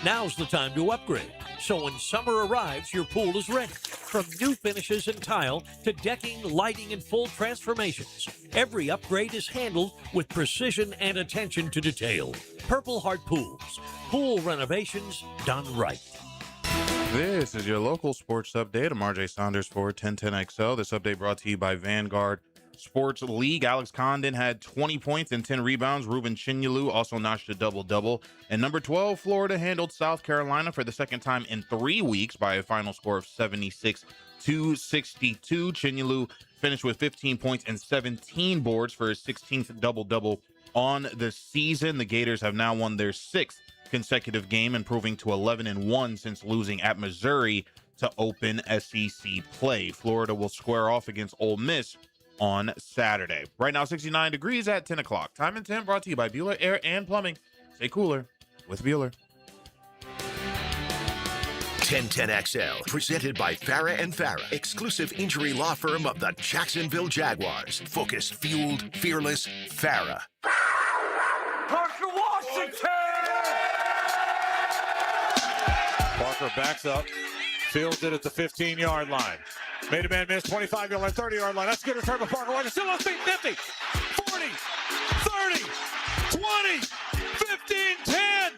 Now's the time to upgrade, so when summer arrives, your pool is ready. From new finishes and tile to decking, lighting, and full transformations, every upgrade is handled with precision and attention to detail. Purple Heart Pools. Pool renovations done right. This is your local sports update. I'm RJ Saunders for 1010XL. This update brought to you by Vanguard Sports League. Alex Condon had 20 points and 10 rebounds. Ruben Chinyelu also notched a double-double. And number 12, Florida handled South Carolina for the second time in 3 weeks by a final score of 76-62. Chinyelu finished with 15 points and 17 boards for his 16th double-double on the season. The Gators have now won their 6th consecutive game, improving to 11-1 since losing at Missouri to open SEC play. Florida will square off against Ole Miss on Saturday. Right now, 69 degrees at 10 o'clock. Time and 10 brought to you by Bueller Air and Plumbing. Stay cooler with Bueller. 1010XL, presented by Farah and Farah, exclusive injury law firm of the Jacksonville Jaguars. Focused, fueled, fearless, Farah. Parker Washington! Parker backs up, fields it at the 15-yard line. Made a man miss, 25-yard line, 30-yard line. That's good return by Parker Washington. Still on his feet, 50, 40, 30, 20, 15, 10,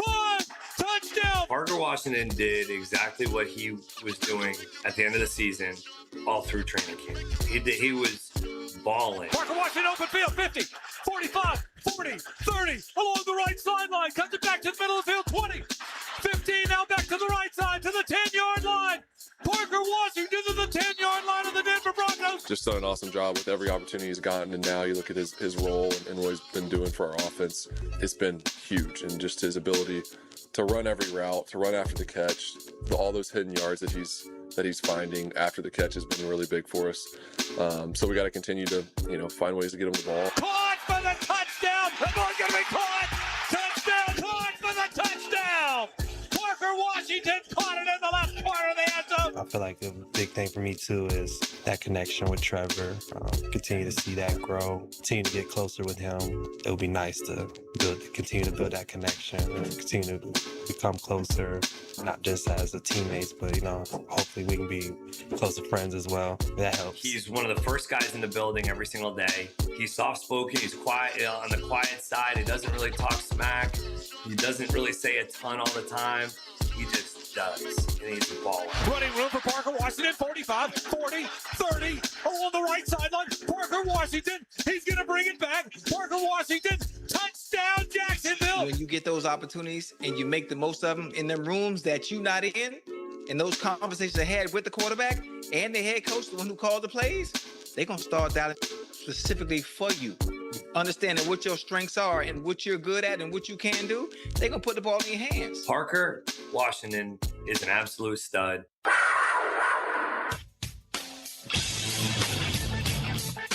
5, touchdown! Parker Washington did exactly what he was doing at the end of the season all through training camp. He was balling. Parker Washington open field, 50, 45, 40, 30, along the right sideline. Cuts it back to the middle of the field, 20, 15, now back to the right side, to the 10-yard line. Parker Washington to the 10-yard line of the Denver Broncos. Just done an awesome job with every opportunity he's gotten, and now you look at his role and what he's been doing for our offense. It's been huge, and just his ability to run every route, to run after the catch, all those hidden yards that he's finding after the catch has been really big for us. So we got to continue to find ways to get him the ball. Caught for the touchdown! The ball's going to be caught! Touchdown! Caught for the touchdown! Parker Washington caught it in the left corner of the end zone. I feel like a big thing for me too is that connection with Trevor. Continue to see that grow, continue to get closer with him. It would be nice to continue to build that connection and continue to become closer, not just as a teammates, but hopefully we can be closer friends as well. That helps. He's one of the first guys in the building every single day. He's soft-spoken. He's quiet, on the quiet side. He doesn't really talk smack. He doesn't really say a ton all the time. He just does, and he's a baller. Running room for Parker Washington, 45, 40, 30, along the right sideline. Parker Washington, he's going to bring it back. Parker Washington, touchdown Jacksonville. When you get those opportunities and you make the most of them in them rooms that you're not in, and those conversations I had with the quarterback and the head coach, the one who called the plays, they're going to start dialing specifically for you. Understanding what your strengths are and what you're good at and what you can do, they're going to put the ball in your hands. Parker Washington is an absolute stud.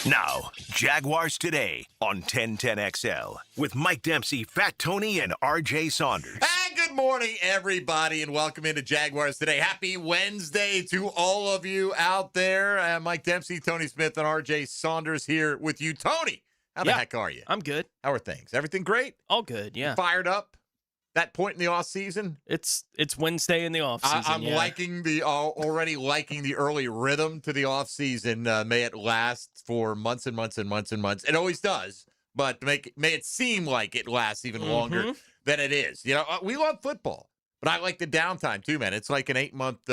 Now, Jaguars Today on 1010XL with Mike Dempsey, Fat Tony, and RJ Saunders. And good morning, everybody, and welcome into Jaguars Today. Happy Wednesday to all of you out there. Mike Dempsey, Tony Smith, and RJ Saunders here with you. Tony, how the heck are you? I'm good. How are things? Everything great? All good, yeah. Fired up? That point in the off season? It's Wednesday in the off season. I'm already liking the early rhythm to the off season. May it last for months and months and months and months. It always does, but may it seem like it lasts even longer than it is. We love football, but I like the downtime too, man. It's like an 8-month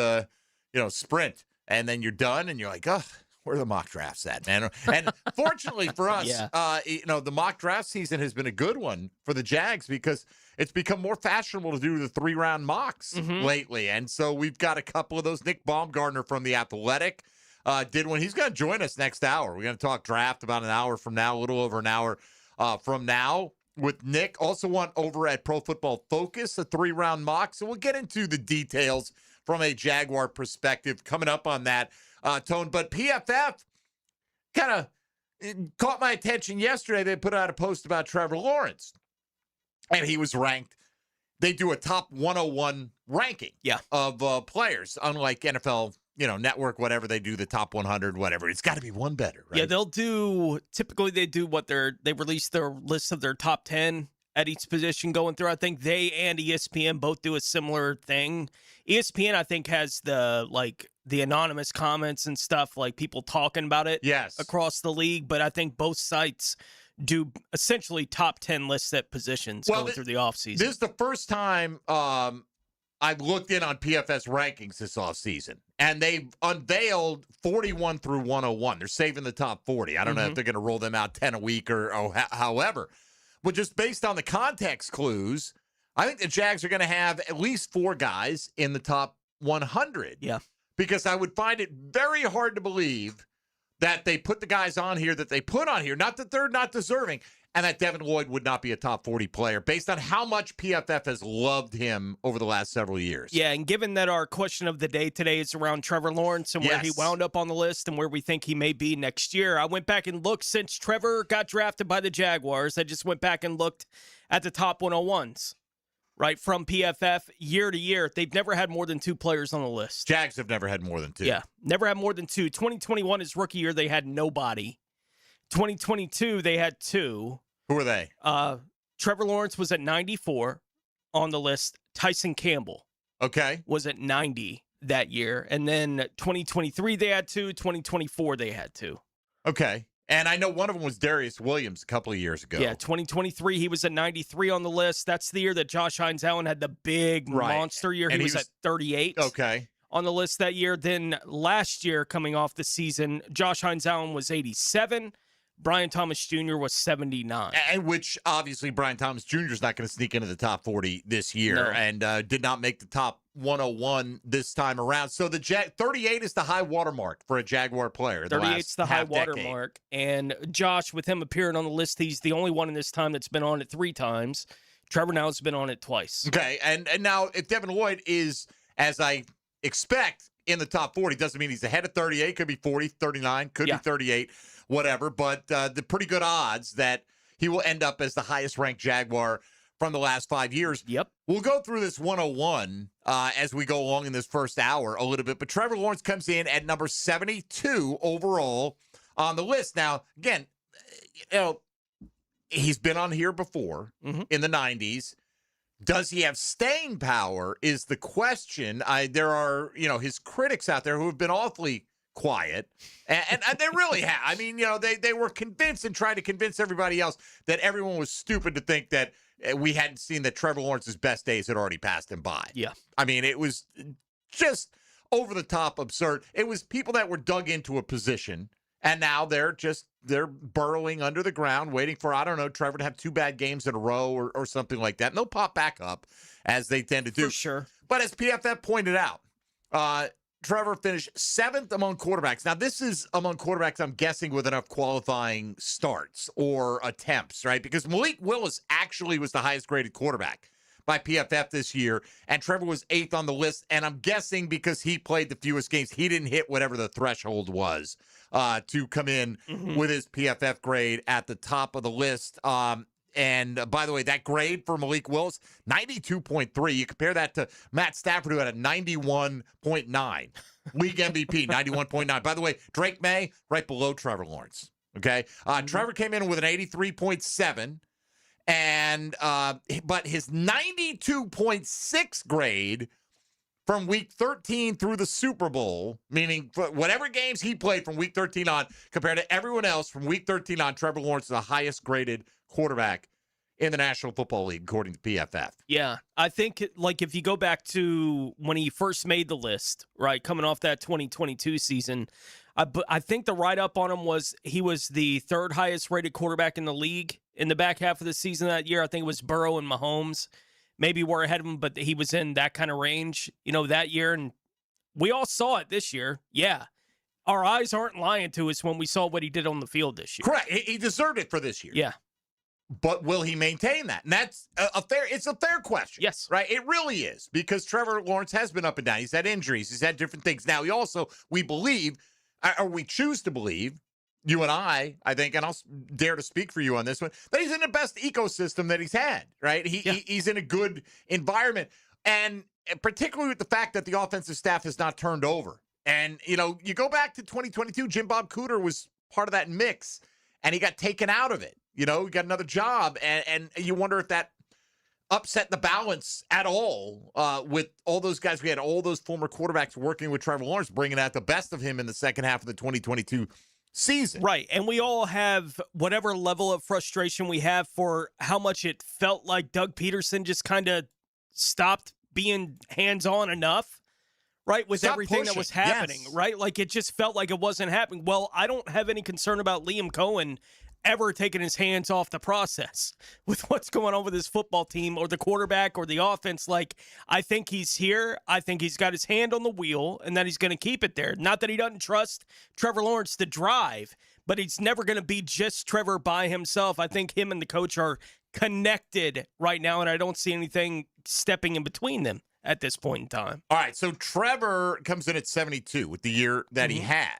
sprint, and then you're done, and you're like, oh, where are the mock drafts at, man? And fortunately for us, the mock draft season has been a good one for the Jags because it's become more fashionable to do the 3-round mocks lately. And so we've got a couple of those. Nick Baumgartner from The Athletic did one. He's going to join us next hour. We're going to talk draft about an hour from now, a little over an hour from now with Nick. Also one over at Pro Football Focus, a 3-round mock. So we'll get into the details from a Jaguar perspective coming up on that. Tone, but PFF kind of caught my attention yesterday. They put out a post about Trevor Lawrence, and he was ranked. They do a top 101 ranking of players, unlike NFL, network, whatever they do, the top 100, whatever. It's got to be one better, right? Yeah, typically they do they release their list of their top 10 at each position going through. I think they and ESPN both do a similar thing. ESPN, I think, has the anonymous comments and stuff, like people talking about it across the league. But I think both sites do essentially top 10 lists at positions going through the offseason. This is the first time I've looked in on PFS rankings this offseason, and they've unveiled 41 through 101. They're saving the top 40. I don't know if they're going to roll them out 10 a week or however. But just based on the context clues, I think the Jags are going to have at least 4 guys in the top 100. Yeah. Because I would find it very hard to believe that they put the guys on here that they put on here, not that they're not deserving, and that Devin Lloyd would not be a top 40 player based on how much PFF has loved him over the last several years. Yeah, and given that our question of the day today is around Trevor Lawrence and where he wound up on the list and where we think he may be next year, I went back and looked since Trevor got drafted by the Jaguars. I just went back and looked at the top 101s, right, from PFF year to year. They've never had more than 2 players on the list. Jags have never had more than 2. Yeah, never had more than 2. 2021, his rookie year, they had nobody. 2022, they had 2. Who are they? Trevor Lawrence was at 94 on the list. Tyson Campbell was at 90 that year. And then 2023, they had 2. 2024, they had 2. Okay. And I know one of them was Darius Williams a couple of years ago. Yeah, 2023, he was at 93 on the list. That's the year that Josh Hines-Allen had the big monster year. And he was at 38 on the list that year. Then last year, coming off the season, Josh Hines-Allen was 87. Brian Thomas Jr. was 79. And which, obviously, Brian Thomas Jr. is not going to sneak into the top 40 this year and did not make the top 101 this time around. So the 38 is the high watermark for a Jaguar player. 38 is the high watermark. And Josh, with him appearing on the list, he's the only one in this time that's been on it 3 times. Trevor now has been on it twice. Okay, and now if Devin Lloyd is, as I expect, in the top 40, doesn't mean he's ahead of 38. Could be 40, 39, could be 38. Whatever, but the pretty good odds that he will end up as the highest-ranked Jaguar from the last 5 years. Yep. We'll go through this 101 as we go along in this first hour a little bit, but Trevor Lawrence comes in at number 72 overall on the list. Now, again, he's been on here before in the 90s. Does he have staying power is the question. There are, his critics out there who have been awfully quiet, and they really have. I mean, they were convinced and tried to convince everybody else that everyone was stupid to think that we hadn't seen that Trevor Lawrence's best days had already passed him by. Yeah. I mean, it was just over the top absurd. It was people that were dug into a position, and now they're burrowing under the ground, waiting for, I don't know, Trevor to have 2 bad games in a row or something like that. And they'll pop back up, as they tend to do. For sure. But as PFF pointed out, Trevor finished 7th among quarterbacks. Now, this is among quarterbacks, I'm guessing, with enough qualifying starts or attempts, right? Because Malik Willis actually was the highest-graded quarterback by PFF this year, and Trevor was 8th on the list, and I'm guessing because he played the fewest games, he didn't hit whatever the threshold was to come in with his PFF grade at the top of the list. And by the way, that grade for Malik Willis, 92.3. You compare that to Matt Stafford, who had a 91.9. League MVP, 91.9. By the way, Drake May, right below Trevor Lawrence. Okay? Trevor came in with an 83.7. But his 92.6 grade from week 13 through the Super Bowl, meaning whatever games he played from week 13 on, compared to everyone else from week 13 on, Trevor Lawrence is the highest graded quarterback in the National Football League, according to PFF. Yeah, I think, if you go back to when he first made the list, right, coming off that 2022 season, I think the write-up on him was he was the 3rd highest-rated quarterback in the league in the back half of the season that year. I think it was Burrow and Mahomes. Maybe were ahead of him, but he was in that kind of range, that year. And we all saw it this year. Yeah. Our eyes aren't lying to us when we saw what he did on the field this year. Correct. He deserved it for this year. Yeah. But will he maintain that? And that's it's a fair question. Yes. Right? It really is, because Trevor Lawrence has been up and down. He's had injuries. He's had different things. Now, we believe, or we choose to believe, you and I think, and I'll dare to speak for you on this one, that he's in the best ecosystem that he's had, right? He's in a good environment. And particularly with the fact that the offensive staff has not turned over. And, you go back to 2022, Jim Bob Cooter was part of that mix, and he got taken out of it. You know, he got another job, and you wonder if that upset the balance at all with all those guys. We had all those former quarterbacks working with Trevor Lawrence, bringing out the best of him in the second half of the 2022 season. Right. And we all have whatever level of frustration we have for how much it felt like Doug Peterson just kind of stopped being hands-on enough, right, with everything that was happening, right? Like, it just felt like it wasn't happening. Well, I don't have any concern about Liam Cohen ever taking his hands off the process with what's going on with his football team or the quarterback or the offense. Like, I think he's here. I think he's got his hand on the wheel and that he's going to keep it there. Not that he doesn't trust Trevor Lawrence to drive, but he's never going to be just Trevor by himself. I think him and the coach are connected right now, and I don't see anything stepping in between them at this point in time. All right, so Trevor comes in at 72 with the year that he had.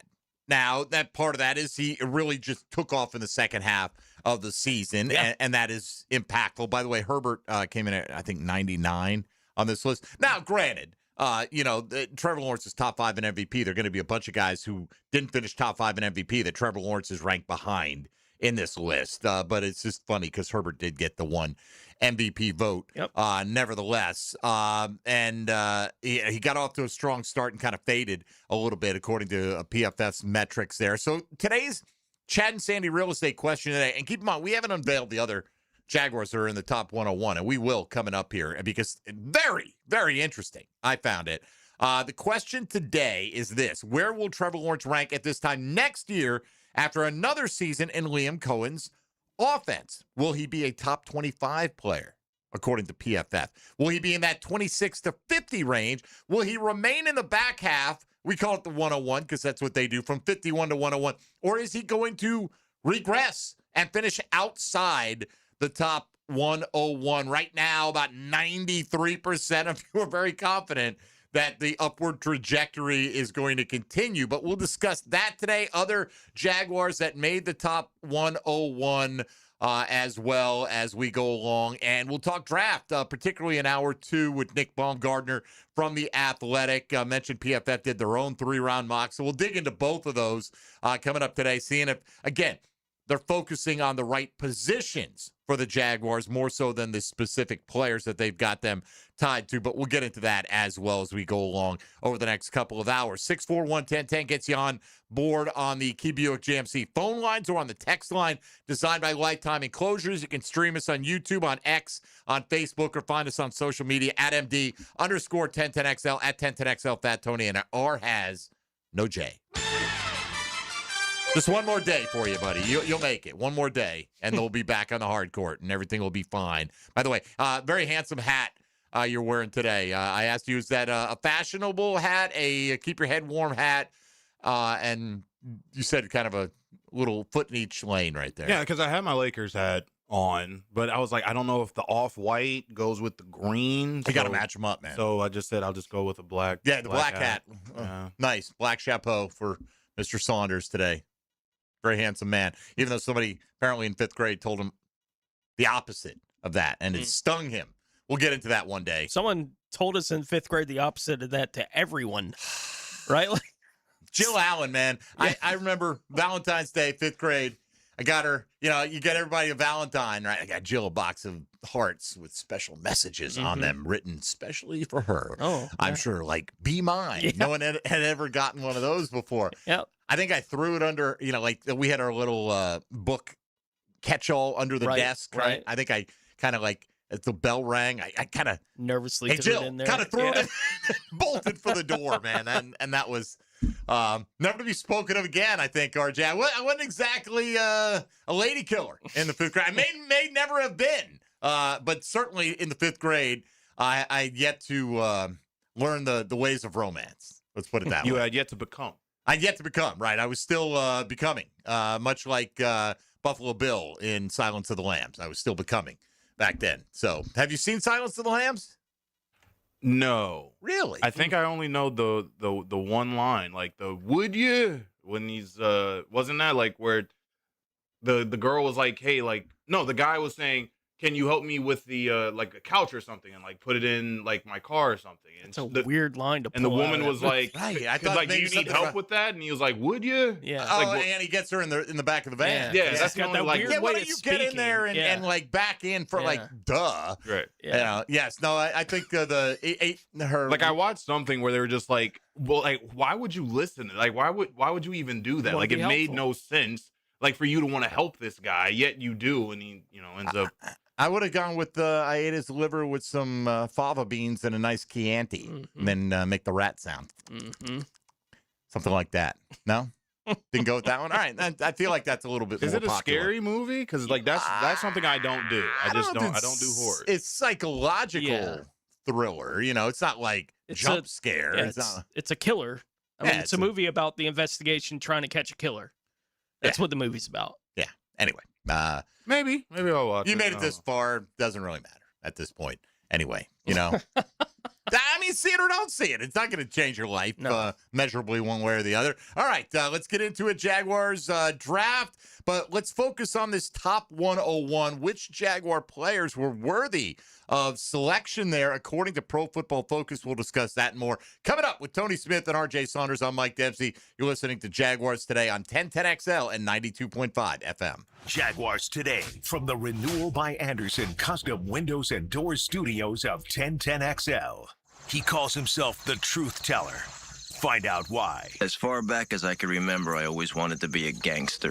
Now, that part of that is he really just took off in the second half of the season, and that is impactful. By the way, Herbert came in at, I think, 99 on this list. Now, granted, Trevor Lawrence is top 5 in MVP. There are going to be a bunch of guys who didn't finish top 5 in MVP that Trevor Lawrence is ranked behind in this list. But it's just funny because Herbert did get the one MVP vote, nevertheless. He got off to a strong start and kind of faded a little bit according to PFF's metrics there. So today's Chad and Sandy real estate question today, and keep in mind, we haven't unveiled the other Jaguars that are in the top 101, and we will coming up here because very, very interesting. I found it. The question today is this: where will Trevor Lawrence rank at this time next year after another season in Liam Cohen's offense? Will he be a top 25 player, according to PFF? Will he be in that 26 to 50 range? Will he remain in the back half? We call it the 101 because that's what they do, from 51 to 101. Or is he going to regress and finish outside the top 101? Right now, about 93% of you are very confident that the upward trajectory is going to continue. But we'll discuss that today. Other Jaguars that made the top 101 as well as we go along. And we'll talk draft, particularly in hour 2 with Nick Baumgardner from The Athletic. Mentioned PFF did their own 3-round mock. So we'll dig into both of those coming up today, seeing if, again, they're focusing on the right positions for the Jaguars more so than the specific players that they've got them tied to. But we'll get into that as well as we go along over the next couple of hours. 641-1010 gets you on board on the Key Buick GMC phone lines or on the text line designed by Lifetime Enclosures. You can stream us on YouTube, on X, on Facebook, or find us on social media at MD_1010XL, at 1010XL Fat Tony, and R has no J. Just one more day for you, buddy. You'll make it. One more day, and they'll be back on the hard court, and everything will be fine. By the way, very handsome hat you're wearing today. I asked you, is that a fashionable hat, a keep your head warm hat? And you said kind of a little foot in each lane right there. Yeah, because I had my Lakers hat on, but I was like, I don't know if the off-white goes with the green. You got to match them up, man. So I just said I'll just go with a black. Yeah, the black hat. Nice. Black chapeau for Mr. Saunders today. Very handsome man, even though somebody apparently in 5th grade told him the opposite of that, and it stung him. We'll get into that one day. Someone told us in 5th grade the opposite of that to everyone, right? Jill Allen, man. Yeah. I remember Valentine's Day, 5th grade. I got her, you get everybody a Valentine, right? I got Jill a box of hearts with special messages on them written specially for her. Oh, I'm sure, like, be mine. Yeah. No one had ever gotten one of those before. Yep. I think I threw it under, like we had our little book catch-all under the desk, right? I think I kind of like, as the bell rang, I kind of nervously threw it in there. Kind of threw it in, bolted for the door, man. And that was never to be spoken of again, I think, RJ. I wasn't exactly a lady killer in the 5th grade. I may never have been, but certainly in the 5th grade, I yet to learn the ways of romance. Let's put it that way. You had yet to become. I'd yet to become, right? I was still becoming, much like Buffalo Bill in Silence of the Lambs. I was still becoming back then. So, have you seen Silence of the Lambs? No. Really? I think I only know the one line, like the "would you?" when he's wasn't that like where the girl was like, "Hey, like no," the guy was saying, can you help me with the like a couch or something and like put it in like my car or something? And It's a weird line to pull. And the woman was like, Right, I "'Cause, thought like, do maybe you need something help about- with that?" And he was like, "Would you?" Yeah. Oh, Like, well- and he gets her in the back of the van. Yeah, It's that's got the only that like. weird Yeah, why way don't of you get in speaking. there and, Yeah. and like back in for like, Yeah. duh. Right. Yeah. Yes. No, I think her. Like I watched something where they were just like, well, like why would you listen? Like why would you even do that? Wanna Like be it made helpful. no sense. Like for you to want to help this guy, yet you do, and he, ends up. I would have gone with I ate his liver with some fava beans and a nice Chianti, and then make the rat sound. Mm-hmm. Something like that. No? Didn't go with that one? All right. I feel like that's a little bit Is more it a popular. scary movie? Because like that's something I don't do. I just don't. I don't do horror. It's psychological Yeah. thriller. It's not like It's jump a- scare. Yeah, it's not, it's a killer. I Yeah, mean, it's a movie about the investigation trying to catch a killer. That's what the movie's about. yeah. Anyway, Maybe I'll watch. you it. made it I this don't know. far. Doesn't really matter at this point. Anyway, I mean, see it or don't see it. It's not going to change your life measurably one way or the other. All right, let's get into it. Jaguars draft, but let's focus on this top 101. Which Jaguar players were worthy of selection there, according to Pro Football Focus? We'll discuss that and more coming up with Tony Smith and RJ Saunders. I'm Mike Dempsey. You're listening to Jaguars Today on 1010XL and 92.5 FM. Jaguars Today from the Renewal by Anderson Custom Windows and Doors Studios of 1010XL. He calls himself the Truth Teller. Find out why. As far back as I can remember, I always wanted to be a gangster.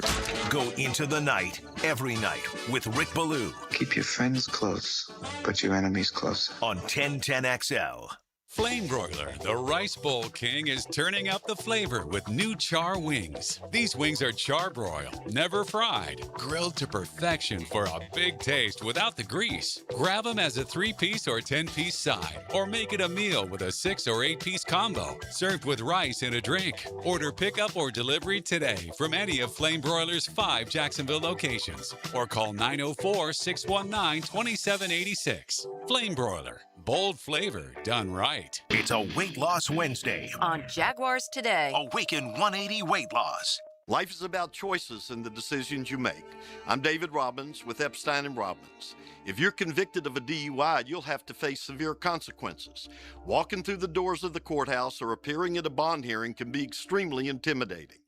Go into the night, every night, with Rick Ballou Keep your friends close, but your enemies closer. on 1010XL. Flame Broiler, the Rice Bowl King, is turning up the flavor with new char wings. These wings are charbroiled, never fried, grilled to perfection for a big taste without the grease. Grab them as a 3-piece or 10-piece side, or make it a meal with a 6 or 8-piece combo, served with rice and a drink. Order pickup or delivery today from any of Flame Broiler's 5 Jacksonville locations, or call 904-619-2786. Flame Broiler, bold flavor done right. It's a Weight Loss Wednesday on Jaguars Today. Awaken 180 Weight Loss. Life is about choices and the decisions you make. I'm David Robbins with Epstein & Robbins. If you're convicted of a DUI, you'll have to face severe consequences. Walking through the doors of the courthouse or appearing at a bond hearing can be extremely intimidating.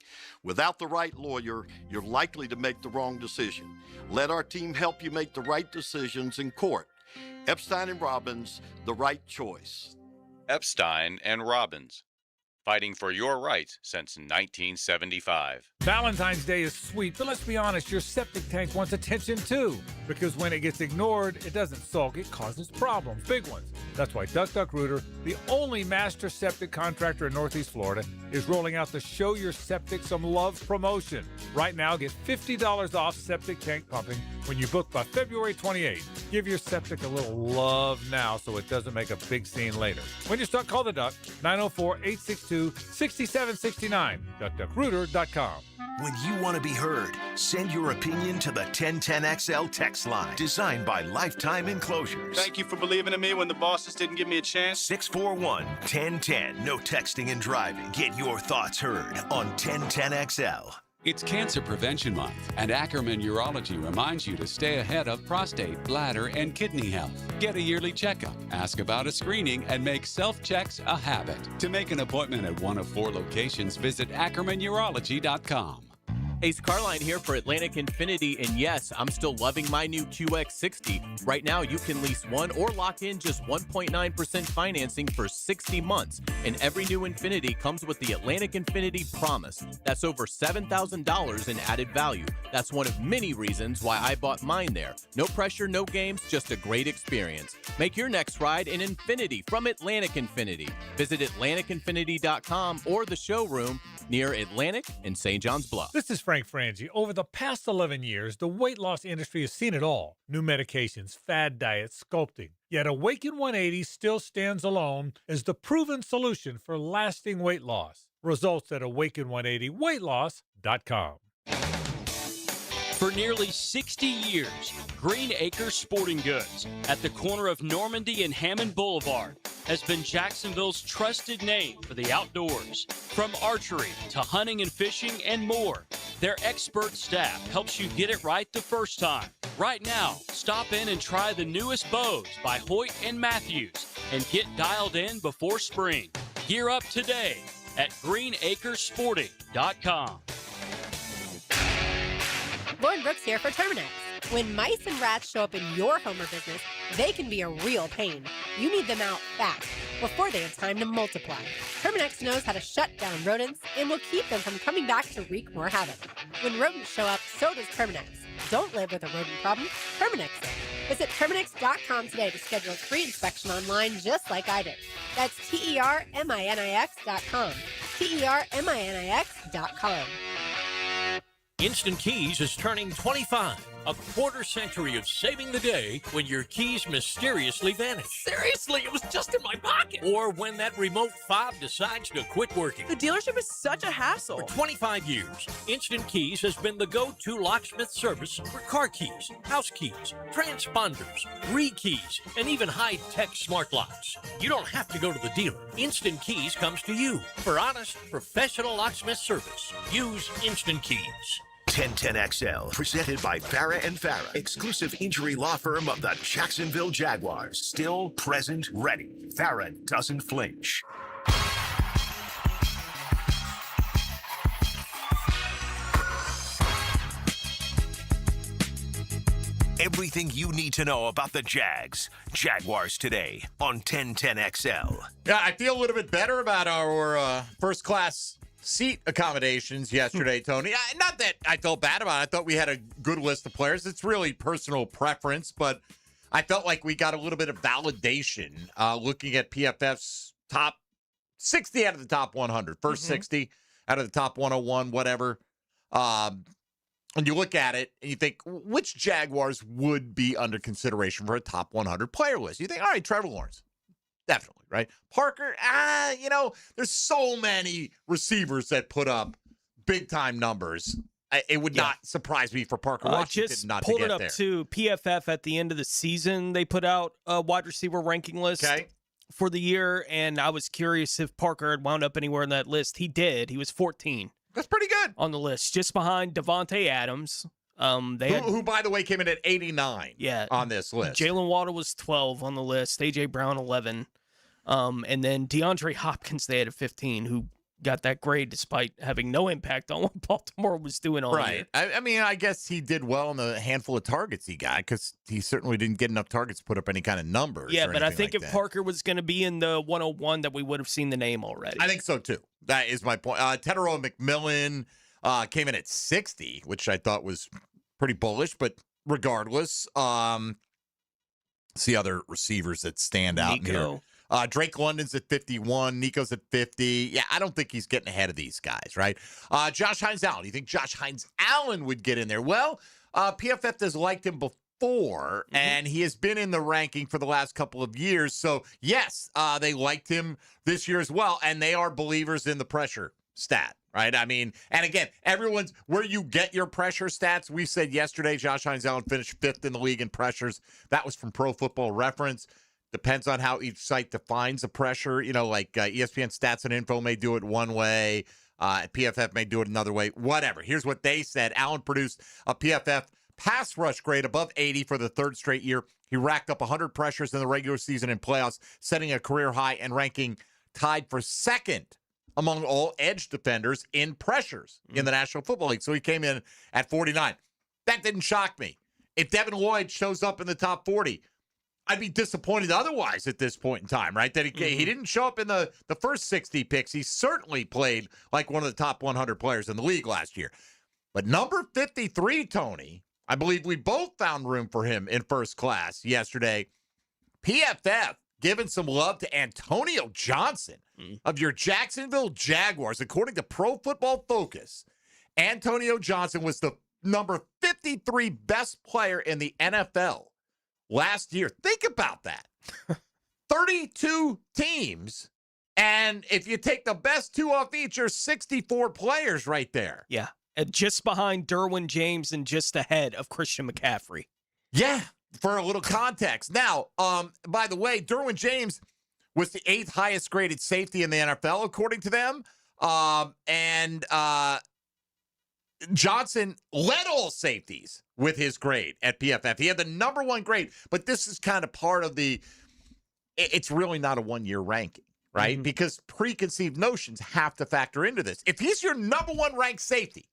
Without the right lawyer, you're likely to make the wrong decision. Let our team help you make the right decisions in court. Epstein & Robbins, the right choice. Epstein and Robbins, fighting for your rights since 1975. Valentine's Day is sweet, but let's be honest, your septic tank wants attention too. Because when it gets ignored, it doesn't sulk, it causes problems, big ones. That's why DuckDuckRooter, the only master septic contractor in Northeast Florida, is rolling out the Show Your Septic Some Love promotion. Right now, get $50 off septic tank pumping when you book by February 28th. Give your septic a little love now so it doesn't make a big scene later. When you're stuck, call the Duck, 904-862-6769, DuckDuckRooter.com. When you want to be heard, send your opinion to the 1010XL text line, designed by Lifetime Enclosures. Thank you for believing in me when the bosses didn't give me a chance. 641-1010. No texting and driving. Get your thoughts heard on 1010XL. It's Cancer Prevention Month, and Ackerman Urology reminds you to stay ahead of prostate, bladder, and kidney health. Get a yearly checkup, ask about a screening, and make self-checks a habit. To make an appointment at one of 4 locations, visit AckermanUrology.com. Ace Carline here for Atlantic Infinity, and yes, I'm still loving my new QX60. Right now, you can lease one or lock in just 1.9% financing for 60 months, and every new Infinity comes with the Atlantic Infinity Promise. That's over $7,000 in added value. That's one of many reasons why I bought mine there. No pressure, no games, just a great experience. Make your next ride an Infinity from Atlantic Infinity. Visit AtlanticInfinity.com or the showroom near Atlantic and St. John's Bluff. This is Frank Frangie. Over the past 11 years, the weight loss industry has seen it all. New medications, fad diets, sculpting. Yet Awaken 180 still stands alone as the proven solution for lasting weight loss. Results at awaken180weightloss.com. For nearly 60 years, Green Acres Sporting Goods at the corner of Normandy and Hammond Boulevard has been Jacksonville's trusted name for the outdoors. From archery to hunting and fishing and more, Their expert staff helps you get it right the first time. Right now, stop in and try the newest bows by Hoyt and Matthews and get dialed in before spring. Gear up today at greenacresporting.com. Lauren Brooks here for Terminex. When mice and rats show up in your home or business, they can be a real pain. You need them out fast, before they have time to multiply. Terminex knows how to shut down rodents and will keep them from coming back to wreak more havoc. When rodents show up, so does Terminex. Don't live with a rodent problem, Terminex does. Visit Terminex.com today to schedule a free inspection online just like I did. That's TERMINIX.com. TERMINIX.com. Instant Keys is turning 25. A quarter century of saving the day when your keys mysteriously vanish. Seriously, it was just in my pocket. Or when that remote fob decides to quit working. The dealership is such a hassle. For 25 years, Instant Keys has been the go-to locksmith service for car keys, house keys, transponders, re-keys, and even high-tech smart locks. You don't have to go to the dealer. Instant Keys comes to you for honest, professional locksmith service. Use Instant Keys. 1010XL, presented by Farah and Farah, exclusive injury law firm of the Jacksonville Jaguars. Still, present, ready. Farah doesn't flinch. Everything you need to know about the Jags. Jaguars today on 1010XL. Yeah, I feel a little bit better about our first class seat accommodations yesterday, Tony. Not that I felt bad about it. I thought we had a good list of players. It's really personal preference, but I felt like we got a little bit of validation looking at PFF's top 60 out of the top 100. First 60 out of the top 101, whatever. And you look at it and you think, which Jaguars would be under consideration for a top 100 player list? You think, all right, Trevor Lawrence. Definitely, right? Parker, there's so many receivers that put up big-time numbers. It would not surprise me for Parker Washington just not to pulled get it up there. to PFF at the end of the season. They put out a wide receiver ranking list for the year, and I was curious if Parker had wound up anywhere in that list. He did. He was 14. That's pretty good. On the list, just behind Devontae Adams. Who, by the way, came in at 89 on this list. Jalen Waddle was 12 on the list. A.J. Brown, 11. And then DeAndre Hopkins, they had a 15, who got that grade despite having no impact on what Baltimore was doing all year. I mean, I guess he did well in the handful of targets he got because he certainly didn't get enough targets to put up any kind of numbers. Yeah, but I think like if Parker was going to be in the 101, that we would have seen the name already. I think so, too. That is my point. Tedero McMillan came in at 60, which I thought was pretty bullish, but regardless, see other receivers that stand out here. Drake London's at 51. Nico's at 50. Yeah, I don't think he's getting ahead of these guys, right? Josh Hines-Allen. You think Josh Hines-Allen would get in there? Well, PFF has liked him before, and he has been in the ranking for the last couple of years. So, yes, they liked him this year as well, and they are believers in the pressure stat, right? I mean, and again, everyone's where you get your pressure stats. We said yesterday Josh Hines-Allen finished 5th in the league in pressures. That was from Pro Football Reference. Depends on how each site defines a pressure. You know, like ESPN Stats and Info may do it one way. PFF may do it another way. Whatever. Here's what they said. Allen produced a PFF pass rush grade above 80 for the third straight year. He racked up 100 pressures in the regular season and playoffs, setting a career high and ranking tied for second among all edge defenders in pressures in the National Football League. So he came in at 49. That didn't shock me. If Devin Lloyd shows up in the top 40, I'd be disappointed otherwise at this point in time, right? That he didn't show up in the first 60 picks. He certainly played like one of the top 100 players in the league last year. But number 53, Tony, I believe we both found room for him in first class yesterday. PFF giving some love to Antonio Johnson of your Jacksonville Jaguars. According to Pro Football Focus, Antonio Johnson was the number 53 best player in the NFL last year. Think about that. 32 teams. And if you take the best 2 off each, you're 64 players right there. Yeah. And just behind Derwin James and just ahead of Christian McCaffrey. Yeah. For a little context. Now, by the way, Derwin James was the 8th highest graded safety in the NFL, according to them. Johnson led all safeties with his grade at PFF. He had the number one grade, but this is kind of part of it's really not a one-year ranking, right? Because preconceived notions have to factor into this. If he's your number one ranked safety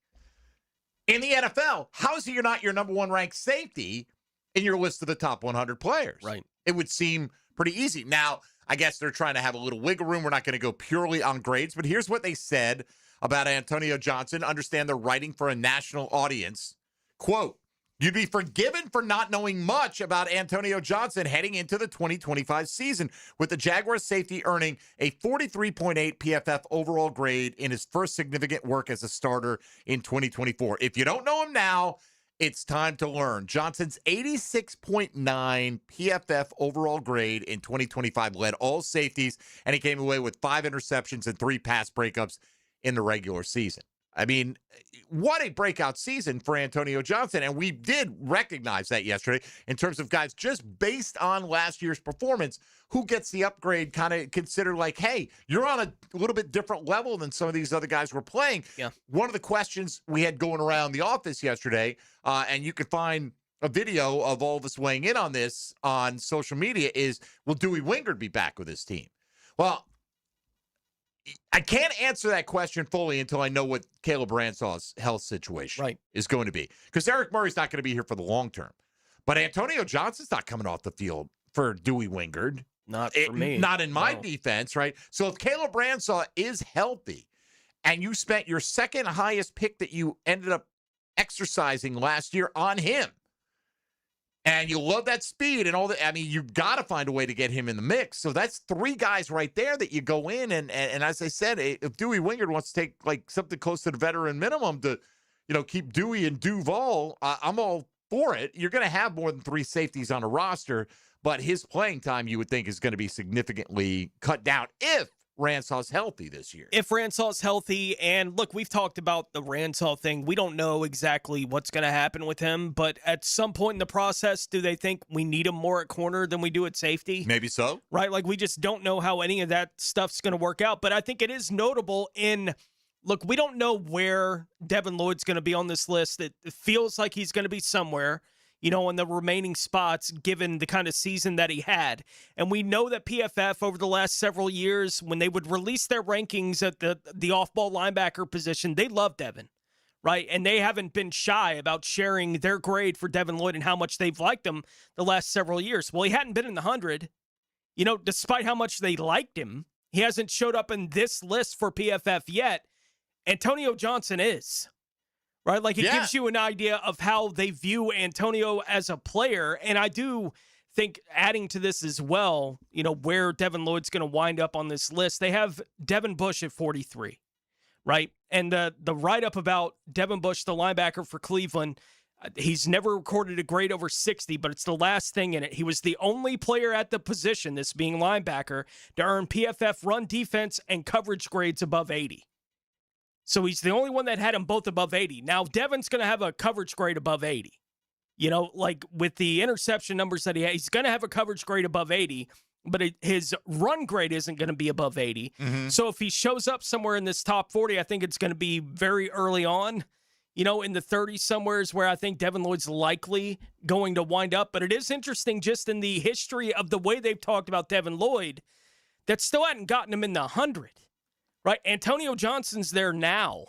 in the NFL, how is he not your number one ranked safety in your list of the top 100 players? Right. It would seem pretty easy. Now, I guess they're trying to have a little wiggle room. We're not going to go purely on grades, but here's what they said about Antonio Johnson. Understand they're writing for a national audience. Quote, "You'd be forgiven for not knowing much about Antonio Johnson heading into the 2025 season, with the Jaguars safety earning a 43.8 PFF overall grade in his first significant work as a starter in 2024. If you don't know him now, it's time to learn." Johnson's 86.9 PFF overall grade in 2025 led all safeties, and he came away with 5 interceptions and 3 pass breakups in the regular season. I mean, what a breakout season for Antonio Johnson. And we did recognize that yesterday in terms of guys just based on last year's performance, who gets the upgrade, kind of consider like, hey, you're on a little bit different level than some of these other guys were playing. Yeah. One of the questions we had going around the office yesterday, and you could find a video of all of us weighing in on this on social media, is, will Dewey Wingard be back with his team? Well, I can't answer that question fully until I know what Caleb Bransaw's health situation is going to be. Because Eric Murray's not going to be here for the long term. But Antonio Johnson's not coming off the field for Dewey Wingard. Not for me. Not in my defense, right? So if Caleb Bransaw is healthy and you spent your second highest pick that you ended up exercising last year on him, and you love that speed and all that, I mean, you've got to find a way to get him in the mix. So that's 3 guys right there that you go in. And as I said, if Dewey Wingard wants to take like something close to the veteran minimum to, keep Dewey and Duval, I'm all for it. You're going to have more than 3 safeties on a roster, but his playing time, you would think, is going to be significantly cut down if Ransaw's healthy this year. If Ransaw's healthy, and look, we've talked about the Ransaw thing. We don't know exactly what's going to happen with him, but at some point in the process, do they think we need him more at corner than we do at safety? Maybe so. Right? Like, we just don't know how any of that stuff's going to work out, but I think it is notable look, we don't know where Devin Lloyd's going to be on this list. It feels like he's going to be somewhere, in the remaining spots, given the kind of season that he had. And we know that PFF over the last several years, when they would release their rankings at the off-ball linebacker position, they love Devin, right? And they haven't been shy about sharing their grade for Devin Lloyd and how much they've liked him the last several years. Well, he hadn't been in the 100. Despite how much they liked him, he hasn't showed up in this list for PFF yet. Antonio Johnson is. Right? Like, it gives you an idea of how they view Antonio as a player. And I do think, adding to this as well, where Devin Lloyd's going to wind up on this list, they have Devin Bush at 43, right? And the write-up about Devin Bush, the linebacker for Cleveland, he's never recorded a grade over 60, but it's the last thing in it. He was the only player at the position, this being linebacker, to earn PFF run defense and coverage grades above 80. So he's the only one that had them both above 80. Now, Devin's going to have a coverage grade above 80. Like with the interception numbers that he has, he's going to have a coverage grade above 80, but his run grade isn't going to be above 80. Mm-hmm. So if he shows up somewhere in this top 40, I think it's going to be very early on, in the 30s somewhere is where I think Devin Lloyd's likely going to wind up. But it is interesting just in the history of the way they've talked about Devin Lloyd that still hadn't gotten him in the 100. Right, Antonio Johnson's there now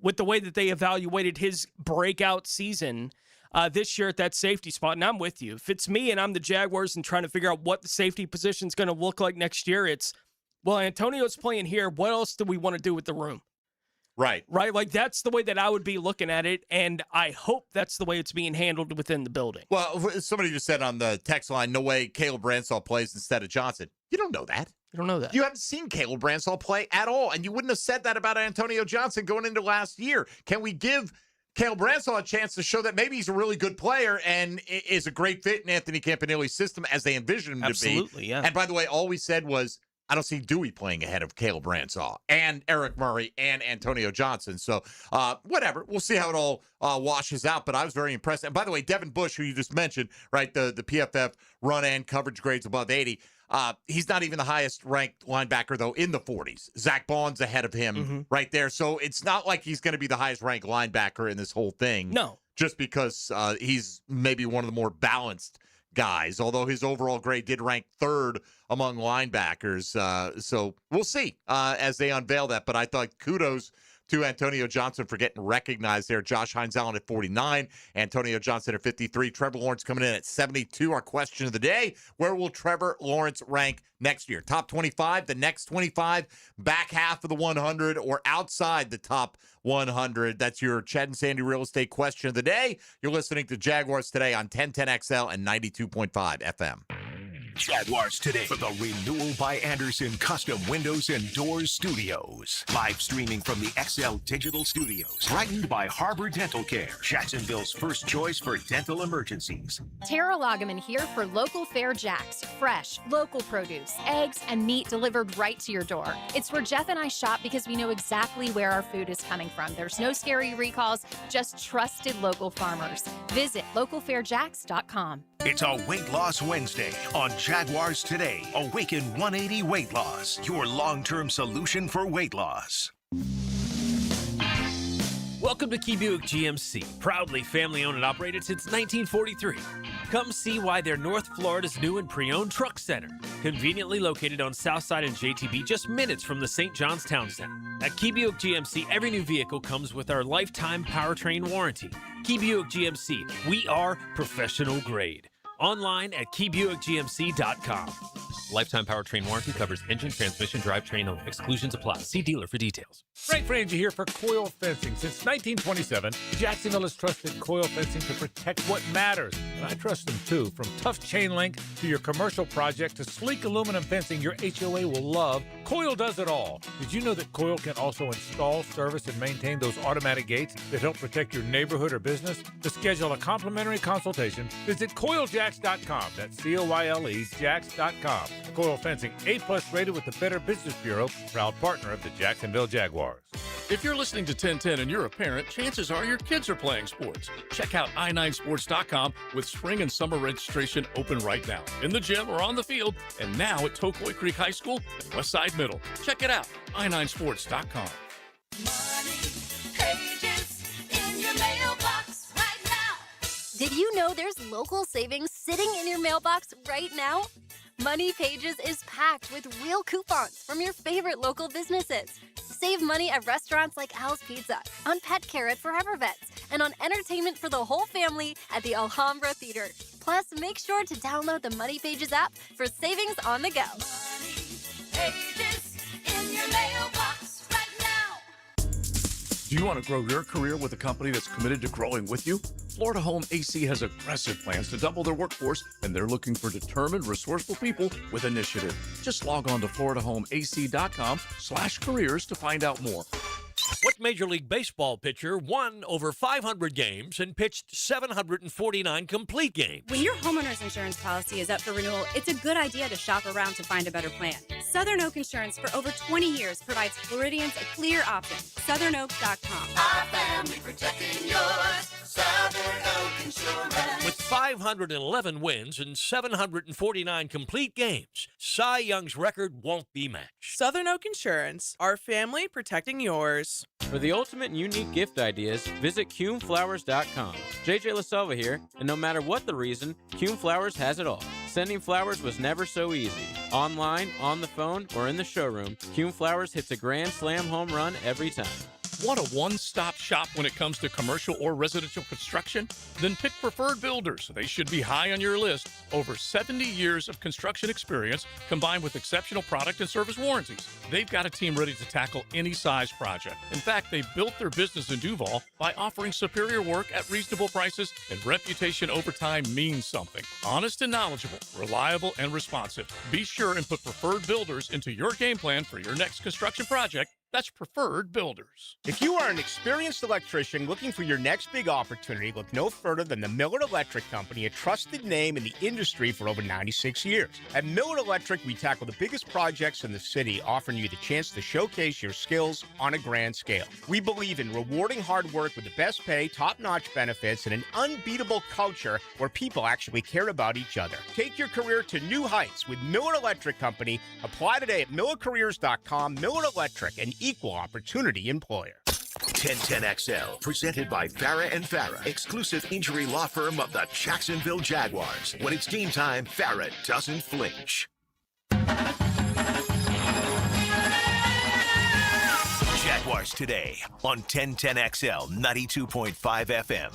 with the way that they evaluated his breakout season this year at that safety spot, and I'm with you. If it's me and I'm the Jaguars and trying to figure out what the safety position is going to look like next year, it's, well, Antonio's playing here. What else do we want to do with the room? Right. Right, like that's the way that I would be looking at it, and I hope that's the way it's being handled within the building. Well, somebody just said on the text line, no way Caleb Bransaw plays instead of Johnson. You don't know that. You don't know that. You haven't seen Caleb Bransaw play at all, and you wouldn't have said that about Antonio Johnson going into last year. Can we give Caleb Bransaw a chance to show that maybe he's a really good player and is a great fit in Anthony Campanelli's system as they envision him to be? Absolutely, yeah. And by the way, all we said was, I don't see Dewey playing ahead of Caleb Bransaw and Eric Murray and Antonio Johnson. So whatever. We'll see how it all washes out. But I was very impressed. And by the way, Devin Bush, who you just mentioned, right, the PFF run and coverage grades above 80. He's not even the highest ranked linebacker, though, in the 40s. Zach Bond's ahead of him right there. So it's not like he's going to be the highest ranked linebacker in this whole thing. No. Just because he's maybe one of the more balanced guys, although his overall grade did rank third among linebackers. So we'll see as they unveil that. But I thought kudos to Antonio Johnson for getting recognized there. Josh Hines Allen at 49, Antonio Johnson at 53, Trevor Lawrence coming in at 72. Our question of the day, where will Trevor Lawrence rank next year? Top 25, the next 25, back half of the 100, or outside the top 100? That's your Chad and Sandy Real Estate question of the day. You're listening to Jaguars Today on 1010XL and 92.5 FM. Jaguars Today for the Renewal by Anderson Custom Windows and Doors Studios. Live streaming from the XL Digital Studios. Brightened by Harbor Dental Care, Jacksonville's first choice for dental emergencies. Tara Loggeman here for Local Fair Jacks. Fresh, local produce, eggs, and meat delivered right to your door. It's where Jeff and I shop because we know exactly where our food is coming from. There's no scary recalls, just trusted local farmers. Visit localfairjacks.com. It's a Weight Loss Wednesday on Jaguars Today. Awaken 180 Weight Loss, your long-term solution for weight loss. Welcome to Key Buick GMC, proudly family-owned and operated since 1943. Come see why they're North Florida's new and pre-owned truck center, conveniently located on Southside and JTB, just minutes from the St. John's Town Center. At Key Buick GMC, every new vehicle comes with our lifetime powertrain warranty. Key Buick GMC, we are professional grade. Online at keybuickgmc.com. Lifetime powertrain warranty covers engine, transmission, drivetrain only. Exclusions apply. See dealer for details. Frank Frangie here for Coil Fencing. Since 1927, Jacksonville has trusted Coil Fencing to protect what matters. And I trust them too. From tough chain link to your commercial project to sleek aluminum fencing your HOA will love, Coil does it all. Did you know that Coil can also install, service, and maintain those automatic gates that help protect your neighborhood or business? To schedule a complimentary consultation, visit CoilJacks.com. That's COYLE Jacks.com. Coil Fencing, A+ rated with the Better Business Bureau, proud partner of the Jacksonville Jaguars. If you're listening to 1010 and you're a parent, chances are your kids are playing sports. Check out i9sports.com with spring and summer registration open right now, in the gym or on the field, and now at Tocoi Creek High School and Westside Middle. Check it out, i9sports.com. Did you know there's local savings sitting in your mailbox right now? Money Pages is packed with real coupons from your favorite local businesses. Save money at restaurants like Al's Pizza, on pet care at Forever Vets, and on entertainment for the whole family at the Alhambra Theater. Plus, make sure to download the Money Pages app for savings on the go. Money Pages in your mailbox right now. Do you want to grow your career with a company that's committed to growing with you? Florida Home AC has aggressive plans to double their workforce, and they're looking for determined, resourceful people with initiative. Just log on to FloridaHomeAC.com/careers to find out more. What Major League Baseball pitcher won over 500 games and pitched 749 complete games? When your homeowner's insurance policy is up for renewal, it's a good idea to shop around to find a better plan. Southern Oak Insurance for over 20 years provides Floridians a clear option. SouthernOak.com. Our family protecting yours. Southern Oak Insurance. With 511 wins and 749 complete games, Cy Young's record won't be matched. Southern Oak Insurance, our family protecting yours. For the ultimate and unique gift ideas, visit CuneFlowers.com. JJ LaSelva here, and no matter what the reason, Cune Flowers has it all. Sending flowers was never so easy. Online, on the phone, or in the showroom, Cune Flowers hits a grand slam home run every time. Want a one-stop shop when it comes to commercial or residential construction? Then pick Preferred Builders. They should be high on your list. Over 70 years of construction experience combined with exceptional product and service warranties. They've got a team ready to tackle any size project. In fact, they built their business in Duval by offering superior work at reasonable prices, and reputation over time means something. Honest and knowledgeable, reliable and responsive. Be sure and put Preferred Builders into your game plan for your next construction project That's Preferred Builders. If you are an experienced electrician looking for your next big opportunity, look no further than the Miller Electric Company, a trusted name in the industry for over 96 years. At Miller Electric, we tackle the biggest projects in the city, offering you the chance to showcase your skills on a grand scale. We believe in rewarding hard work with the best pay, top-notch benefits, and an unbeatable culture where people actually care about each other. Take your career to new heights with Miller Electric Company. Apply today at millercareers.com. Miller Electric, an equal opportunity employer. 1010XL, presented by Farrah and Farrah, exclusive injury law firm of the Jacksonville Jaguars. When it's game time, Farrah doesn't flinch. Jaguars today on 1010XL 92.5 FM.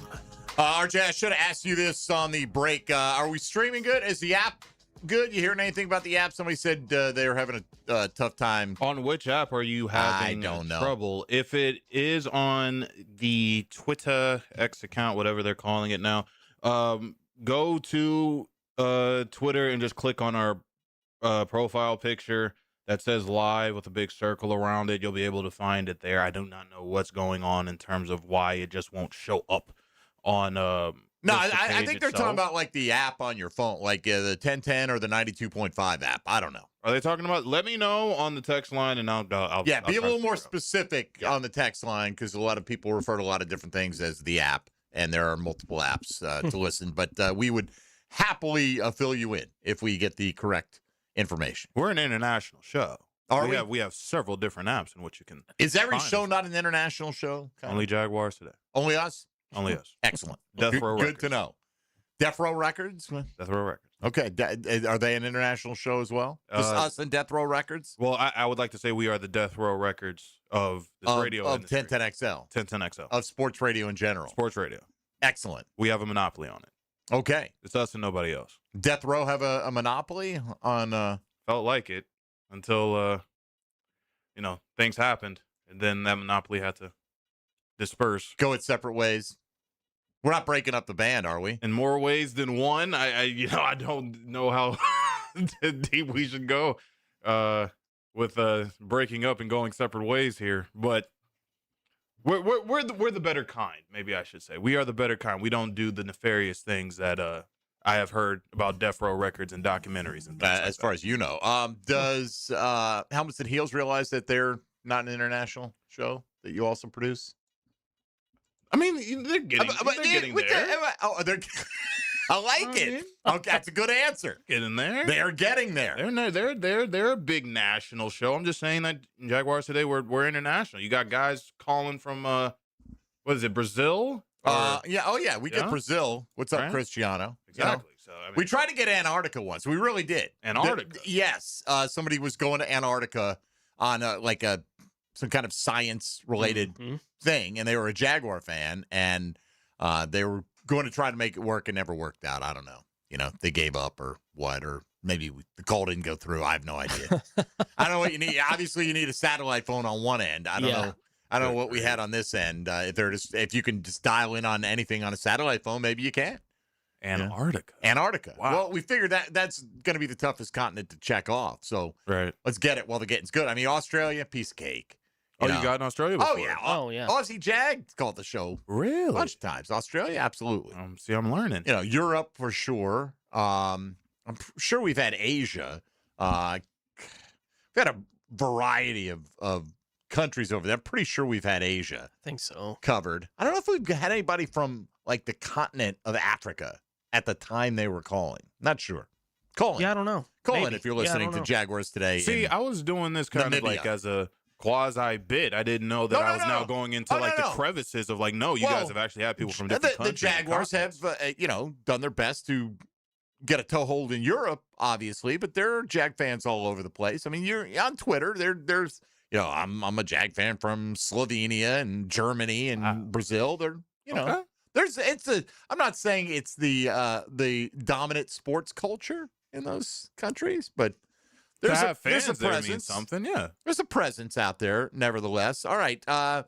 RJ, I should have asked you this on the break. Are we streaming good? Is the app good? You hearing anything about the app? Somebody said they were having a tough time. On which app are you having trouble? If it is on the Twitter X account, whatever they're calling it now, go to Twitter and just click on our profile picture that says live with a big circle around it. You'll be able to find it there. I do not know what's going on in terms of why it just won't show up on No, I think they're talking about like the app on your phone, like the 1010 or the 92.5 app. I don't know. Are they talking about? Let me know on the text line, and I'll be a little more specific on the text line, because a lot of people refer to a lot of different things as the app, and there are multiple apps to listen. But we would happily fill you in if we get the correct information. We're an international show. We have several different apps in which you can. Is every show not an international show? Only Jaguars today. Only us? Only us. Excellent. Death Row Records. Good to know. Death Row Records? Death Row Records. Okay. Are they an international show as well? Just us and Death Row Records? Well, I would like to say we are the Death Row Records of this radio of industry. 1010XL. 1010XL. Of sports radio in general. Sports radio. Excellent. We have a monopoly on it. Okay. It's us and nobody else. Death Row have a monopoly on... Felt like it until, things happened, and then that monopoly had to disperse. Go its separate ways. We're not breaking up the band, are we? In more ways than one. I don't know how deep we should go with breaking up and going separate ways here, but we're the better kind. Maybe I should say we are the better kind. We don't do the nefarious things that I have heard about Death Row Records and documentaries and things as far as you know. Does Helmets and Heels realize that they're not an international show that you also produce? I mean, they're getting there. I like it. Okay, that's a good answer. Getting there. They're getting there. They're a big national show. I'm just saying that Jaguars today we're international. You got guys calling from what is it, Brazil? We get Brazil. What's up, Cristiano? Exactly. So we tried to get Antarctica once. We really did. Antarctica. Yes. Somebody was going to Antarctica on some kind of science related thing, and they were a Jaguar fan, and they were going to try to make it work and never worked out. I don't know. They gave up or what, or maybe the call didn't go through. I have no idea. I don't know what you need. Obviously, you need a satellite phone on one end. I don't know. I don't know what we had on this end. If you can just dial in on anything on a satellite phone, maybe you can. Antarctica. Wow. Well, we figured that's going to be the toughest continent to check off. So let's get it while the getting's good. I mean, Australia, piece of cake. You got in Australia before? Oh, yeah. Aussie Jag called the show. Really? A bunch of times. Australia, absolutely. See, I'm learning. Europe for sure. I'm sure we've had Asia. We've had a variety of countries over there. I'm pretty sure we've had Asia. I think so. Covered. I don't know if we've had anybody from like the continent of Africa at the time they were calling. Not sure. Call in. Yeah, I don't know. Call in if you're listening to Jaguars today. See, I was doing this kind of like as a quasi bit. I didn't know that I was now going into the crevices of you guys have actually had people from different countries. The Jaguars have, done their best to get a toehold in Europe, obviously, but there are Jag fans all over the place. I mean, you're on Twitter. There's I'm a Jag fan from Slovenia and Germany and Brazil. I'm not saying it's the dominant sports culture in those countries, but there's a presence. Means something, yeah. There's a presence out there, nevertheless. All right, let's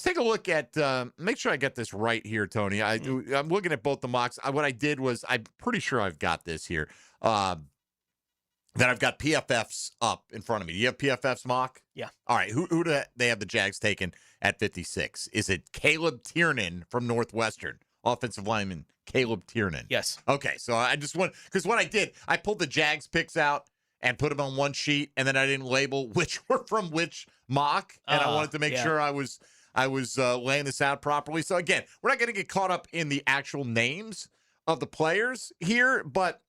take a look at. Make sure I get this right here, Tony. I'm looking at both the mocks. What I did was, I'm pretty sure I've got this here. that I've got PFFs up in front of me. Do you have PFFs, Mock? Yeah. All right. Who do they have the Jags taken at 56? Is it Caleb Tiernan from Northwestern? Offensive lineman Caleb Tiernan. Yes. Okay. So I just want, because what I did, I pulled the Jags picks out and put them on one sheet, and then I didn't label which were from which mock, and I wanted to make sure I was laying this out properly. So again, we're not going to get caught up in the actual names of the players here, but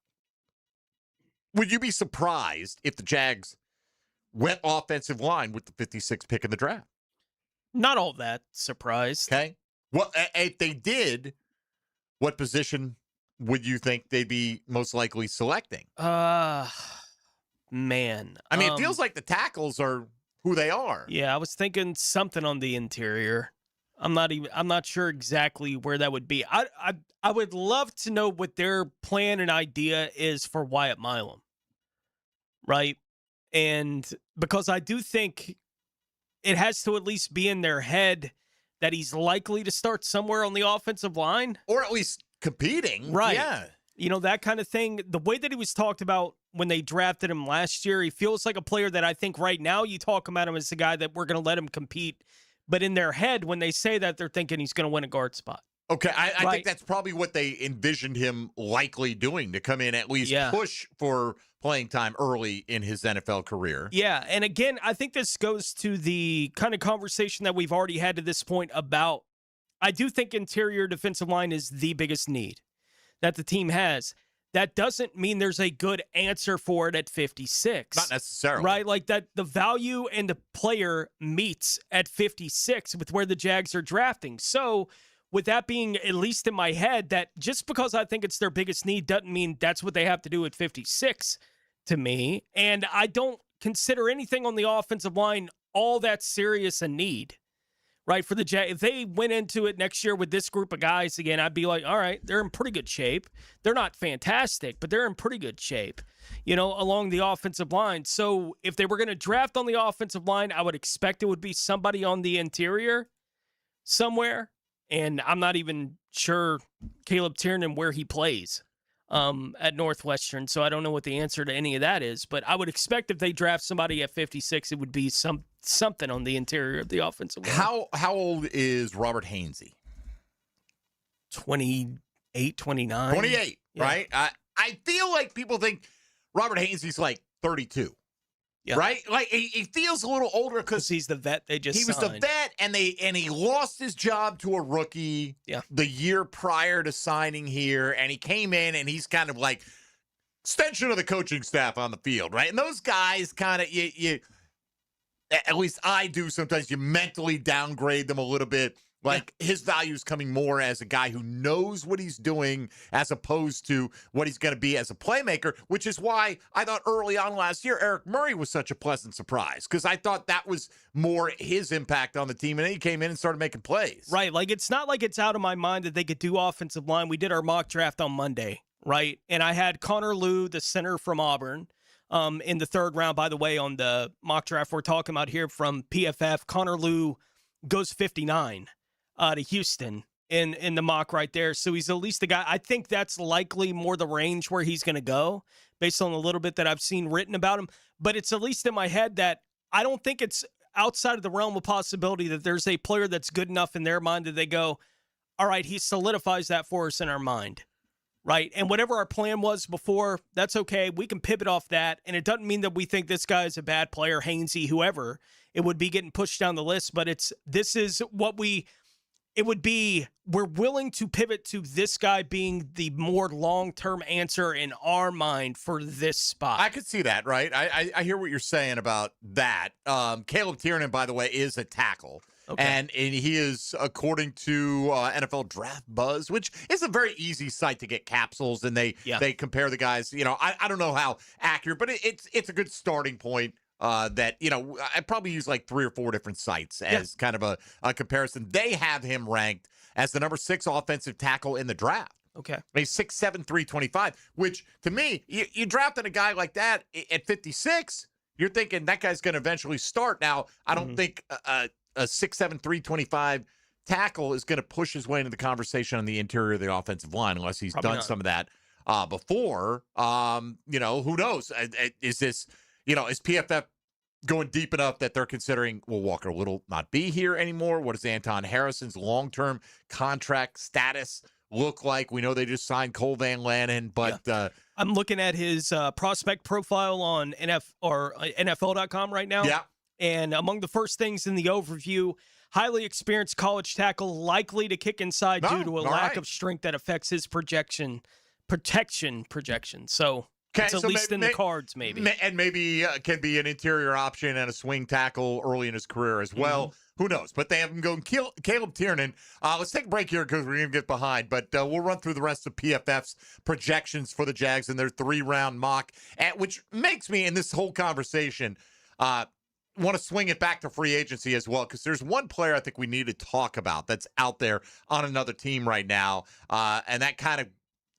would you be surprised if the Jags went offensive line with the 56th pick in the draft? Not all that surprised. Okay. Well, if they did, what position would you think they'd be most likely selecting? Man. I mean, it feels like the tackles are who they are. Yeah, I was thinking something on the interior. I'm not sure exactly where that would be. I would love to know what their plan and idea is for Wyatt Milam. Right? And because I do think it has to at least be in their head that he's likely to start somewhere on the offensive line. Or at least competing. Right. Yeah. You know, that kind of thing. The way that he was talked about when they drafted him last year, he feels like a player that I think right now you talk about him as the guy that we're going to let him compete. But in their head, when they say that, they're thinking he's going to win a guard spot. Okay, I think that's probably what they envisioned him likely doing, to come in at least push for playing time early in his NFL career. Yeah, and again, I think this goes to the kind of conversation that we've already had to this point about, I do think interior defensive line is the biggest need that the team has. That doesn't mean there's a good answer for it at 56. Not necessarily. Right? Like that the value and the player meets at 56 with where the Jags are drafting. So with that being at least in my head, that just because I think it's their biggest need doesn't mean that's what they have to do at 56 to me. And I don't consider anything on the offensive line all that serious a need. Right, for the Jags. If they went into it next year with this group of guys again, I'd be like, all right, they're in pretty good shape. They're not fantastic, but they're in pretty good shape, you know, along the offensive line. So if they were going to draft on the offensive line, I would expect it would be somebody on the interior somewhere. And I'm not even sure Caleb Tiernan where he plays at Northwestern, so I don't know what the answer to any of that is. But I would expect if they draft somebody at 56, it would be something on the interior of the offensive line. How old is Robert Hainsey? 28, 29. 28, Yeah. right? I feel like people think Robert Hainsey's like 32. Yeah. Right? Like he feels a little older because he's the vet they just he was signed. the vet, and he lost his job to a rookie the year prior to signing here, and he came in and he's kind of like extension of the coaching staff on the field, right? And those guys kind of you at least I do sometimes, you mentally downgrade them a little bit. Like his value is coming more as a guy who knows what he's doing as opposed to what he's going to be as a playmaker, which is why I thought early on last year Eric Murray was such a pleasant surprise, because I thought that was more his impact on the team, and then he came in and started making plays. Right, like it's not like it's out of my mind that they could do offensive line. We did our mock draft on Monday, right? And I had Connor Lew, the center from Auburn, in the third round. By the way, on the mock draft we're talking about here from PFF, Connor Lew goes 59. To Houston in the mock right there. So he's at least the guy. I think that's likely more the range where he's going to go based on a little bit that I've seen written about him. But it's at least in my head that I don't think it's outside of the realm of possibility that there's a player that's good enough in their mind that they go, all right, he solidifies that for us in our mind. Right. And whatever our plan was before, that's okay. We can pivot off that. And it doesn't mean that we think this guy is a bad player, Hainsey, whoever. It would be getting pushed down the list. But this is what it would be, we're willing to pivot to this guy being the more long-term answer in our mind for this spot. I could see that, right? I hear what you're saying about that. Caleb Tiernan, by the way, is a tackle. Okay. And he is, according to NFL Draft Buzz, which is a very easy site to get capsules, and they compare the guys. You know, I don't know how accurate, but it's a good starting point. That, you know, I probably use like 3 or 4 different sites as kind of a comparison. They have him ranked as the number 6 offensive tackle in the draft. Okay. He's 6'7", 325, which to me, you drafted a guy like that at 56, you're thinking that guy's going to eventually start. Now, I don't think a 6'7", 325 tackle is going to push his way into the conversation on the interior of the offensive line unless he's done some of that before. Who knows? Is this, is PFF going deep enough that they're considering, will Walker Little not be here anymore? What does Anton Harrison's long-term contract status look like? We know they just signed Cole Van Lanen, but I'm looking at his prospect profile on NFL.com right now. Yeah. And among the first things in the overview, highly experienced college tackle, likely to kick inside due to a lack of strength that affects his protection projection. So it's at least in the cards, maybe. And maybe can be an interior option and a swing tackle early in his career as well. Mm-hmm. Who knows? But they have him going Caleb Tiernan. Let's take a break here because we're going to get behind. But we'll run through the rest of PFF's projections for the Jags in their 3-round mock, which makes me, in this whole conversation, want to swing it back to free agency as well, because there's one player I think we need to talk about that's out there on another team right now, and that kind of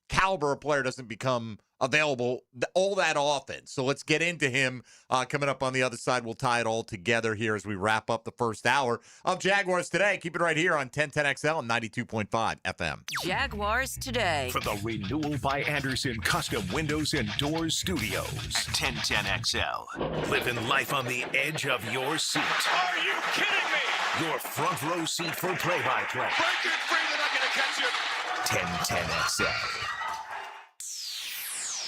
caliber of player doesn't become available all that often. So let's get into him coming up on the other side. We'll tie it all together here as we wrap up the first hour of Jaguars Today. Keep it right here on 1010XL and 92.5 FM. Jaguars Today. For the Renewal by Anderson Custom Windows and Doors Studios at 1010XL. Living life on the edge of your seat. Are you kidding me? Your front row seat for play-by-play. Break it free, they're not going to catch you. 1010XL.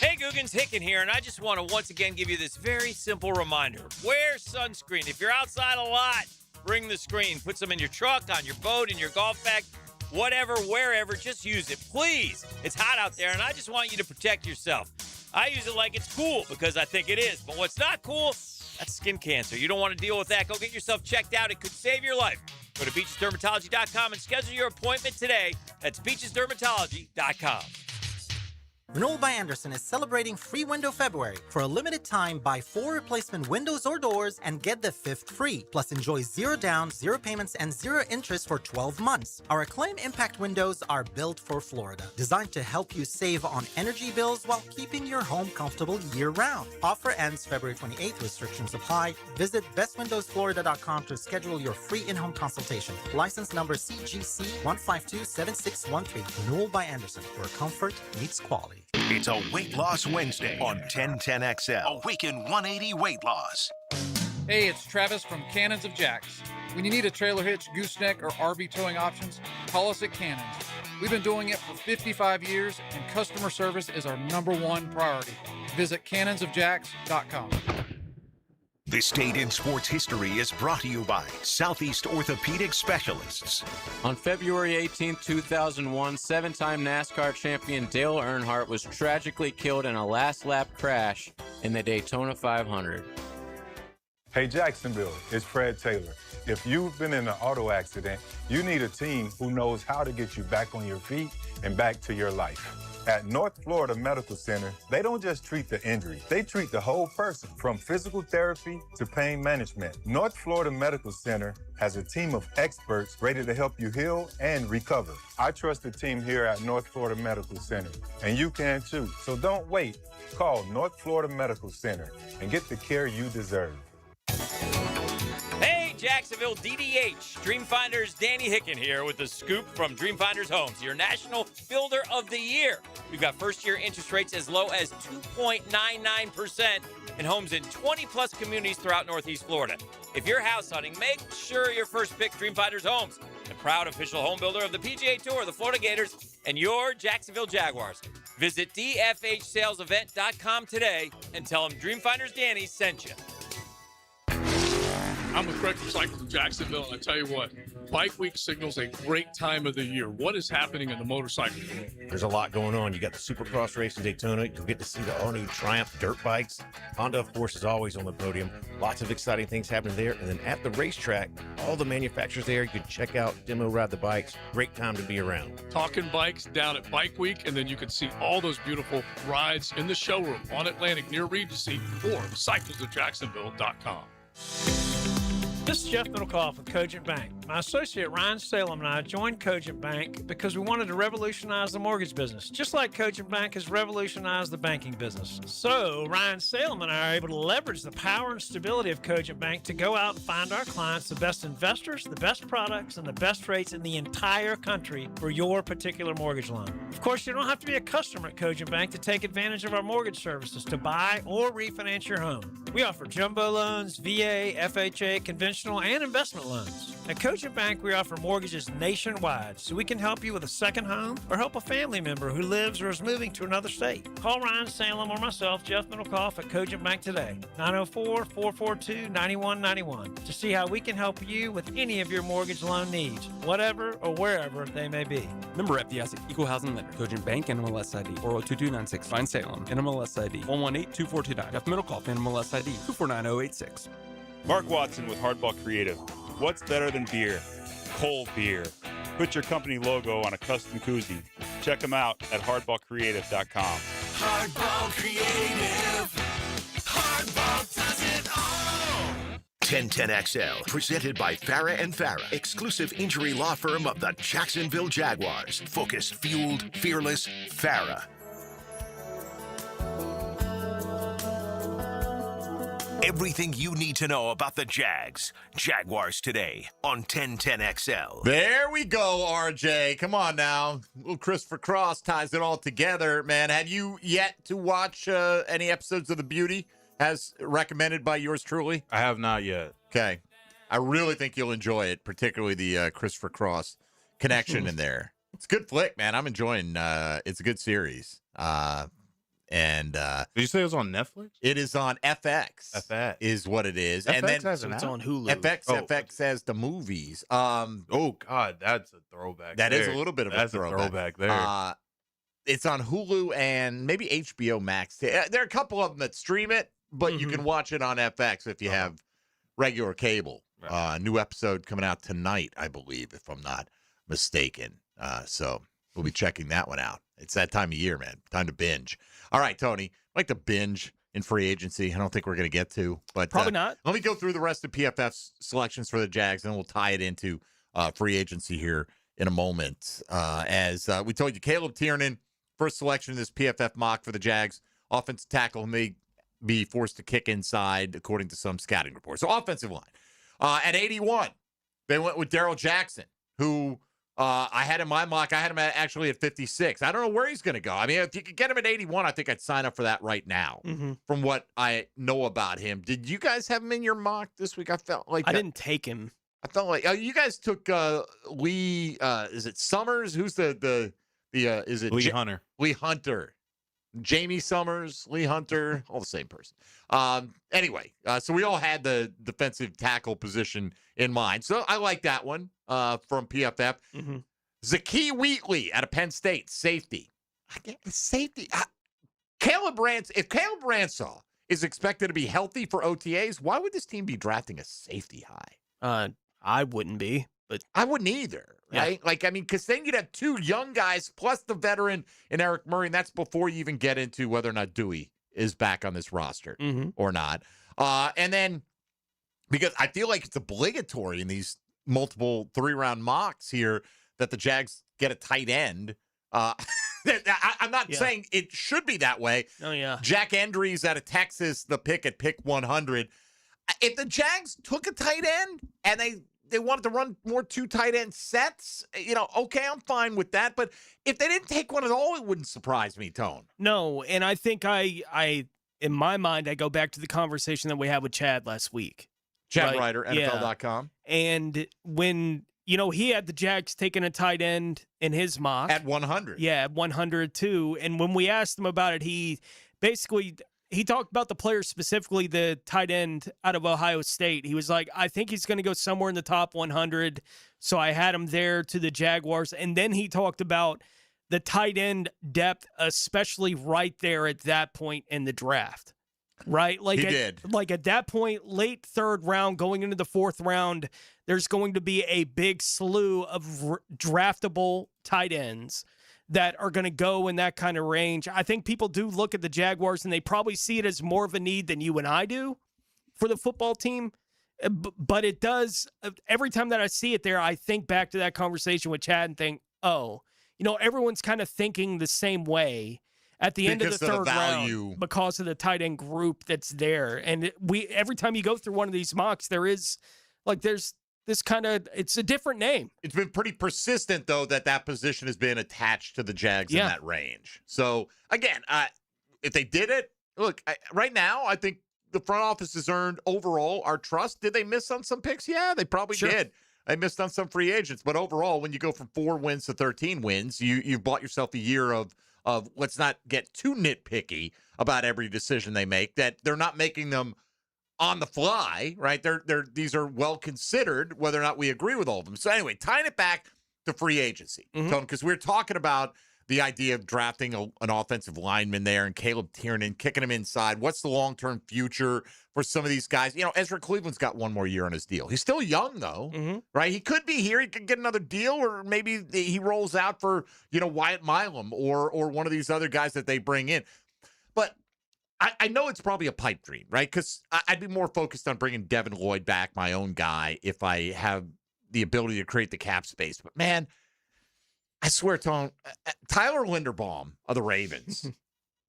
Hey, Googans, Hicken here, and I just want to once again give you this very simple reminder. Wear sunscreen. If you're outside a lot, bring the screen. Put some in your truck, on your boat, in your golf bag, whatever, wherever, just use it. Please. It's hot out there, and I just want you to protect yourself. I use it like it's cool because I think it is, but what's not cool, that's skin cancer. You don't want to deal with that. Go get yourself checked out. It could save your life. Go to beachesdermatology.com and schedule your appointment today. That's beachesdermatology.com. Renewal by Anderson is celebrating Free Window February. For a limited time, buy 4 replacement windows or doors and get the 5th free. Plus, enjoy 0 down, 0 payments, and 0 interest for 12 months. Our Acclaim Impact windows are built for Florida, designed to help you save on energy bills while keeping your home comfortable year-round. Offer ends February 28th. Restrictions apply. Visit bestwindowsflorida.com to schedule your free in-home consultation. License number CGC 1527613. Renewal by Anderson, where comfort meets quality. It's a Weight Loss Wednesday on 1010XL. Awaken 180 Weight Loss. Hey, it's Travis from Cannons of Jacks. When you need a trailer hitch, gooseneck, or RV towing options, call us at Cannons. We've been doing it for 55 years, and customer service is our #1 priority. Visit cannonsofjacks.com. This Date in Sports History is brought to you by Southeast Orthopedic Specialists. On February 18, 2001, 7-time NASCAR champion Dale Earnhardt was tragically killed in a last-lap crash in the Daytona 500. Hey, Jacksonville, it's Fred Taylor. If you've been in an auto accident, you need a team who knows how to get you back on your feet and back to your life. At North Florida Medical Center, they don't just treat the injury, they treat the whole person, from physical therapy to pain management. North Florida Medical Center has a team of experts ready to help you heal and recover. I trust the team here at North Florida Medical Center, and you can too. So don't wait. Call North Florida Medical Center and get the care you deserve. Hey, Jacksonville DDH. Dreamfinders Danny Hicken here with the scoop from Dreamfinders Homes, your National Builder of the Year. We've got first-year interest rates as low as 2.99% in homes in 20-plus communities throughout Northeast Florida. If you're house hunting, make sure your first pick Dreamfinders Homes, the proud official home builder of the PGA Tour, the Florida Gators, and your Jacksonville Jaguars. Visit dfhsalesevent.com today and tell them Dreamfinders Danny sent you. I'm with Craig from Cycles in Jacksonville, and I tell you what, Bike Week signals a great time of the year. What is happening in the motorcycle world? There's a lot going on. You got the Supercross race in Daytona. You'll get to see the all-new Triumph dirt bikes. Honda, of course, is always on the podium. Lots of exciting things happening there. And then at the racetrack, all the manufacturers there. You can check out, demo ride the bikes. Great time to be around. Talking bikes down at Bike Week, and then you can see all those beautiful rides in the showroom on Atlantic near Regency or cyclesofjacksonville.com. This is Jeff Middlecoff with Cogent Bank. My associate Ryan Salem and I joined Cogent Bank because we wanted to revolutionize the mortgage business, just like Cogent Bank has revolutionized the banking business. So Ryan Salem and I are able to leverage the power and stability of Cogent Bank to go out and find our clients the best investors, the best products, and the best rates in the entire country for your particular mortgage loan. Of course, you don't have to be a customer at Cogent Bank to take advantage of our mortgage services to buy or refinance your home. We offer jumbo loans, VA, FHA, conventional, and investment loans. At Cogent Bank, we offer mortgages nationwide, so we can help you with a second home or help a family member who lives or is moving to another state. Call Ryan Salem or myself, Jeff Middlecoff, at Cogent Bank today, 904-442-9191, to see how we can help you with any of your mortgage loan needs, whatever or wherever they may be. Member FDIC, Equal Housing Lender, Cogent Bank, NMLS ID 402296, Ryan Salem, NMLS ID 1182429, Jeff Middlecoff, NMLS ID 249086. Mark Watson with Hardball Creative. What's better than beer? Cold beer. Put your company logo on a custom koozie. Check them out at hardballcreative.com. Hardball Creative. Hardball does it all. 1010XL, presented by Farah and Farah, exclusive injury law firm of the Jacksonville Jaguars. Focused, fueled, fearless, Farah. Everything you need to know about the Jaguars today on 1010XL. There we go, RJ. Come on now. Little Christopher Cross ties it all together, man. Have you yet to watch any episodes of The Beauty as recommended by yours truly? I have not yet. Okay. I really think you'll enjoy it, particularly the Christopher Cross connection in there. It's a good flick, man. I'm enjoying it's a good series. And did you say it was on Netflix? It is on FX. FX is what it is. FX and then has an It's app? on Hulu. FX has the movies. Oh God, that's a throwback. That is there. a little bit of That's a throwback there. It's on Hulu and maybe HBO Max. There are a couple of them that stream it, but you can watch it on FX if you have regular cable. New episode coming out tonight, I believe, if I'm not mistaken. So we'll be checking that one out. It's that time of year, man. Time to binge. All right, Tony. I'd like to binge in free agency. I don't think we're going to get to, but Probably not. Let me go through the rest of PFF's selections for the Jags, and we'll tie it into free agency here in a moment. As we told you, Caleb Tiernan, first selection in this PFF mock for the Jags. Offensive tackle may be forced to kick inside, according to some scouting reports. So offensive line. At 81, they went with Darrell Jackson, who I had in my mock. I had him actually at 56. I don't know where he's going to go. I mean, if you could get him at 81, I think I'd sign up for that right now from what I know about him. Did you guys have him in your mock this week? I felt like I didn't take him. I felt like you guys took Lee. Is it Summers? Who's the is it Lee Hunter? Lee Hunter. Jamie Summers, Lee Hunter, all the same person. Anyway, so we all had the defensive tackle position in mind. So I like that one from PFF. Zakee Wheatley out of Penn State, safety. Safety. If Caleb Ransaw is expected to be healthy for OTAs, why would this team be drafting a safety high? I wouldn't be, but I wouldn't either. Right? Yeah. Like, I mean, because then you'd have two young guys plus the veteran in Eric Murray, and that's before you even get into whether or not Dewey is back on this roster or not. And then, because I feel like it's obligatory in these multiple 3-round mocks here that the Jags get a tight end. I'm not saying it should be that way. Oh, yeah. Jack Endries out of Texas, the pick at pick 100. If the Jags took a tight end and they wanted to run more 2 tight end sets, okay, I'm fine with that. But if they didn't take one at all, it wouldn't surprise me, Tone. No, and I think I in my mind, I go back to the conversation that we had with Chad last week. Chad Ryder, NFL.com. And when, he had the Jags taking a tight end in his mock. At 100. Yeah, at 100 too. And when we asked him about it, he talked about the player, specifically the tight end out of Ohio State. He was like, I think he's going to go somewhere in the top 100. So I had him there to the Jaguars. And then he talked about the tight end depth, especially right there at that point in the draft. Right? Like he did. Like at that point, late 3rd round, going into the 4th round, there's going to be a big slew of draftable tight ends that are going to go in that kind of range. I think people do look at the Jaguars and they probably see it as more of a need than you and I do for the football team. But it does, every time that I see it there, I think back to that conversation with Chad and think, oh, everyone's kind of thinking the same way at the end of the third round because of the tight end group that's there. And every time you go through one of these mocks, there's this kind of, it's a different name. It's been pretty persistent, though, that position has been attached to the Jags in that range. So, again, if they did it, look, right now, I think the front office has earned overall our trust. Did they miss on some picks? Yeah, they probably did. They missed on some free agents. But overall, when you go from 4 wins to 13 wins, you've bought yourself a year of let's not get too nitpicky about every decision they make, that they're not making them on the fly, right? These are well considered, whether or not we agree with all of them. So anyway, tying it back to free agency, Tone, because we're talking about the idea of drafting an offensive lineman there and Caleb Tiernan, kicking him inside. What's the long-term future for some of these guys? Ezra Cleveland's got one more year on his deal. He's still young, though, right? He could be here. He could get another deal, or maybe he rolls out for, Wyatt Milam or one of these other guys that they bring in. But I know it's probably a pipe dream, right? Because I'd be more focused on bringing Devin Lloyd back, my own guy, if I have the ability to create the cap space. But, man, I swear, Tone, Tyler Linderbaum of the Ravens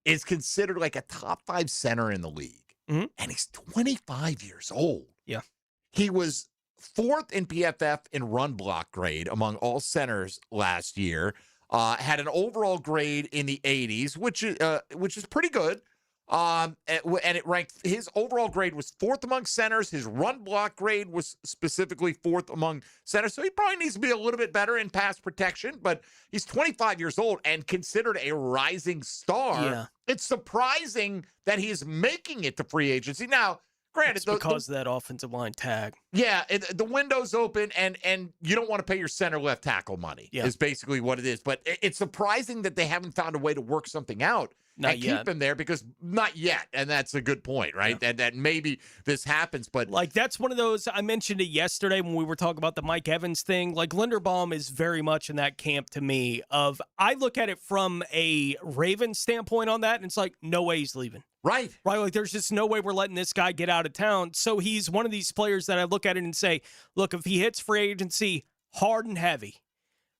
is considered like a top 5 center in the league. And he's 25 years old. Yeah. He was 4th in PFF in run block grade among all centers last year. Had an overall grade in the 80s, which is pretty good. And it ranked, his overall grade was 4th among centers. His run block grade was specifically 4th among centers. So he probably needs to be a little bit better in pass protection, but he's 25 years old and considered a rising star. Yeah. It's surprising that he's making it to free agency. Now, granted, it's because of that offensive line tag. Yeah, the window's open, and you don't want to pay your center left tackle money, is basically what it is. But it's surprising that they haven't found a way to work something out. Not yet. Keep him there, because not yet, and that's a good point, right? Yeah. That maybe this happens, but that's one of those, I mentioned it yesterday when we were talking about the Mike Evans thing. Linderbaum is very much in that camp to me. I look at it from a Ravens standpoint on that, and it's like, no way he's leaving. Right. There's just no way we're letting this guy get out of town. So he's one of these players that I look at it and say, look, if he hits free agency hard and heavy,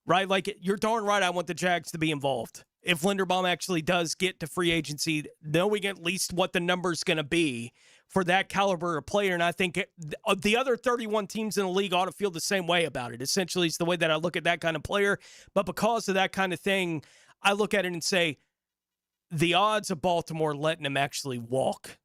right? You're darn right, I want the Jags to be involved. If Linderbaum actually does get to free agency, knowing at least what the number's going to be for that caliber of player. And I think the other 31 teams in the league ought to feel the same way about it. Essentially, it's the way that I look at that kind of player. But because of that kind of thing, I look at it and say, the odds of Baltimore letting him actually walk,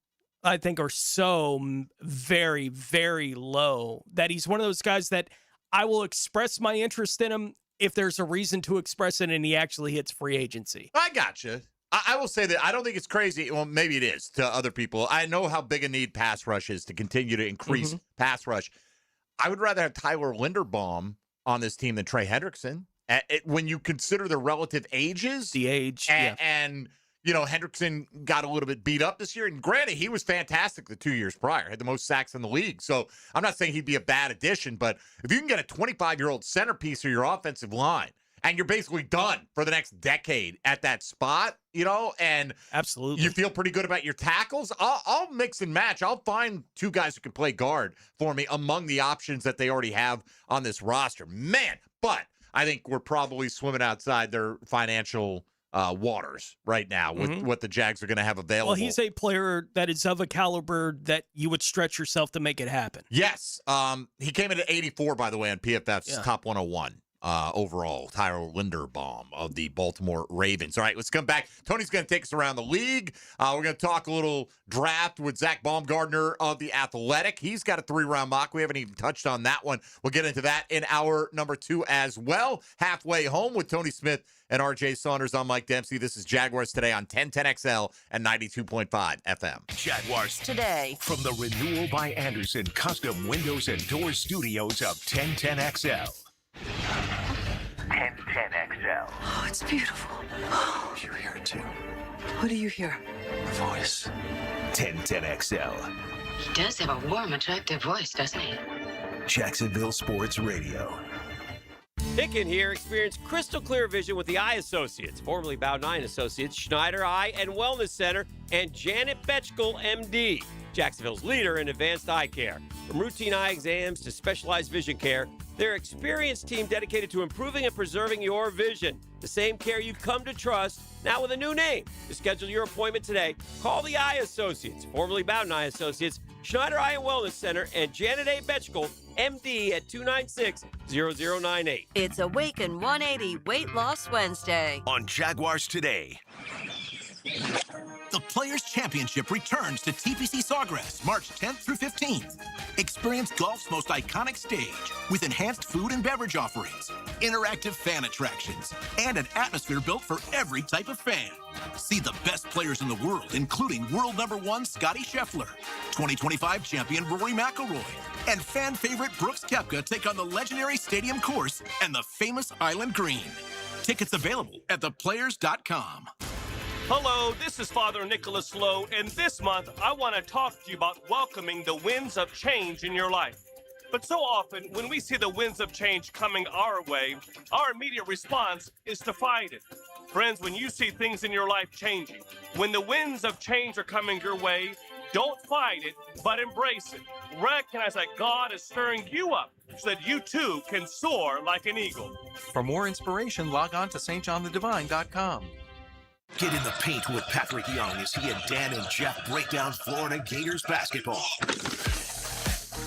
I think, are so very, very low that he's one of those guys that I will express my interest in him if there's a reason to express it and he actually hits free agency. I gotcha. I will say that I don't think it's crazy. Well, maybe it is to other people. I know how big a need pass rush is to continue to increase pass rush. I would rather have Tyler Linderbaum on this team than Trey Hendrickson. When you consider the relative ages. The age, and Hendrickson got a little bit beat up this year. And granted, he was fantastic the 2 years prior, had the most sacks in the league. So I'm not saying he'd be a bad addition, but if you can get a 25-year-old centerpiece of your offensive line, and you're basically done for the next decade at that spot, and absolutely, you feel pretty good about your tackles, I'll mix and match. I'll find 2 guys who can play guard for me among the options that they already have on this roster. Man, but I think we're probably swimming outside their financial waters right now with what the Jags are going to have available. Well, he's a player that is of a caliber that you would stretch yourself to make it happen. Yes. He came in at 84, by the way, on PFF's top 101 overall. Tyler Linderbaum of the Baltimore Ravens. All right, let's come back. Tony's going to take us around the league. We're going to talk a little draft with Zach Baumgartner of The Athletic. He's got a 3-round mock. We haven't even touched on that one. We'll get into that in hour number 2 as well. Halfway home with Tony Smith and RJ Saunders. I'm Mike Dempsey. This is Jaguars Today on 1010XL and 92.5 FM. Jaguars Today from the Renewal by Anderson Custom Windows and Doors Studios of 1010XL. 1010XL. Oh, it's beautiful. You hear it too? What do you hear? A voice. 1010XL. He does have a warm, attractive voice, doesn't he? Jacksonville Sports Radio. Hicken here. Experience crystal clear vision with the Eye Associates, formerly Bow9 Associates, Schneider Eye and Wellness Center, and Janet Betchkel, MD, Jacksonville's leader in advanced eye care. From routine eye exams to specialized vision care, their experienced team dedicated to improving and preserving your vision. The same care you've come to trust, now with a new name. To schedule your appointment today, call the Eye Associates, formerly Bowden Eye Associates, Schneider Eye and Wellness Center, and Janet A. Betchkel, MD, at 296-0098. It's Awaken 180 Weight Loss Wednesday. On Jaguars Today. The Players' Championship returns to TPC Sawgrass March 10th through 15th. Experience golf's most iconic stage with enhanced food and beverage offerings, interactive fan attractions, and an atmosphere built for every type of fan. See the best players in the world, including world #1 Scotty Scheffler, 2025 champion Rory McIlroy, and fan favorite Brooks Koepka take on the legendary Stadium Course and the famous Island Green. Tickets available at theplayers.com. Hello, this is Father Nicholas Lowe, and this month I want to talk to you about welcoming the winds of change in your life. But so often, when we see the winds of change coming our way, our immediate response is to fight it. Friends, when you see things in your life changing, when the winds of change are coming your way, don't fight it, but embrace it. Recognize that God is stirring you up so that you too can soar like an eagle. For more inspiration, log on to stjohnthedivine.com. Get in the paint with Patrick Young as he and Dan and Jeff break down Florida Gators basketball.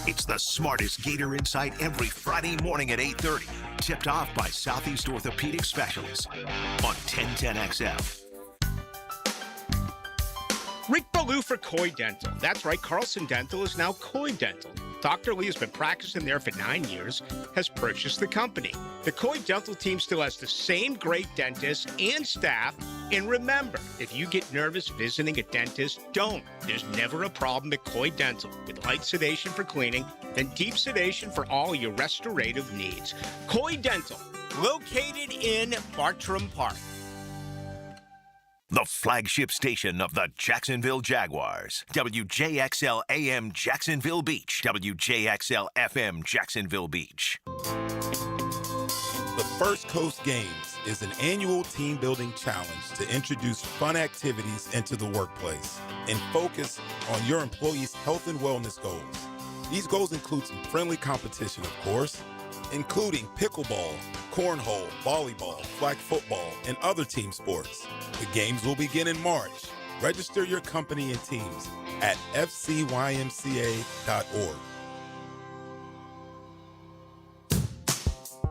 It's the smartest Gator Insight every Friday morning at 8:30. Tipped off by Southeast Orthopedic Specialists on 1010XL. Rick Ballou for Coy Dental. That's right, Carlson Dental is now Coy Dental. Dr. Lee has been practicing there for 9 years, has purchased the company. The Coy Dental team still has the same great dentists and staff. And remember, if you get nervous visiting a dentist, don't. There's never a problem at Coy Dental, with light sedation for cleaning and deep sedation for all your restorative needs. Coy Dental, located in Bartram Park. The flagship station of the Jacksonville Jaguars. WJXL AM Jacksonville Beach. WJXL FM Jacksonville Beach. The First Coast Games is an annual team-building challenge to introduce fun activities into the workplace and focus on your employees' health and wellness goals. These goals include some friendly competition, of course, including pickleball, cornhole, volleyball, flag football, and other team sports. The games will begin in March. Register your company and teams at fcymca.org.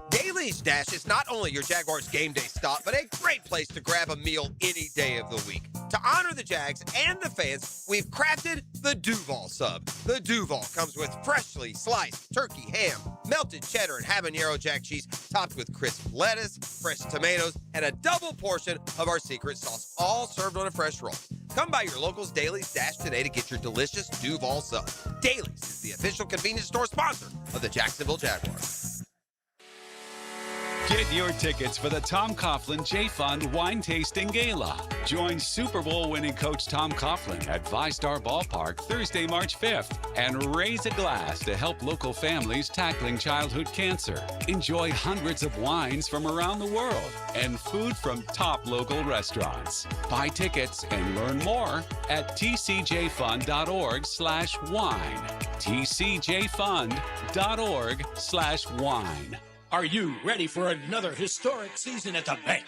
Daly's Dash is not only your Jaguars game day stop, but a great place to grab a meal any day of the week. To honor the Jags and the fans, we've crafted the Duval Sub. The Duval comes with freshly sliced turkey, ham, melted cheddar, and habanero jack cheese, topped with crisp lettuce, fresh tomatoes, and a double portion of our secret sauce, all served on a fresh roll. Come by your local's Daly's Dash today to get your delicious Duval Sub. Daly's is the official convenience store sponsor of the Jacksonville Jaguars. Get your tickets for the Tom Coughlin J Fund Wine Tasting Gala. Join Super Bowl winning coach Tom Coughlin at VyStar Ballpark Thursday, March 5th and raise a glass to help local families tackling childhood cancer. Enjoy hundreds of wines from around the world and food from top local restaurants. Buy tickets and learn more at tcjfund.org/wine. tcjfund.org/wine. Are you ready for another historic season at the bank?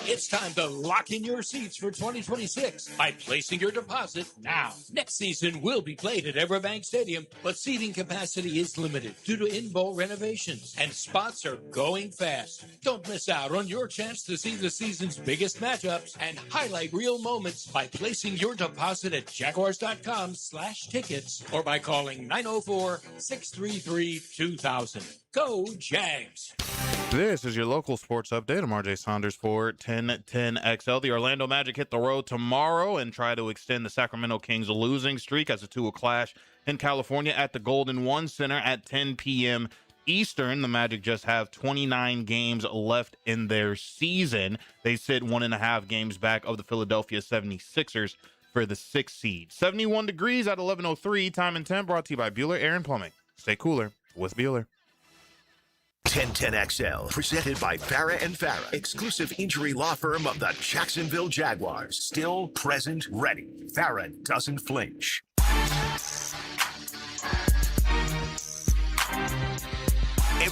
It's time to lock in your seats for 2026 by placing your deposit now. Next season will be played at Everbank Stadium, but seating capacity is limited due to in-bowl renovations, and spots are going fast. Don't miss out on your chance to see the season's biggest matchups and highlight real moments by placing your deposit at jaguars.com/tickets or by calling 904-633-2000. Go Jags! This is your local sports update. I'm RJ Saunders for 1010XL. The Orlando Magic hit the road tomorrow and try to extend the Sacramento Kings' losing streak as the two will clash in California at the Golden One Center at 10 p.m. Eastern. The Magic just have 29 games left in their season. They sit 1.5 games back of the Philadelphia 76ers for the 6th seed. 71 degrees at 11:03. Time and 10 brought to you by Bueller Air and Plumbing. Stay cooler with Bueller. 1010XL, presented by Farah and Farah, exclusive injury law firm of the Jacksonville Jaguars. Still, present, ready. Farah doesn't flinch.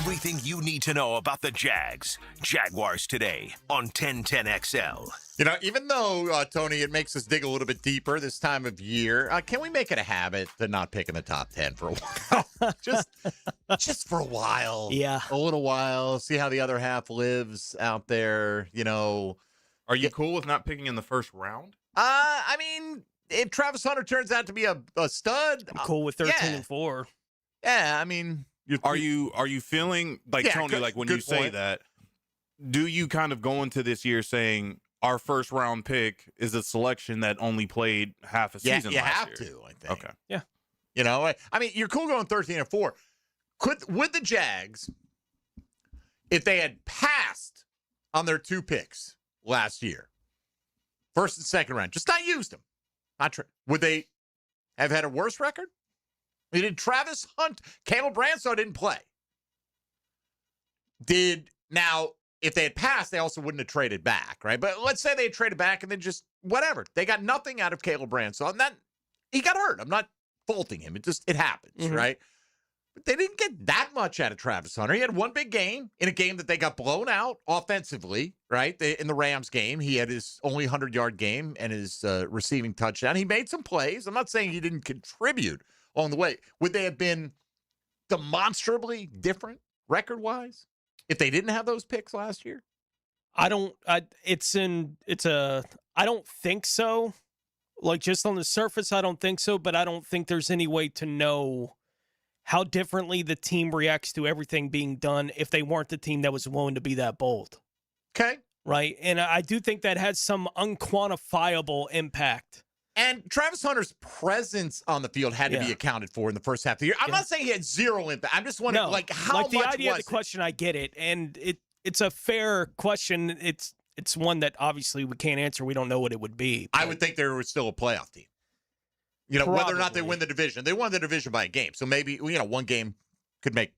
Everything you need to know about the Jags. Jaguars today on 1010XL. You know, even though, Tony, it makes us dig a little bit deeper this time of year, can we make it a habit to not pick in the top 10 for a while? just for a while. Yeah. A little while. See how the other half lives out there, you know. Are you cool with not picking in the first round? I mean, if Travis Hunter turns out to be a stud, I'm cool with 13-4. Yeah, I mean, are you feeling like Tony? Good, like when you say that, do you kind of go into this year saying our first round pick is a selection that only played half a season? You last have year? to. I think. Okay. Yeah. You know, I mean, you're cool going 13-4. Would the Jags, if they had passed on their 2 picks last year, first and second round, just not used them, would they have had a worse record? Did Travis Hunt, Caleb Branshaw didn't play. Now, if they had passed, they also wouldn't have traded back, right? But let's say they had traded back and then just whatever. They got nothing out of Caleb Branshaw. And then he got hurt. I'm not faulting him. It happens, right? But they didn't get that much out of Travis Hunter. He had one big game in a game that they got blown out offensively, right? In the Rams game, he had his only 100-yard game and his receiving touchdown. He made some plays. I'm not saying he didn't contribute on the way. Would they have been demonstrably different record-wise if they didn't have those picks last year? I don't think so. Like, just on the surface, I don't think so, but I don't think there's any way to know how differently the team reacts to everything being done if they weren't the team that was willing to be that bold. Okay. Right? And I do think that has some unquantifiable impact. And Travis Hunter's presence on the field had to be accounted for in the first half of the year. I'm not saying he had zero impact. I'm just wondering, how much was the idea of the question, I get it. And it's a fair question. It's one that obviously we can't answer. We don't know what it would be. I would think they were still a playoff team. You know, whether or not they win the division. They won the division by a game. So maybe, one game could make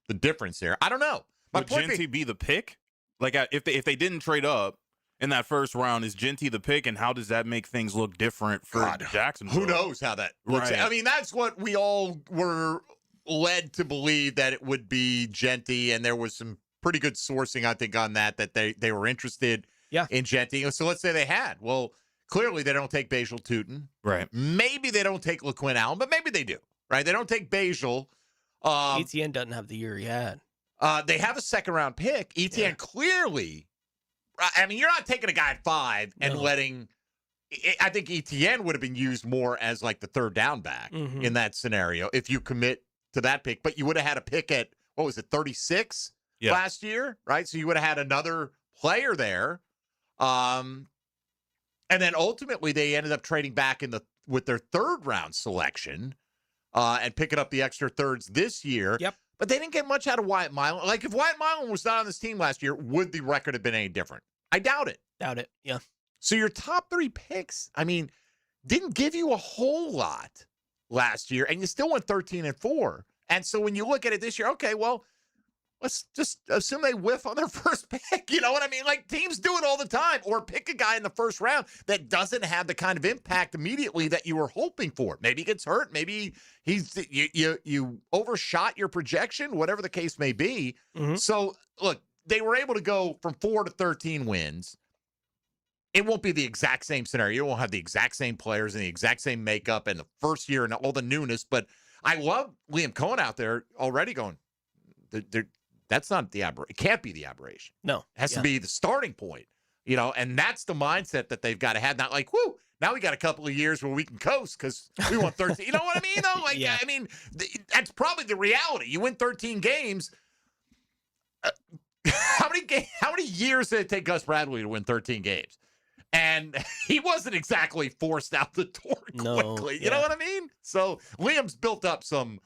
the difference here. I don't know. Would Genty be the pick? Like, if they didn't trade up in that first round, is Genty the pick, and how does that make things look different for Jacksonville? Who knows how that looks? Right. I mean, that's what we all were led to believe, that it would be Genty, and there was some pretty good sourcing, I think, on that they were interested in Genty. So let's say they had. Well, clearly they don't take Bajal Tootin. Right. Maybe they don't take LaQuinn Allen, but maybe they do. Right? They don't take Bajal. Etienne doesn't have the year he had. They have a second-round pick. Etienne clearly, I mean, you're not taking a guy at 5 and letting – I think Etienne would have been used more as like the third down back in that scenario if you commit to that pick. But you would have had a pick at, 36 last year, right? So you would have had another player there. And then ultimately they ended up trading back with their third-round selection and picking up the extra thirds this year. Yep. But they didn't get much out of Wyatt Milan. Like, if Wyatt Milan was not on this team last year, would the record have been any different? I doubt it. Yeah. So your top 3 picks, I mean, didn't give you a whole lot last year, and you still went 13-4. And so when you look at it this year, okay, well, let's just assume they whiff on their first pick. You know what I mean? Like, teams do it all the time. Or pick a guy in the first round that doesn't have the kind of impact immediately that you were hoping for. Maybe he gets hurt. Maybe you overshot your projection, whatever the case may be. So, look, they were able to go from 4 to 13 wins. It won't be the exact same scenario. You won't have the exact same players and the exact same makeup and the first year and all the newness. But I love Liam Cohen out there already going, that's not the aberration. It can't be the aberration. No. It has to be the starting point, and that's the mindset that they've got to have. Not like, whoo, now we got a couple of years where we can coast because we won 13. You know what I mean, though? Like, I mean, that's probably the reality. You win 13 games. How many years did it take Gus Bradley to win 13 games? And he wasn't exactly forced out the door quickly. You know what I mean? So Liam's built up some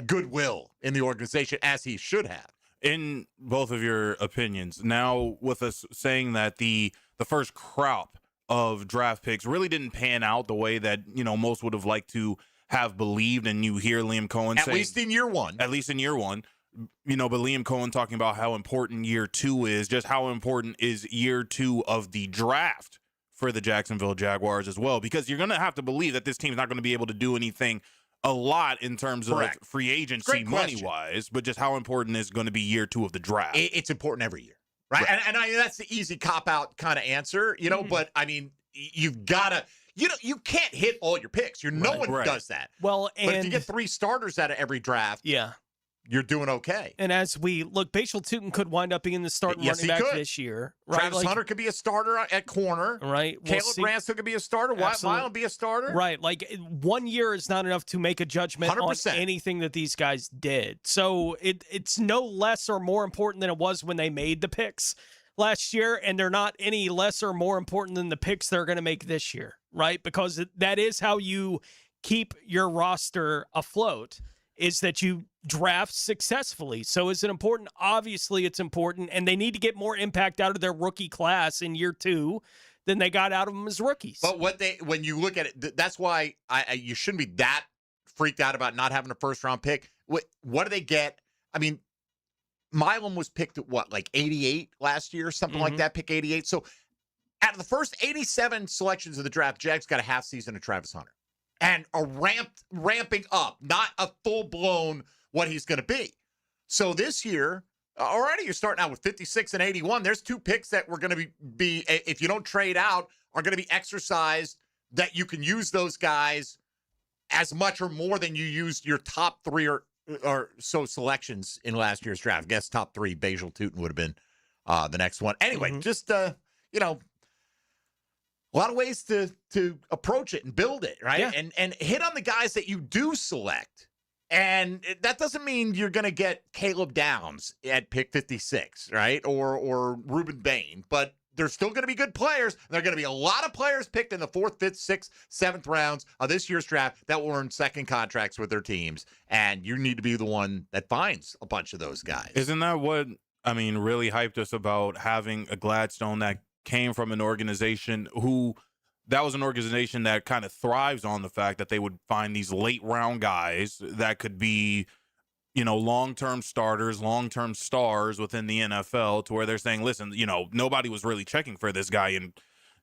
goodwill in the organization, as he should have. In both of your opinions, now with us saying that the first crop of draft picks really didn't pan out the way that most would have liked to have believed, and you hear Liam Cohen say, at least in year one, but Liam Cohen talking about how important year 2 is, just how important is year 2 of the draft for the Jacksonville Jaguars as well, because you're going to have to believe that this team's not going to be able to do anything a lot in terms of Correct. free agency money-wise, but just how important is going to be year 2 of the draft? It's important every year, right? And that's the easy cop-out kind of answer, but, I mean, you've got to – you can't hit all your picks. No one does that. Well, but if you get 3 starters out of every draft, you're doing okay. And as we look, Bashal Tutin could wind up being the starting running back this year. Right? Travis Hunter could be a starter at corner. Right. Caleb Branston could be a starter. Wyatt Miley be a starter. Right. Like 1 year is not enough to make a judgment 100%. on anything that these guys did. So it's no less or more important than it was when they made the picks last year, and they're not any less or more important than the picks they're going to make this year, right? Because that is how you keep your roster afloat, is that you draft successfully. So is it important? Obviously it's important, and they need to get more impact out of their rookie class in year 2 than they got out of them as rookies. But when you look at it, that's why you shouldn't be that freaked out about not having a first-round pick. What do they get? I mean, Milam was picked at like 88 last year, something like that, pick 88. So out of the first 87 selections of the draft, Jags got a half season of Travis Hunter. And a ramping up, not a full-blown what he's going to be. So this year, already you're starting out with 56 and 81. There's 2 picks that were going to be, if you don't trade out, are going to be exercised that you can use those guys as much or more than you used your top 3 or so selections in last year's draft. I guess top 3, Bashal Tutin would have been the next one. Anyway, just, a lot of ways to approach it and build it, right? Yeah. And hit on the guys that you do select. And that doesn't mean you're going to get Caleb Downs at pick 56, right? Or Reuben Bain. But there's still going to be good players. There are going to be a lot of players picked in the 4th, 5th, 6th, 7th rounds of this year's draft that will earn second contracts with their teams. And you need to be the one that finds a bunch of those guys. Isn't that what, really hyped us about having a Gladstone that came from an organization that kind of thrives on the fact that they would find these late round guys that could be, long-term starters, long-term stars within the NFL, to where they're saying, listen, nobody was really checking for this guy in,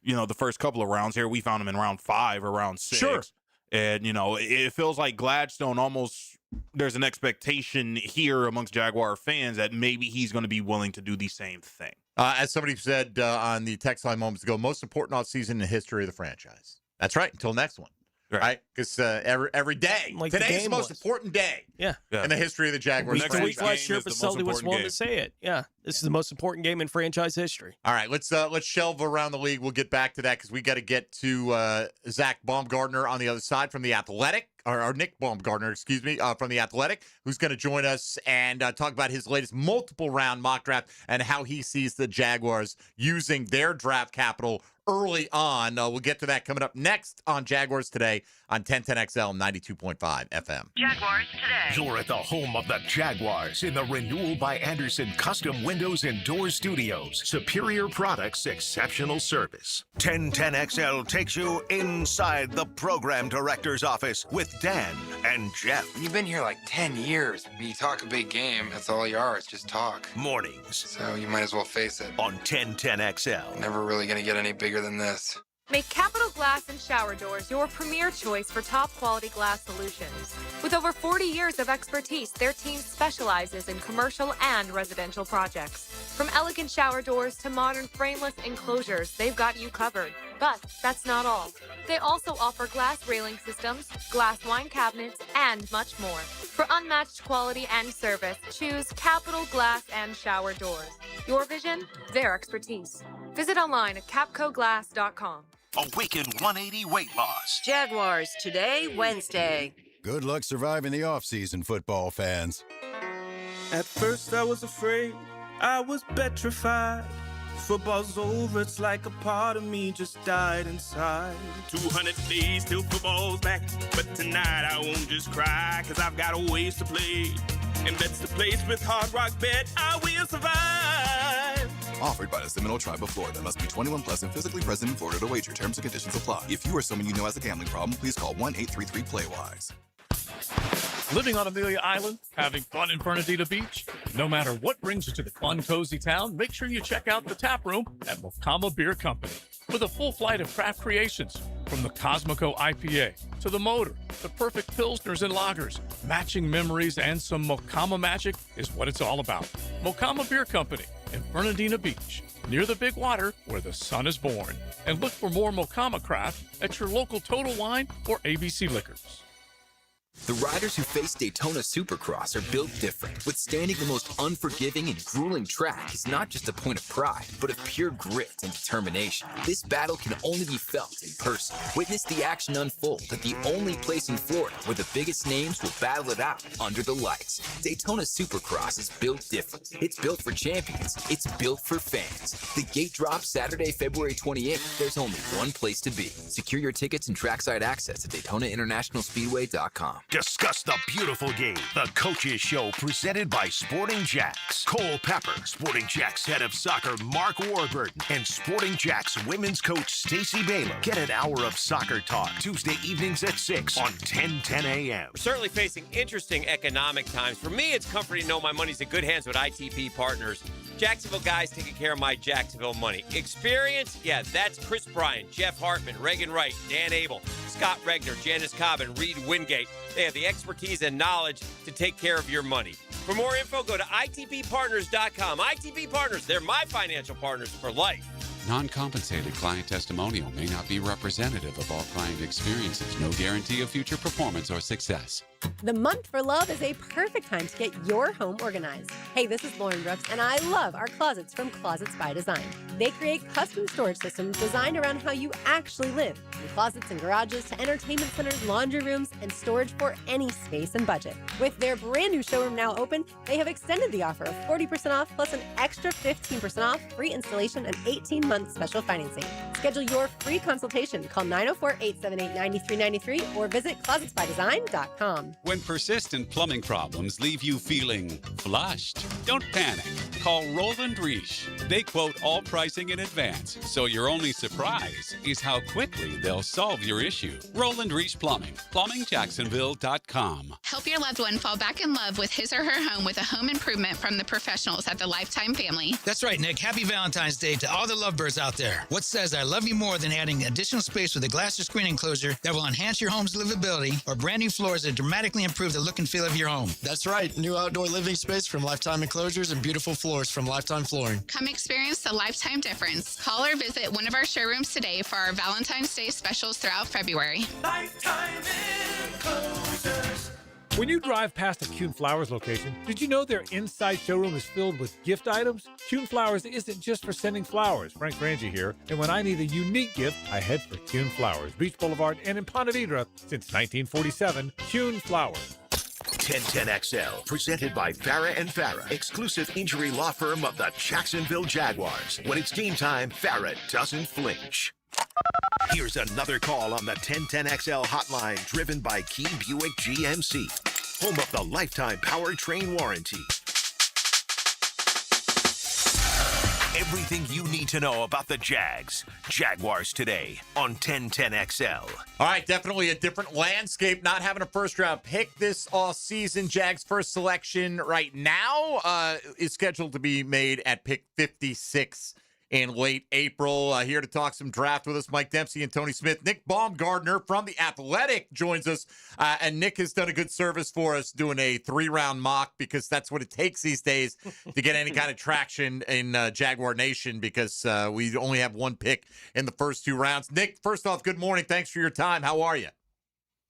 the first couple of rounds here. We found him in round 5 or round 6. Sure. And, it feels like Gladstone almost, there's an expectation here amongst Jaguar fans that maybe he's going to be willing to do the same thing. As somebody said on the text line moments ago, most important offseason in the history of the franchise. That's right. Until next one. Right? Because every day, like today's the most important day in the history of the Jaguars franchise. Week last year, Sully was willing to say it. Yeah, this is the most important game in franchise history. All right, let's shelve around the league. We'll get back to that because we got to get to Zach Baumgartner on the other side from The Athletic, or Nick Baumgartner, excuse me, from The Athletic, who's going to join us and talk about his latest multiple round mock draft and how he sees the Jaguars using their draft capital early on. We'll get to that coming up next on Jaguars Today on 1010XL 92.5 FM. Jaguars Today. You're at the home of the Jaguars in the Renewal by Anderson Custom Windows and Doors Studios. Superior products, exceptional service. 1010XL takes you inside the program director's office with Dan and Jeff. You've been here like 10 years. You talk a big game, that's all you are. It's just talk. Mornings. So you might as well face it. On 1010XL. Never really gonna get any bigger than this. Make Capital Glass and Shower Doors your premier choice for top quality glass solutions. With over 40 years of expertise, their team specializes in commercial and residential projects. From elegant shower doors to modern frameless enclosures, they've got you covered. But that's not all. They also offer glass railing systems, glass wine cabinets, and much more. For unmatched quality and service, choose Capital Glass and Shower Doors. Your vision, their expertise. Visit online at capcoglass.com. Awaken 180 weight loss. Jaguars Today, Wednesday. Good luck surviving the offseason, football fans. At first I was afraid, I was petrified. Football's over, it's like a part of me just died inside. 200 days till football's back, but tonight I won't just cry, cause I've got a ways to play. And that's the place with Hard Rock Bet, I will survive. Offered by the Seminole Tribe of Florida. Must be 21 plus and physically present in Florida to wager. Terms and conditions apply. If you or someone you know has a gambling problem, please call 1-833-PLAY-WISE. Living on Amelia Island, having fun in Fernandina Beach? No matter what brings you to the fun, cozy town, make sure you check out the tap room at Mokama Beer Company. With a full flight of craft creations, From the Cosmico IPA to the motor, the perfect pilsners and lagers, matching memories and some Mocama magic is what it's all about. Mocama Beer Company in Fernandina Beach, near the big water where the sun is born. And look for more Mocama craft at your local Total Wine or ABC Liquors. The riders who face Daytona Supercross are built different. Withstanding the most unforgiving and grueling track is not just a point of pride, but of pure grit and determination. This battle can only be felt in person. Witness the action unfold at the only place in Florida where the biggest names will battle it out under the lights. Daytona Supercross is built different. It's built for champions. It's built for fans. The gate drops Saturday, February 28th. There's only one place to be. Secure your tickets and trackside access at DaytonaInternationalSpeedway.com. Discuss the beautiful game. The Coaches Show presented by Sporting Jacks. Cole Pepper, Sporting Jacks head of soccer Mark Warburton, and Sporting Jacks women's coach Stacey Baylor. Get an hour of soccer talk Tuesday evenings at 6 on 1010 a.m. We're certainly facing interesting economic times. For me, it's comforting to know my money's in good hands with ITP Partners. Jacksonville guys taking care of my Jacksonville money. Experience? Yeah, that's Chris Bryan, Jeff Hartman, Reagan Wright, Dan Abel, Scott Regner, Janice Cobb, and Reed Wingate. They have the expertise and knowledge to take care of your money. For more info, go to itppartners.com. ITP Partners, they're my financial partners for life. Non-compensated client testimonial may not be representative of all client experiences. No guarantee of future performance or success. The month for love is a perfect time to get your home organized. Hey, this is Lauren Brooks, and I love our closets from Closets by Design. They create custom storage systems designed around how you actually live, from closets and garages to entertainment centers, laundry rooms, and storage for any space and budget. With their brand new showroom now open, they have extended the offer of 40% off plus an extra 15% off, free installation, and 18-month special financing. Schedule your free consultation. Call 904-878-9393 or visit closetsbydesign.com. When persistent plumbing problems leave you feeling flushed, don't panic. Call Roland Reich. They quote all pricing in advance, so your only surprise is how quickly they'll solve your issue. Roland Reich Plumbing. PlumbingJacksonville.com. Help your loved one fall back in love with his or her home with a home improvement from the professionals at the Lifetime family. That's right, Nick. Happy Valentine's Day to all the lovebirds out there. What says I love you more than adding additional space with a glass or screen enclosure that will enhance your home's livability, or brand new floors that dramatically improve the look and feel of your home? That's right. New outdoor living space from Lifetime Enclosures and beautiful floors from Lifetime Flooring. Come experience the Lifetime difference. Call or visit one of our showrooms today for our Valentine's Day specials throughout February. Lifetime Enclosures. When you drive past a Kuhn Flowers location, did you know their inside showroom is filled with gift items? Kuhn Flowers isn't just for sending flowers. Frank Frangie here, and when I need a unique gift, I head for Kuhn Flowers, Beach Boulevard and in Ponte Vedra since 1947. Kuhn Flowers. 1010XL, presented by Farah and Farah, exclusive injury law firm of the Jacksonville Jaguars. When it's game time, Farah doesn't flinch. Here's another call on the 1010XL hotline, driven by Key Buick GMC, home of the lifetime powertrain warranty. Everything you need to know about the Jaguars today on 1010XL. All right, definitely a different landscape. Not having a first-round pick this offseason. Jags' first selection right now is scheduled to be made at pick 56 in late April. Here to talk some draft with us, Mike Dempsey and Tony Smith. Nick Baumgardner from The Athletic joins us. And Nick has done a good service for us doing a 3-round mock, because that's what it takes these days to get any kind of traction in Jaguar Nation, because we only have one pick in the first 2 rounds. Nick, first off, good morning. Thanks for your time. How are you?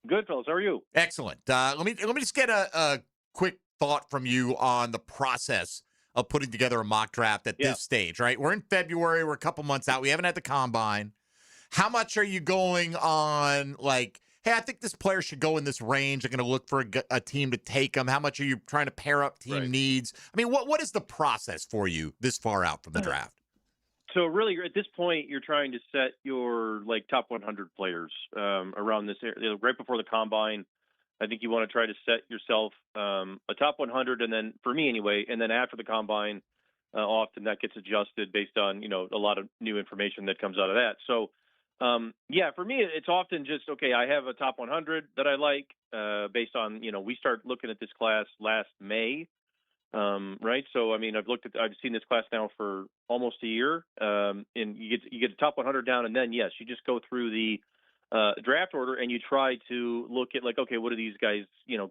Good, fellas. How are you? Excellent. Let me just get a quick thought from you on the process of putting together a mock draft at this stage, right? We're in February. We're a couple months out. We haven't had the combine. How much are you going on, like, hey, I think this player should go in this range. I'm going to look for a team to take him. How much are you trying to pair up team needs? I mean, what is the process for you this far out from the draft? So really, at this point, you're trying to set your top 100 players around this area, right before the combine. I think you want to try to set yourself a top 100, and then, for me anyway, and then after the combine, often that gets adjusted based on, a lot of new information that comes out of that. So, for me, it's often just, okay, I have a top 100 that I like based on, we start looking at this class last May, right? So, I mean, I've seen this class now for almost a year, and you get the top 100 down, and then, yes, you just go through the draft order, and you try to look at, like, okay, what do these guys,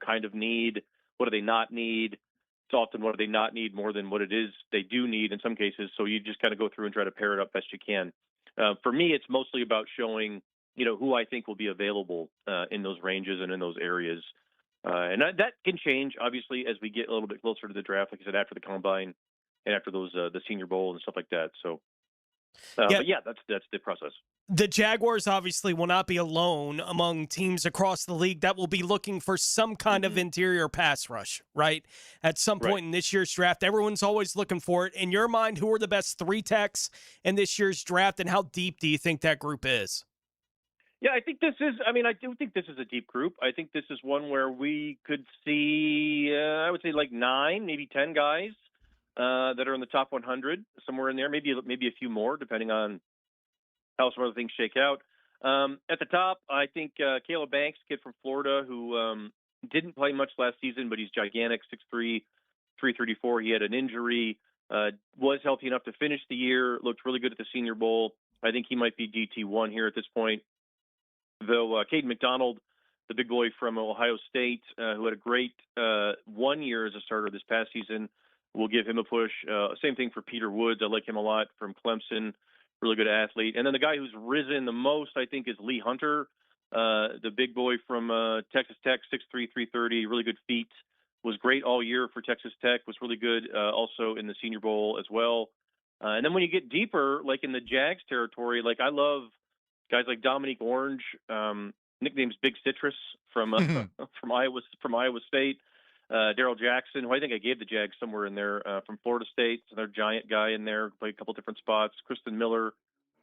kind of need? What do they not need? It's often what do they not need more than what it is they do need in some cases. So you just kind of go through and try to pair it up best you can. For me, it's mostly about showing, who I think will be available in those ranges and in those areas. And that can change, obviously, as we get a little bit closer to the draft, like I said, after the combine and after those the Senior Bowl and stuff like that. So, but yeah, that's the process. The Jaguars obviously will not be alone among teams across the league that will be looking for some kind of interior pass rush, right? At some point in this year's draft, everyone's always looking for it. In your mind, who are the best 3 techs in this year's draft, and how deep do you think that group is? Yeah, I think I do think this is a deep group. I think this is one where we could see, I would say, like 9, maybe 10 guys that are in the top 100, somewhere in there, maybe a few more, depending on how some other things shake out. At the top, I think Caleb Banks, kid from Florida, who didn't play much last season, but he's gigantic, 6'3", 334. He had an injury, was healthy enough to finish the year, looked really good at the Senior Bowl. I think he might be DT1 here at this point. Though Caden McDonald, the big boy from Ohio State, who had a great 1 year as a starter this past season, will give him a push. Same thing for Peter Woods. I like him a lot, from Clemson. Really good athlete. And then the guy who's risen the most, I think, is Lee Hunter, the big boy from Texas Tech, 6'3", 330, really good feet. Was great all year for Texas Tech, was really good also in the Senior Bowl as well. And then when you get deeper, like in the Jags territory, like I love guys like Dominique Orange, nicknames Big Citrus from Iowa State. Daryl Jackson, who I think I gave the Jags somewhere in there, from Florida State. So another giant guy in there, played a couple different spots. Kristen Miller,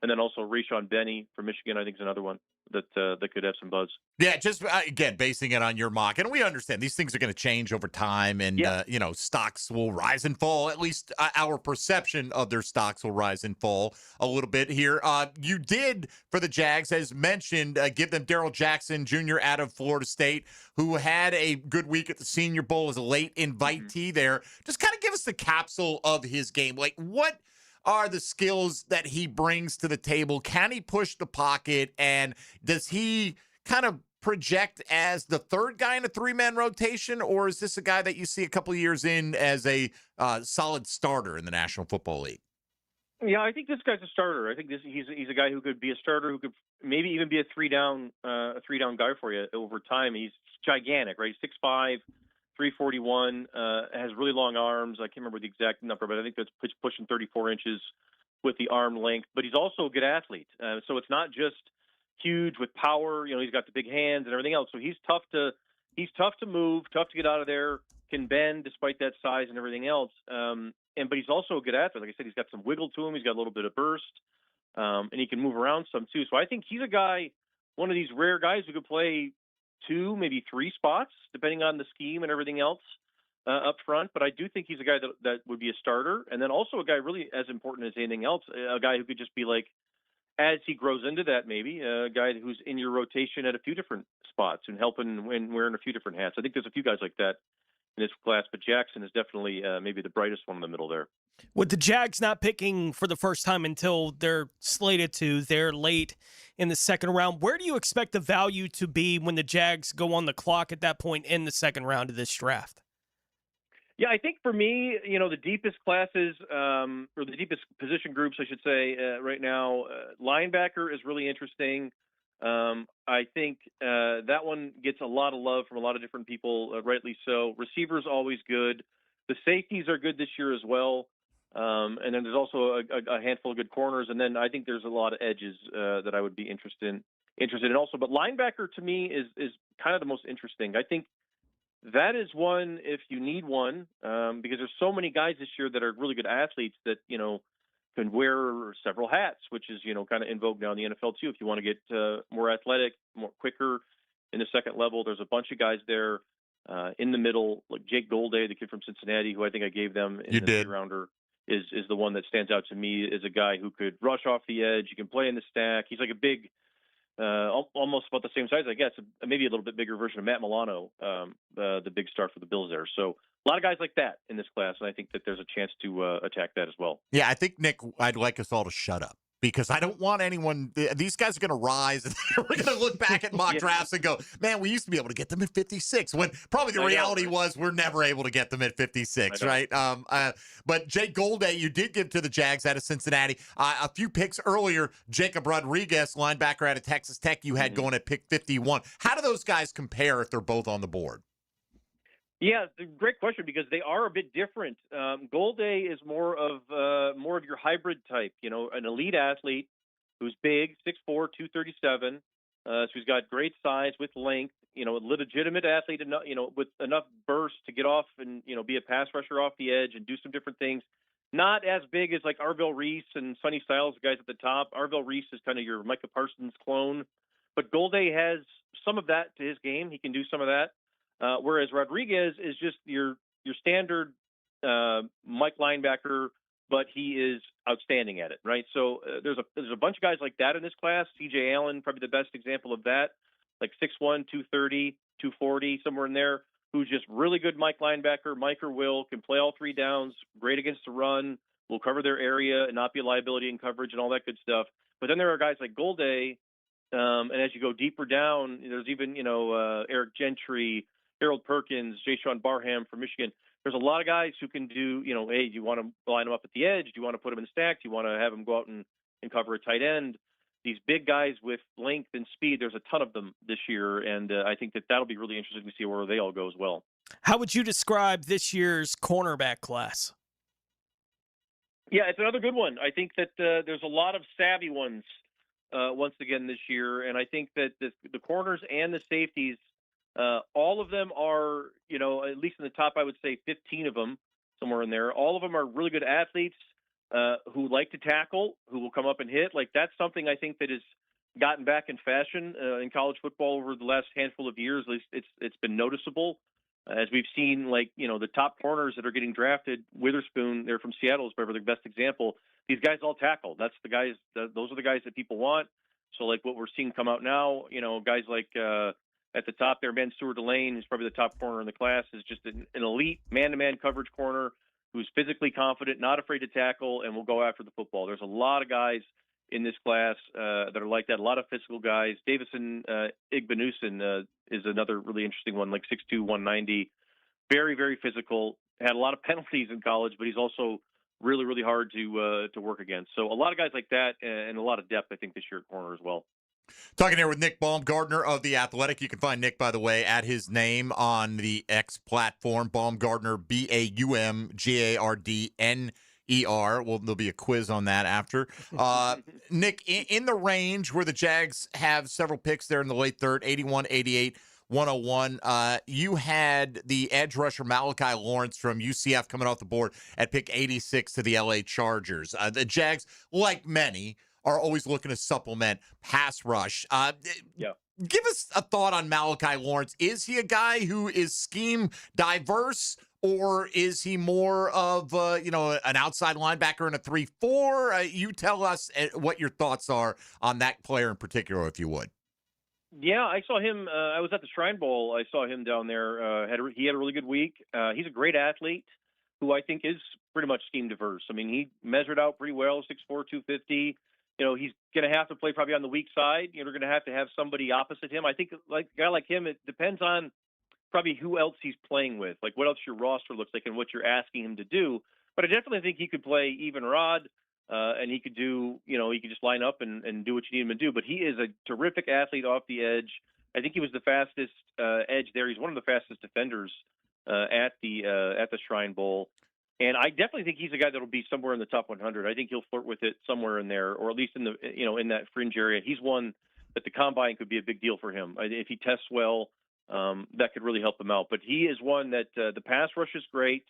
and then also Rayshon Benny from Michigan, I think, is another one that could have some buzz. Yeah, just again, basing it on your mock. And we understand these things are going to change over time, and stocks will rise and fall. At least our perception of their stocks will rise and fall a little bit here. You did, for the Jags, as mentioned, give them Daryl Jackson Jr. out of Florida State, who had a good week at the Senior Bowl as a late invitee there. Just kind of give us the capsule of his game. Like, what are the skills that he brings to the table? Can he push the pocket? And does he kind of project as the third guy in a 3-man rotation? Or is this a guy that you see a couple of years in as a solid starter in the National Football League? Yeah, I think this guy's a starter. I think he's a guy who could be a starter, who could maybe even be a three down guy for you over time. He's gigantic, right? 6'5", 341, has really long arms. I can't remember the exact number, but I think that's pushing 34 inches with the arm length. But he's also a good athlete. So it's not just huge with power. He's got the big hands and everything else. So he's tough to move, tough to get out of there, can bend despite that size and everything else. But he's also a good athlete. Like I said, he's got some wiggle to him. He's got a little bit of burst, and he can move around some too. So I think he's a guy, one of these rare guys who could play 2, maybe 3 spots, depending on the scheme and everything else up front. But I do think he's a guy that would be a starter. And then also a guy really as important as anything else, a guy who could just be like, as he grows into that, maybe a guy who's in your rotation at a few different spots and helping when wearing a few different hats. I think there's a few guys like that in this class, but Jackson is definitely maybe the brightest one in the middle there. With the Jags not picking for the first time until they're slated to, they're late in the second round. Where do you expect the value to be when the Jags go on the clock at that point in the second round of this draft? Yeah, I think for me, the deepest classes, or the deepest position groups, I should say, right now, linebacker is really interesting. I think that one gets a lot of love from a lot of different people, rightly so. Receivers always good. The safeties are good this year as well. And then there's also a handful of good corners. And then I think there's a lot of edges that I would be interested in also. But linebacker to me is kind of the most interesting. I think that is one if you need one, because there's so many guys this year that are really good athletes that, can wear several hats, which is, kind of in vogue now in the NFL too. If you want to get more athletic, more quicker in the second level, there's a bunch of guys there in the middle, like Jake Golday, the kid from Cincinnati, who I think I gave them in the 3-rounder, is the one that stands out to me as a guy who could rush off the edge. You can play in the stack. He's like a big, almost about the same size, I guess, maybe a little bit bigger version of Matt Milano, the big star for the Bills there. So a lot of guys like that in this class, and I think that there's a chance to attack that as well. Yeah, I think, Nick, I'd like us all to shut up, because I don't want anyone. These guys are going to rise, and we're going to look back at mock drafts and go, "Man, we used to be able to get them at 56." When probably the reality was we're never able to get them at 56, right? But Jake Golday, you did give to the Jags out of Cincinnati. A few picks earlier, Jacob Rodriguez, linebacker out of Texas Tech, you had going at pick 51. How do those guys compare if they're both on the board? Yeah, it's a great question because they are a bit different. Golday is more of your hybrid type, an elite athlete who's big, 6'4", 237. So he's got great size with length, a legitimate athlete, with enough burst to get off and, be a pass rusher off the edge and do some different things. Not as big as like Arvell Reese and Sonny Styles, the guys at the top. Arvell Reese is kind of your Micah Parsons clone, but Golday has some of that to his game. He can do some of that. Whereas Rodriguez is just your standard Mike linebacker, but he is outstanding at it, right? So there's a bunch of guys like that in this class. C.J. Allen, probably the best example of that, like 6'1", 230, 240, somewhere in there, who's just really good Mike linebacker. Mike or Will can play all three downs, great against the run, will cover their area and not be a liability in coverage and all that good stuff. But then there are guys like Golday, and as you go deeper down, there's even, Eric Gentry, Harold Perkins, Jay-Sean Barham from Michigan. There's a lot of guys who can do, hey, do you want to line them up at the edge? Do you want to put them in the stack? Do you want to have them go out and cover a tight end? These big guys with length and speed, there's a ton of them this year, and I think that'll be really interesting to see where they all go as well. How would you describe this year's cornerback class? Yeah, it's another good one. I think that there's a lot of savvy ones once again this year, and I think that the corners and the safeties, all of them are, at least in the top, I would say 15 of them, somewhere in there. All of them are really good athletes who like to tackle, who will come up and hit. Like, that's something I think that has gotten back in fashion in college football over the last handful of years. At least it's been noticeable. As we've seen, the top corners that are getting drafted, Witherspoon, they're from Seattle, is probably the best example. These guys all tackle. That's the guys. Those are the guys that people want. So, what we're seeing come out now, guys like at the top there, Ben Stewart-Delane, who's probably the top corner in the class, is just an elite man-to-man coverage corner who's physically confident, not afraid to tackle, and will go after the football. There's a lot of guys in this class that are like that, a lot of physical guys. Davison Igbenuson is another really interesting one, like 6'2", 190. Very, very physical. Had a lot of penalties in college, but he's also really, really hard to work against. So a lot of guys like that and a lot of depth, I think, this year at corner as well. Talking here with Nick Baumgardner of The Athletic. You can find Nick, by the way, at his name on the X platform, Baumgardner, Baumgardner. Well, there'll be a quiz on that after. Nick, in the range where the Jags have several picks there in the late third, 81, 88, 101, you had the edge rusher Malachi Lawrence from UCF coming off the board at pick 86 to the LA Chargers. The Jags, like many, are always looking to supplement pass rush. Give us a thought on Malachi Lawrence. Is he a guy who is scheme diverse, or is he more of an outside linebacker in a 3-4? You tell us what your thoughts are on that player in particular, if you would. Yeah, I saw him. I was at the Shrine Bowl. I saw him down there. He had a really good week. He's a great athlete who I think is pretty much scheme diverse. I mean, he measured out pretty well, 6'4", 250. He's going to have to play probably on the weak side. You're going to have somebody opposite him. I think a guy like him, it depends on probably who else he's playing with, like what else your roster looks like and what you're asking him to do. But I definitely think he could play even rod, and he could do, he could just line up and do what you need him to do. But he is a terrific athlete off the edge. I think he was the fastest edge there. He's one of the fastest defenders at the Shrine Bowl. And I definitely think he's a guy that'll be somewhere in the top 100. I think he'll flirt with it somewhere in there, or at least in the in that fringe area. He's one that the combine could be a big deal for him. If he tests well, that could really help him out. But he is one that the pass rush is great.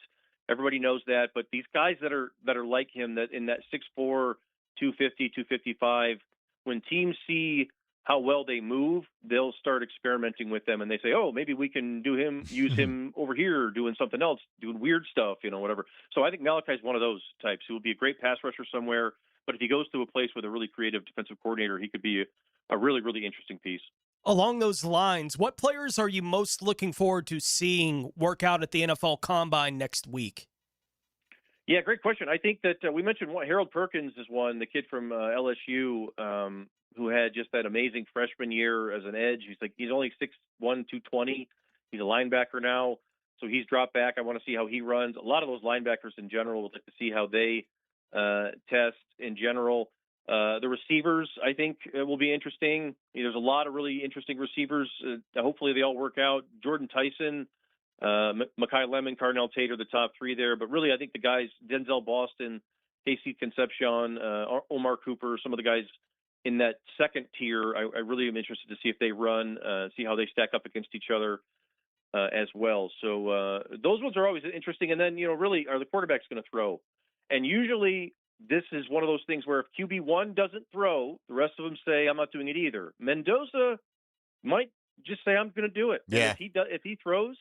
Everybody knows that. But these guys that are like him, that in that 6'4", 250, 255, when teams see how well they move, they'll start experimenting with them, and they say, oh, maybe we can use him over here doing something else, doing weird stuff, whatever. So I think Malachi's one of those types who will be a great pass rusher somewhere, but if he goes to a place with a really creative defensive coordinator, he could be a really, really interesting piece. Along those lines, what players are you most looking forward to seeing work out at the NFL Combine next week? Yeah, great question. I think that we mentioned Harold Perkins is one, the kid from LSU, who had just that amazing freshman year as an edge. He's only 6'1", 220. He's a linebacker now, so he's dropped back. I want to see how he runs. A lot of those linebackers in general would like to see how they test in general. The receivers, I think, will be interesting. There's a lot of really interesting receivers. Hopefully they all work out. Jordan Tyson, Mekhi Lemon, Cardinal Tate are the top three there. But really, I think the guys, Denzel Boston, Casey Concepcion, Omar Cooper, some of the guys in that second tier, I really am interested to see if they run, see how they stack up against each other as well. So those ones are always interesting. And then, really, are the quarterbacks going to throw? And usually this is one of those things where if QB1 doesn't throw, the rest of them say, I'm not doing it either. Mendoza might just say, I'm going to do it. Yeah. And if he throws,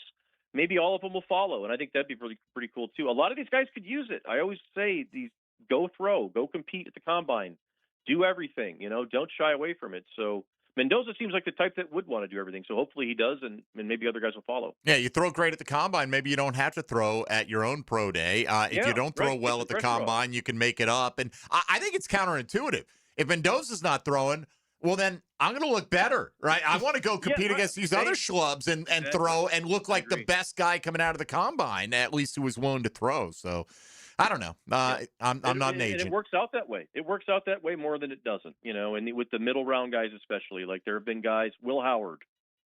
maybe all of them will follow. And I think that'd be pretty cool too. A lot of these guys could use it. I always say go throw, go compete at the combine, do everything, don't shy away from it. So Mendoza seems like the type that would want to do everything. So hopefully he does, and maybe other guys will follow. Yeah, you throw great at the combine. Maybe you don't have to throw at your own pro day. If you don't throw well at the combine, you can make it up. And I think it's counterintuitive. If Mendoza's not throwing, well, then I'm going to look better, right? I want to go compete against these other schlubs and throw and look like the best guy coming out of the combine, at least who was willing to throw. So I don't know. I'm not an agent. And it works out that way. It works out that way more than it doesn't, and with the middle round guys especially. Like there have been guys, Will Howard,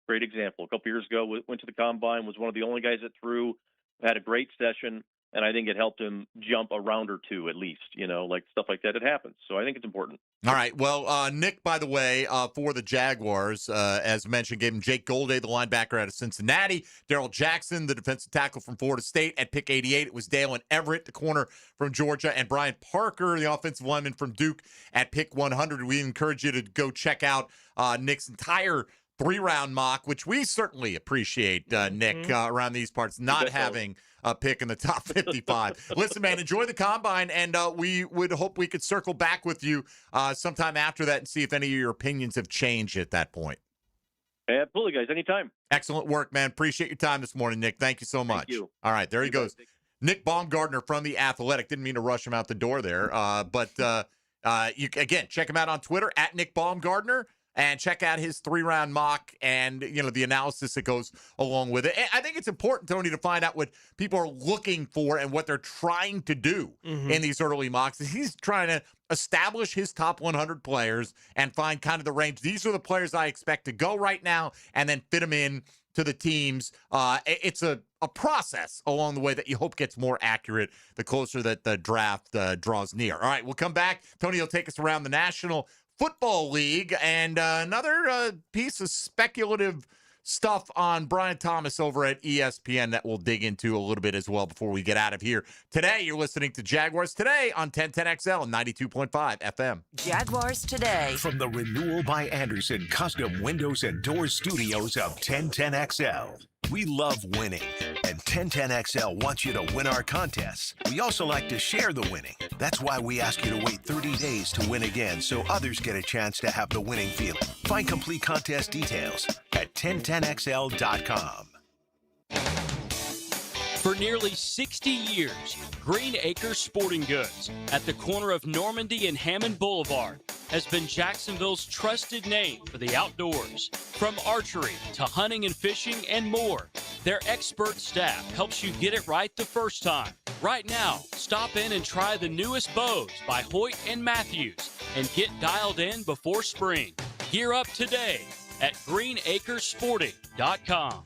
great example. A couple years ago, went to the combine, was one of the only guys that threw, had a great session, and I think it helped him jump a round or two at least, like stuff like that. It happens. So I think it's important. All right. Well, Nick, by the way, for the Jaguars, as mentioned, gave him Jake Golday, the linebacker out of Cincinnati, Darrell Jackson, the defensive tackle from Florida State at pick 88. It was Dalen Everett, the corner from Georgia, and Brian Parker, the offensive lineman from Duke, at pick 100. We encourage you to go check out Nick's entire 3-round mock, which we certainly appreciate, Nick, around these parts, not having a pick in the top 55. Listen, man, enjoy the combine, and we would hope we could circle back with you sometime after that and see if any of your opinions have changed at that point. Absolutely, guys. Anytime. Excellent work, man. Appreciate your time this morning, Nick. Thank you so much. Thank you. All right, there he goes. Nick Baumgartner from The Athletic. Didn't mean to rush him out the door there, but you again, check him out on Twitter, at Nick Baumgartner. And check out his 3-round mock and, the analysis that goes along with it. And I think it's important, Tony, to find out what people are looking for and what they're trying to do in these early mocks. He's trying to establish his top 100 players and find kind of the range. These are the players I expect to go right now, and then fit them in to the teams. It's a process along the way that you hope gets more accurate the closer that the draft draws near. All right, we'll come back. Tony will take us around the National Football League and another piece of speculative stuff on Brian Thomas over at ESPN that we'll dig into a little bit as well before we get out of here. Today, you're listening to Jaguars Today on 1010XL and 92.5 FM. Jaguars Today. From the Renewal by Anderson Custom Windows and Doors Studios of 1010XL. We love winning, and 1010XL wants you to win our contests. We also like to share the winning. That's why we ask you to wait 30 days to win again so others get a chance to have the winning feeling. Find complete contest details at 1010XL.com. For nearly 60 years, Green Acres Sporting Goods at the corner of Normandy and Hammond Boulevard has been Jacksonville's trusted name for the outdoors. From archery to hunting and fishing and more, their expert staff helps you get it right the first time. Right now, stop in and try the newest bows by Hoyt and Matthews and get dialed in before spring. Gear up today at greenacresporting.com.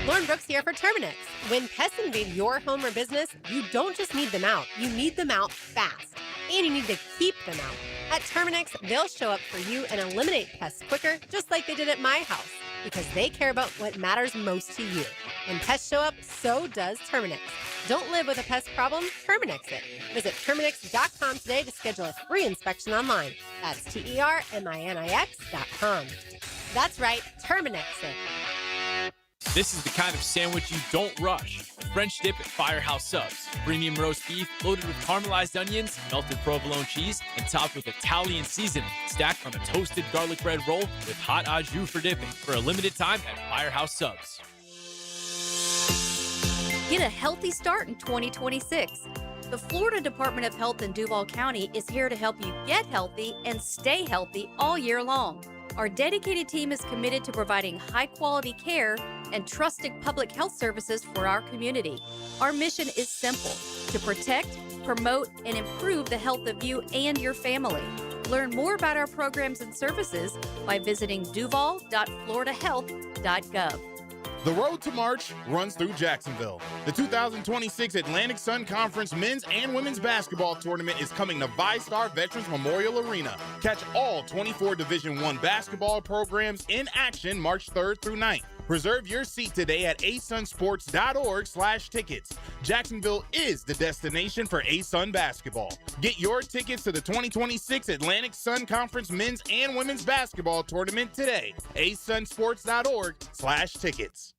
Lauren Brooks here for Terminix. When pests invade your home or business, you don't just need them out, you need them out fast. And you need to keep them out. At Terminix, they'll show up for you and eliminate pests quicker, just like they did at my house, because they care about what matters most to you. When pests show up, so does Terminix. Don't live with a pest problem, Terminix it. Visit Terminix.com today to schedule a free inspection online. That's TERMINIX.com. That's right, Terminix it. This is the kind of sandwich you don't rush. French dip at Firehouse Subs. Premium roast beef loaded with caramelized onions, melted provolone cheese, and topped with Italian seasoning. Stacked on a toasted garlic bread roll with hot au jus for dipping. For a limited time at Firehouse Subs. Get a healthy start in 2026. The Florida Department of Health in Duval County is here to help you get healthy and stay healthy all year long. Our dedicated team is committed to providing high-quality care and trusted public health services for our community. Our mission is simple: to protect, promote, and improve the health of you and your family. Learn more about our programs and services by visiting duval.floridahealth.gov. The road to March runs through Jacksonville. The 2026 Atlantic Sun Conference men's and women's basketball tournament is coming to VyStar Veterans Memorial Arena. Catch all 24 Division I basketball programs in action March 3rd through 9th. Reserve your seat today at asunsports.org/tickets. Jacksonville is the destination for ASUN basketball. Get your tickets to the 2026 Atlantic Sun Conference men's and women's basketball tournament today. asunsports.org/tickets.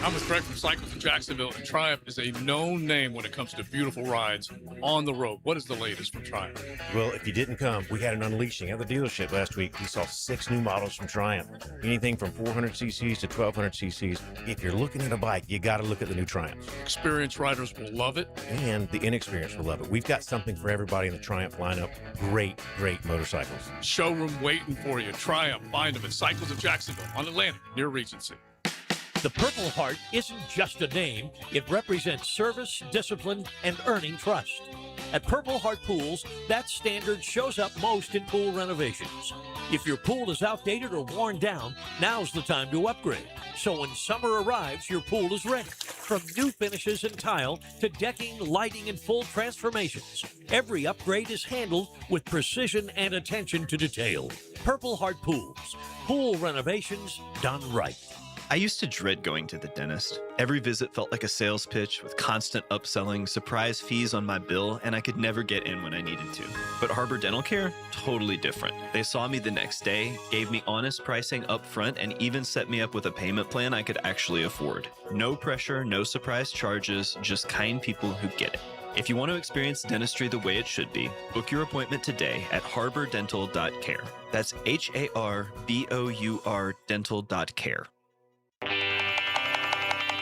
I'm with Trevor from Cycles in Jacksonville, and Triumph is a known name when it comes to beautiful rides on the road. What is the latest from Triumph? Well, if you didn't come, we had an unleashing at the dealership last week. We saw 6 new models from Triumph, anything from 400 cc's to 1200 cc's. If you're looking at a bike, you got to look at the new Triumph. Experienced riders will love it. And the inexperienced will love it. We've got something for everybody in the Triumph lineup. Great, great motorcycles. Showroom waiting for you. Triumph. Find them at Cycles in Jacksonville on Atlantic near Regency. The Purple Heart isn't just a name. It represents service, discipline, and earning trust. At Purple Heart Pools, that standard shows up most in pool renovations. If your pool is outdated or worn down, now's the time to upgrade. So when summer arrives, your pool is ready. From new finishes and tile to decking, lighting, and full transformations, every upgrade is handled with precision and attention to detail. Purple Heart Pools. Pool renovations done right. I used to dread going to the dentist. Every visit felt like a sales pitch with constant upselling, surprise fees on my bill, and I could never get in when I needed to. But Harbor Dental Care? Totally different. They saw me the next day, gave me honest pricing up front, and even set me up with a payment plan I could actually afford. No pressure, no surprise charges, just kind people who get it. If you want to experience dentistry the way it should be, book your appointment today at harbordental.care. That's HARBOUR dental.care.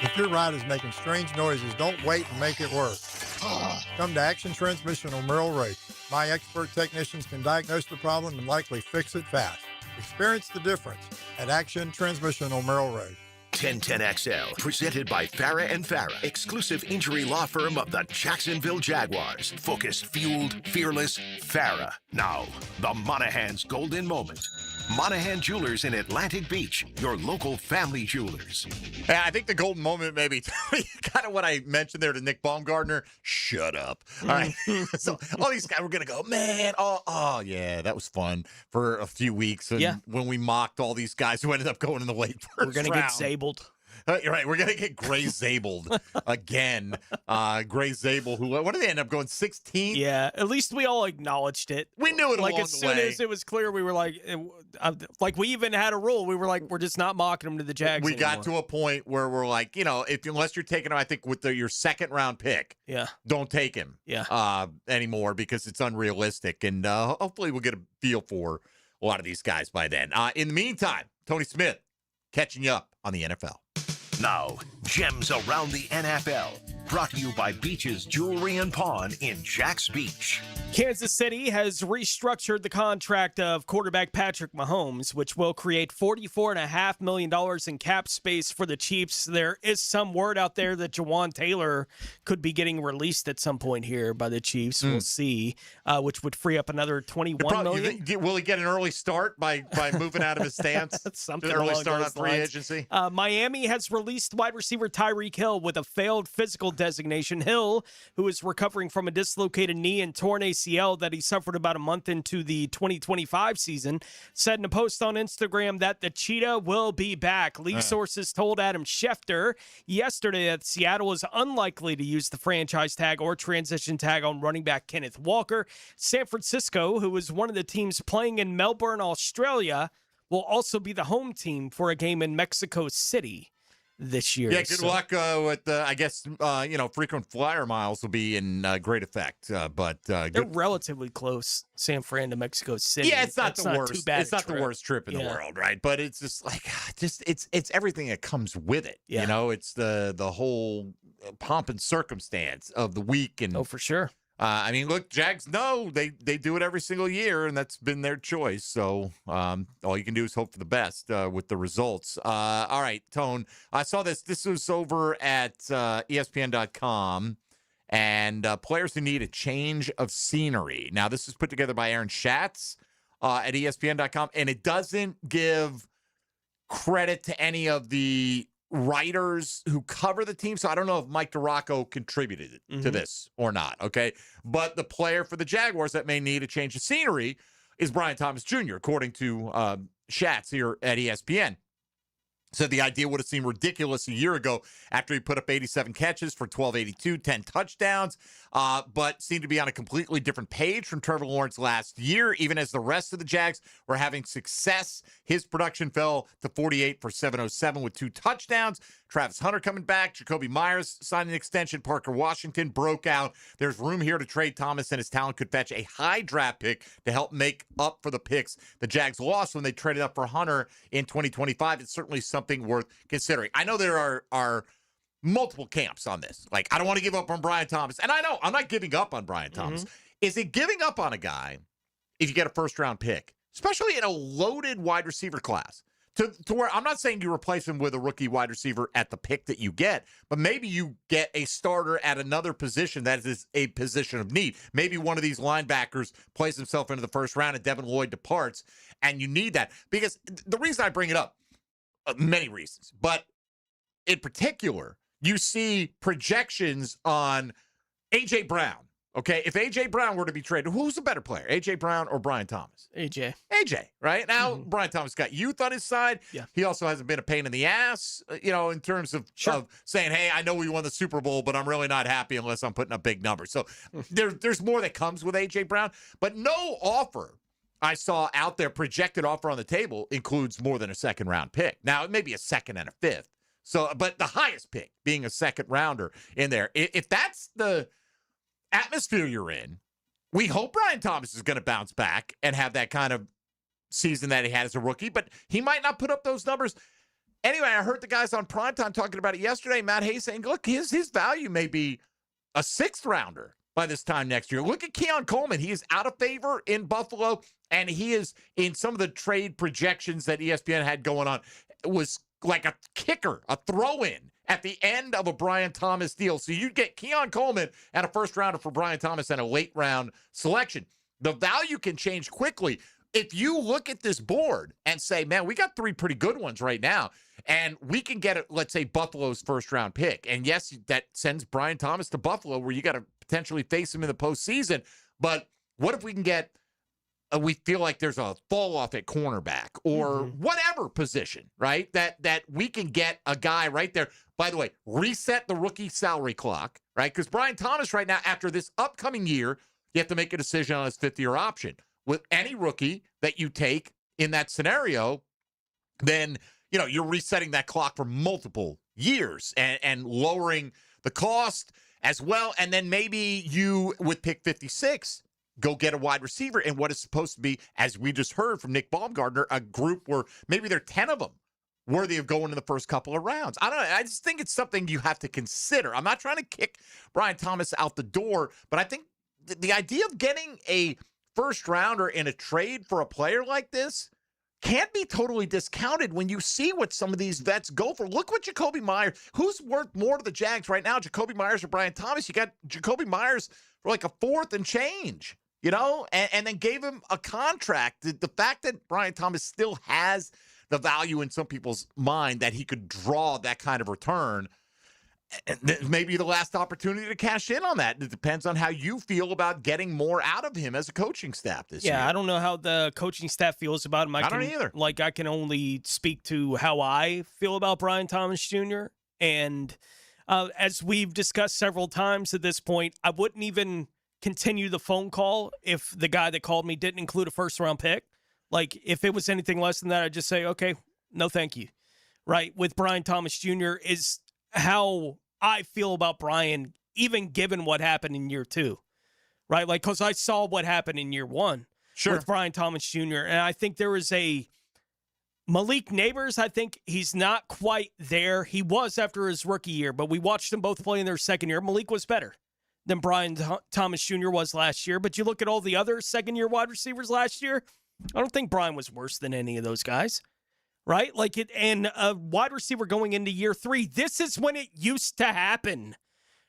If your ride is making strange noises, don't wait and make it work. Come to Action Transmission on Merrill Road. My expert technicians can diagnose the problem and likely fix it fast. Experience the difference at Action Transmission on Merrill Road. 1010XL, presented by Farah & Farah, exclusive injury law firm of the Jacksonville Jaguars. Focused, fueled, fearless, Farah. Now, the Monahan's golden moment. Monahan Jewelers in Atlantic Beach, your local family jewelers. Yeah, I think the golden moment maybe kind of what I mentioned there to Nick Baumgartner. Shut up. All right. So all these guys were going to go, man, yeah, that was fun for a few weeks. And when we mocked all these guys who ended up going in the late first round. We're going to get Zabled. You're right. We're going to get Gray Zabled again. Gray Zabel, who, what did they end up going, 16? Yeah, at least we all acknowledged it. We knew it like along as the soon way. as it was clear, we were like we even had a rule. We were like, we're just not mocking them to the Jags We anymore. got to a point where we're like, unless you're taking him, I think with your second round pick, don't take him anymore because it's unrealistic. And hopefully we'll get a feel for a lot of these guys by then. In the meantime, Tony Smith catching you up on the NFL. Now, gems around the NFL, brought to you by Beach's Jewelry and Pawn in Jax Beach. Kansas City has restructured the contract of quarterback Patrick Mahomes, which will create $44.5 million in cap space for the Chiefs. There is some word out there that Jawan Taylor could be getting released at some point here by the Chiefs. We'll see, which would free up another $21 million. Will he get an early start by moving out of his stance? Something An early along start on those free lines. agency? Miami has released wide receiver Tyreek Hill with a failed physical designation. Hill, who is recovering from a dislocated knee and torn ACL that he suffered about a month into the 2025 season, said in a post on Instagram that the Cheetah will be back. League sources told Adam Schefter yesterday that Seattle is unlikely to use the franchise tag or transition tag on running back Kenneth Walker. San Francisco, who is one of the teams playing in Melbourne, Australia, will also be the home team for a game in Mexico City this year. Yeah, good luck with, I guess, frequent flyer miles will be in great effect. But they're relatively close, San Fran to Mexico City. Yeah, it's not That's the worst. Too bad It's not the worst trip in the world, right? But it's just like, it's everything that comes with it. Yeah. You know, it's the whole pomp and circumstance of the week. And for sure. I mean, look, Jags know they do it every single year, and that's been their choice. So all you can do is hope for the best with the results. All right, Tone, I saw this. This was over at ESPN.com, and players who need a change of scenery. Now, this is put together by Aaron Schatz at ESPN.com, and it doesn't give credit to any of the writers who cover the team. So I don't know if Mike DiRocco contributed to this or not, okay? But the player for the Jaguars that may need a change of scenery is Brian Thomas Jr., according to Schatz here at ESPN. Said the idea would have seemed ridiculous a year ago after he put up 87 catches for 1,282, 10 touchdowns, but seemed to be on a completely different page from Trevor Lawrence last year. Even as the rest of the Jags were having success, his production fell to 48 for 707 with 2 touchdowns. Travis Hunter coming back. Jacoby Myers signed an extension. Parker Washington broke out. There's room here to trade Thomas, and his talent could fetch a high draft pick to help make up for the picks the Jags lost when they traded up for Hunter in 2025. It's certainly something worth considering. I know there are multiple camps on this. Like, I don't want to give up on Brian Thomas. And I know I'm not giving up on Brian Thomas. Is it giving up on a guy if you get a first-round pick, especially in a loaded wide receiver class? To where I'm not saying you replace him with a rookie wide receiver at the pick that you get, but maybe you get a starter at another position that is a position of need. Maybe one of these linebackers plays himself into the first round and Devin Lloyd departs, and you need that. Because the reason I bring it up, many reasons, but in particular, you see projections on A.J. Brown. Okay, if A.J. Brown were to be traded, who's the better player, A.J. Brown or Brian Thomas? A.J., right? Now, Brian Thomas got youth on his side. Yeah. He also hasn't been a pain in the ass, in terms of saying, hey, I know we won the Super Bowl, but I'm really not happy unless I'm putting up big numbers. So there's more that comes with A.J. Brown, but no offer I saw out there, projected offer on the table, includes more than a second-round pick. Now, it may be a second and a fifth. So, but the highest pick being a second rounder in there. If that's the atmosphere you're in, we hope Brian Thomas is going to bounce back and have that kind of season that he had as a rookie, but he might not put up those numbers. Anyway, I heard the guys on Primetime talking about it yesterday. Matt Hayes saying, look, his value may be a sixth rounder by this time next year. Look at Keon Coleman. He is out of favor in Buffalo, and he is in some of the trade projections that ESPN had going on. It was like a kicker, a throw-in at the end of a Brian Thomas deal. So you get Keon Coleman and a first rounder for Brian Thomas and a late round selection. The value can change quickly. If you look at this board and say, man, we got 3 pretty good ones right now, and we can get, let's say, Buffalo's first round pick. And yes, that sends Brian Thomas to Buffalo where you got to potentially face him in the postseason. But what if we can get, we feel like there's a fall off at cornerback or whatever position, right? That we can get a guy right there. By the way, reset the rookie salary clock, right? Because Brian Thomas right now, after this upcoming year, you have to make a decision on his 5th-year option. With any rookie that you take in that scenario, then, you're resetting that clock for multiple years and lowering the cost as well. And then maybe you, with pick 56, go get a wide receiver in what is supposed to be, as we just heard from Nick Baumgartner, a group where maybe there are 10 of them worthy of going in the first couple of rounds. I don't know. I just think it's something you have to consider. I'm not trying to kick Brian Thomas out the door, but I think the idea of getting a first rounder in a trade for a player like this can't be totally discounted when you see what some of these vets go for. Look what Jacoby Myers, who's worth more to the Jags right now, Jacoby Myers or Brian Thomas? You got Jacoby Myers for like a 4th and change, and then gave him a contract. The fact that Brian Thomas still has the value in some people's mind that he could draw that kind of return, maybe the last opportunity to cash in on that. It depends on how you feel about getting more out of him as a coaching staff this year. Yeah, I don't know how the coaching staff feels about him. I don't either. I can only speak to how I feel about Brian Thomas Jr. And as we've discussed several times at this point, I wouldn't even continue the phone call if the guy that called me didn't include a first-round pick. Like, if it was anything less than that, I'd just say, okay, no thank you. right, with Brian Thomas Jr. is how I feel about Brian, even given what happened in year 2, right? Like, because I saw what happened in year 1 with Brian Thomas Jr., and I think there is a Malik Neighbors, I think he's not quite there. He was after his rookie year, but we watched them both play in their second year. Malik was better than Brian Thomas Jr. was last year, but you look at all the other second-year wide receivers last year, I don't think Brian was worse than any of those guys, right? Like it, and a wide receiver going into year 3, this is when it used to happen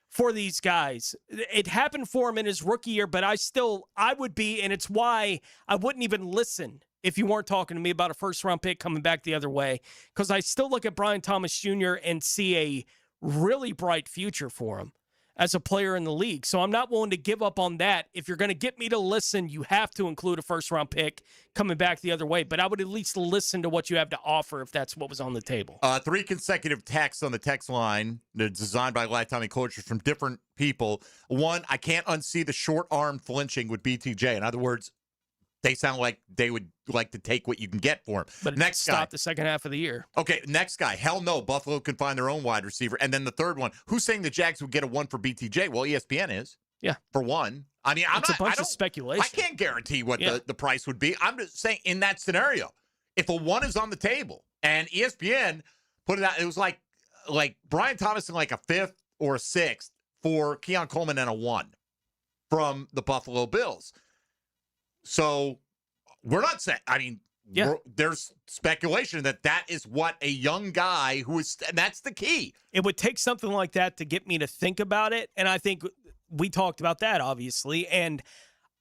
for these guys. It happened for him in his rookie year, but I would be, and it's why I wouldn't even listen if you weren't talking to me about a first-round pick coming back the other way, because I still look at Brian Thomas Jr. and see a really bright future for him as a player in the league. So I'm not willing to give up on that. If you're going to get me to listen, you have to include a first-round pick coming back the other way. But I would at least listen to what you have to offer if that's what was on the table. 3 consecutive texts on the text line that's designed by Lifetime Enclosures from different people. One, I can't unsee the short-arm flinching with BTJ. In other words, they sound like they would like to take what you can get for him. But next stop guy, the second half of the year. Okay, next guy. Hell no, Buffalo can find their own wide receiver. And then the third one, who's saying the Jags would get a 1 for BTJ? Well, ESPN is. Yeah. For one. I mean, It's a bunch of speculation. I can't guarantee what the price would be. I'm just saying in that scenario, if a 1 is on the table and ESPN put it out, it was like Brian Thomas in like a 5th or a 6th for Keon Coleman and a 1 from the Buffalo Bills. So we're not saying, I mean, there's speculation that is what a young guy who is, and that's the key. It would take something like that to get me to think about it. And I think we talked about that, obviously. And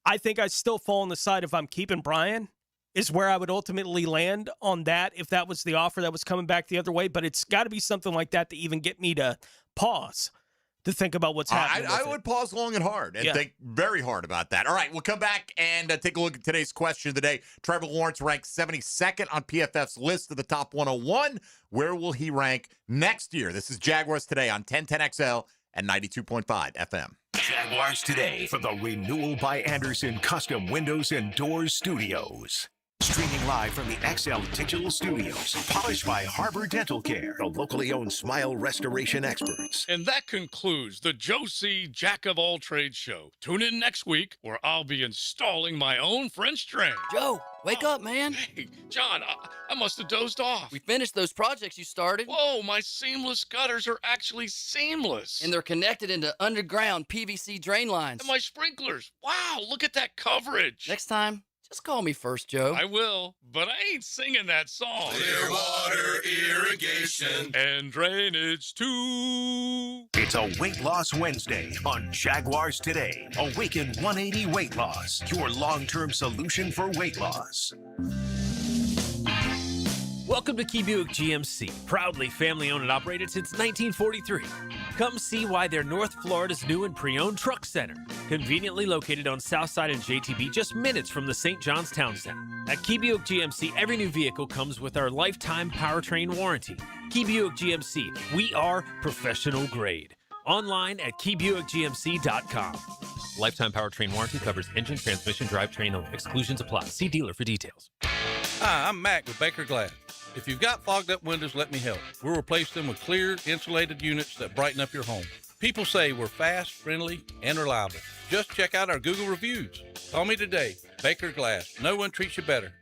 I think I still fall on the side if I'm keeping Brian is where I would ultimately land on that if that was the offer that was coming back the other way. But it's got to be something like that to even get me to pause to think about what's happening. I would pause long and hard and think very hard about that. All right, we'll come back and take a look at today's question of the day. Trevor Lawrence ranked 72nd on PFF's list of the top 101. Where will he rank next year? This is Jaguars Today on 1010XL and 92.5 FM. Jaguars Today for the Renewal by Anderson Custom Windows and Doors Studios. Streaming live from the XL Digital Studios. Polished by Harbor Dental Care, the locally owned smile restoration experts. And that concludes the Joe C. Jack of All Trades show. Tune in next week where I'll be installing my own French drain. Joe, wake up, man. Hey, John, I must have dozed off. We finished those projects you started. Whoa, my seamless gutters are actually seamless. And they're connected into underground PVC drain lines. And my sprinklers. Wow, look at that coverage. Next time, just call me first, Joe. I will, but I ain't singing that song. Clearwater irrigation and drainage too. It's a Weight Loss Wednesday on Jaguars Today. Awaken 180 Weight Loss, your long-term solution for weight loss. Welcome to Key Buick GMC, proudly family-owned and operated since 1943. Come see why they're North Florida's new and pre-owned truck center, conveniently located on Southside and JTB, just minutes from the St. John's Town Center. At Key Buick GMC, every new vehicle comes with our lifetime powertrain warranty. Key Buick GMC, we are professional grade. Online at keybuickgmc.com. Lifetime powertrain warranty covers engine, transmission, drivetrain only. Exclusions apply. See dealer for details. Hi, I'm Mac with Baker Glass. If you've got fogged up windows, let me help. We'll replace them with clear, insulated units that brighten up your home. People say we're fast, friendly, and reliable. Just check out our Google reviews. Call me today. Baker Glass. No one treats you better.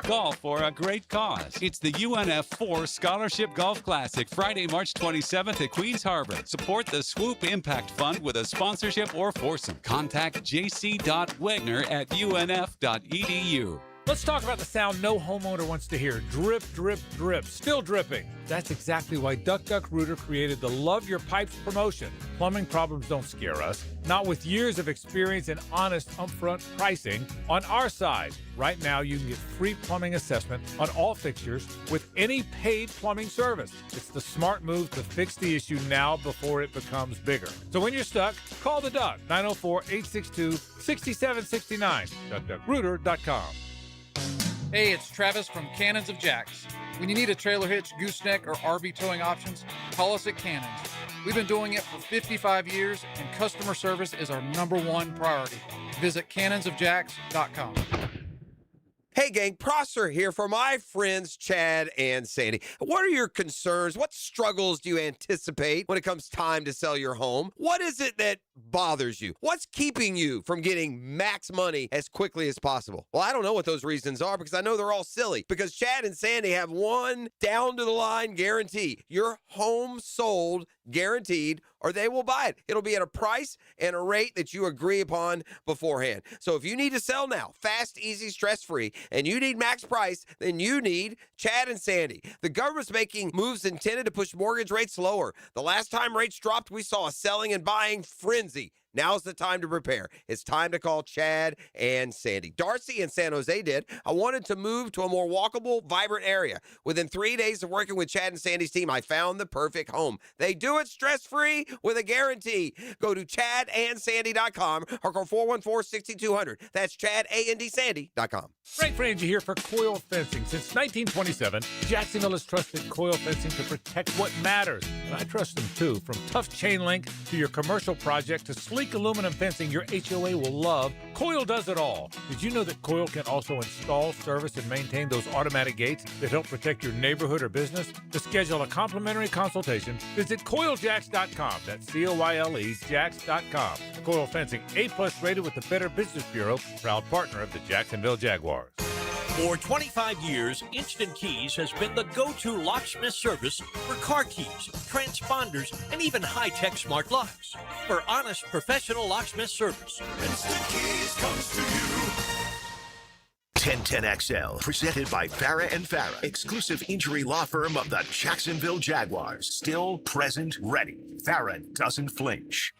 Golf for a great cause. It's the UNF4 Scholarship Golf Classic, Friday, March 27th at Queens Harbor. Support the Swoop Impact Fund with a sponsorship or foursome. Contact jc.wegner@unf.edu. Let's talk about the sound no homeowner wants to hear. Drip, drip, drip. Still dripping. That's exactly why Duck Duck Rooter created the Love Your Pipes promotion. Plumbing problems don't scare us. Not with years of experience and honest upfront pricing on our side. Right now, you can get free plumbing assessment on all fixtures with any paid plumbing service. It's the smart move to fix the issue now before it becomes bigger. So when you're stuck, call the Duck, 904-862-6769, duckduckrooter.com. Hey, it's Travis from Cannons of Jacks. When you need a trailer hitch, gooseneck, or RV towing options, call us at Cannons. We've been doing it for 55 years, and customer service is our #1 priority. Visit cannonsofjacks.com. Hey, gang, Prosser here for my friends Chad and Sandy. What are your concerns? What struggles do you anticipate when it comes time to sell your home? What is it that bothers you? What's keeping you from getting max money as quickly as possible? Well, I don't know what those reasons are because I know they're all silly. Because Chad and Sandy have one down-to-the-line guarantee. Your home sold guaranteed, or they will buy it. It'll be at a price and a rate that you agree upon beforehand. So if you need to sell now, fast, easy, stress-free, and you need max price, then you need Chad and Sandy. The government's making moves intended to push mortgage rates lower. The last time rates dropped, we saw a selling and buying frenzy. Now's the time to prepare. It's time to call Chad and Sandy. Darcy in San Jose did. I wanted to move to a more walkable, vibrant area. Within 3 days of working with Chad and Sandy's team, I found the perfect home. They do it stress-free with a guarantee. Go to chadandsandy.com or call 414-6200. That's chadandsandy.com. Frank Frangie here for Coil Fencing. Since 1927, Jacksonville has trusted Coil Fencing to protect what matters. And I trust them too. From tough chain link to your commercial project to sleek aluminum fencing your HOA will love, Coil does it all. Did you know that Coil can also install, service, and maintain those automatic gates that help protect your neighborhood or business? To schedule a complimentary consultation, visit CoilJacks.com. That's COYLE Jacks.com. Coil Fencing, A+ rated with the Better Business Bureau, proud partner of the Jacksonville Jaguars. For 25 years, Instant Keys has been the go-to locksmith service for car keys, transponders, and even high-tech smart locks. For honest, professional locksmith service, Instant Keys comes to you. 1010XL, presented by Farah and Farah, exclusive injury law firm of the Jacksonville Jaguars. Still present, ready. Farah doesn't flinch.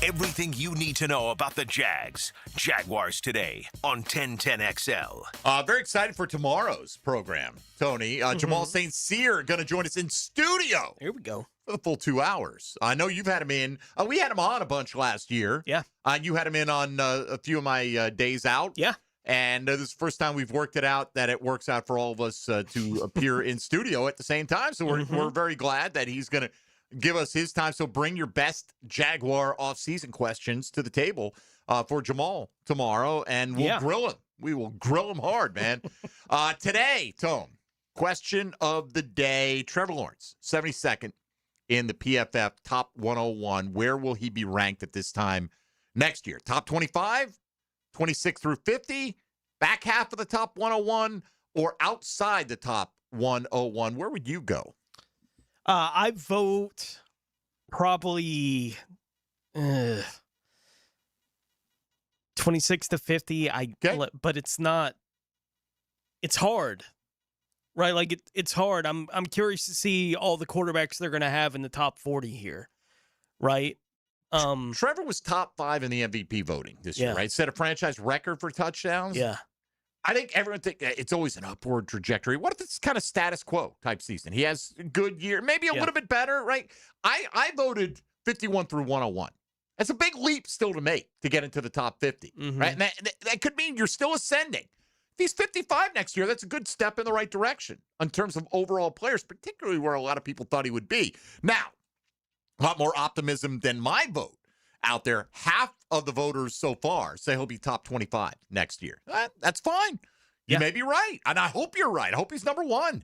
Everything you need to know about the Jags. Jaguars today on 1010XL. Very excited for tomorrow's program, Tony. Jamal St. Cyr going to join us in studio. Here we go. For the full 2 hours. I know you've had him in. We had him on a bunch last year. Yeah. You had him in on a few of my days out. Yeah. And this is the first time we've worked it out that it works out for all of us to appear in studio at the same time. So we're very glad that he's going to give us his time. So bring your best Jaguar offseason questions to the table for Jamal tomorrow, and we'll grill him. We will grill him hard, man. Today, Tone, question of the day. Trevor Lawrence, 72nd in the PFF top 101. Where will he be ranked at this time next year? Top 25, 26 through 50, back half of the top 101, or outside the top 101? Where would you go? I vote probably 26 to 50. But it's not. It's hard, right? Like it's hard. I'm curious to see all the quarterbacks they're going to have in the top 40 here, right? Trevor was top 5 in the MVP voting this year, right? Set a franchise record for touchdowns. Yeah. I think everyone thinks it's always an upward trajectory. What if it's kind of status quo type season? He has a good year, maybe a little bit better, right? I voted 51 through 101. That's a big leap still to make to get into the top 50, right? And that could mean you're still ascending. If he's 55 next year, that's a good step in the right direction in terms of overall players, particularly where a lot of people thought he would be. Now, a lot more optimism than my vote out there. Half of the voters so far say he'll be top 25 next year. That's fine. You may be right, and I hope you're right. I hope he's number one.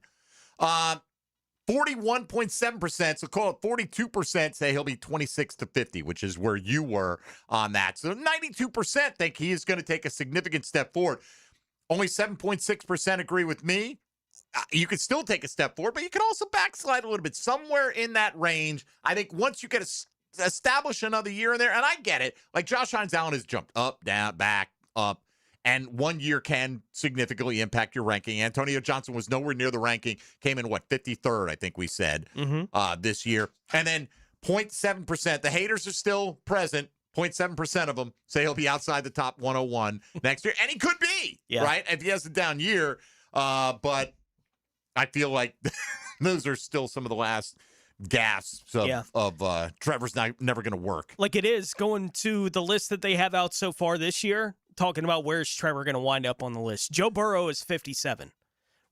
41.7%, so call it 42% say he'll be 26 to 50, which is where you were on that. So 92% think he is going to take a significant step forward. Only 7.6% agree with me. You could still take a step forward, but you could also backslide a little bit. Somewhere in that range, I think once you get establish another year in there, and I get it, like Josh Hines Allen has jumped up, down, back, up, and 1 year can significantly impact your ranking. Antonio Johnson was nowhere near the ranking, came in, 53rd, I think we said, this year. And then 0.7%, the haters are still present. 0.7% of them say he'll be outside the top 101 next year. And he could be, right, if he has a down year. But I feel like those are still some of the last gasps of Trevor's never going to work. Like it is going to the list that they have out so far this year, talking about where's Trevor going to wind up on the list. Joe Burrow is 57,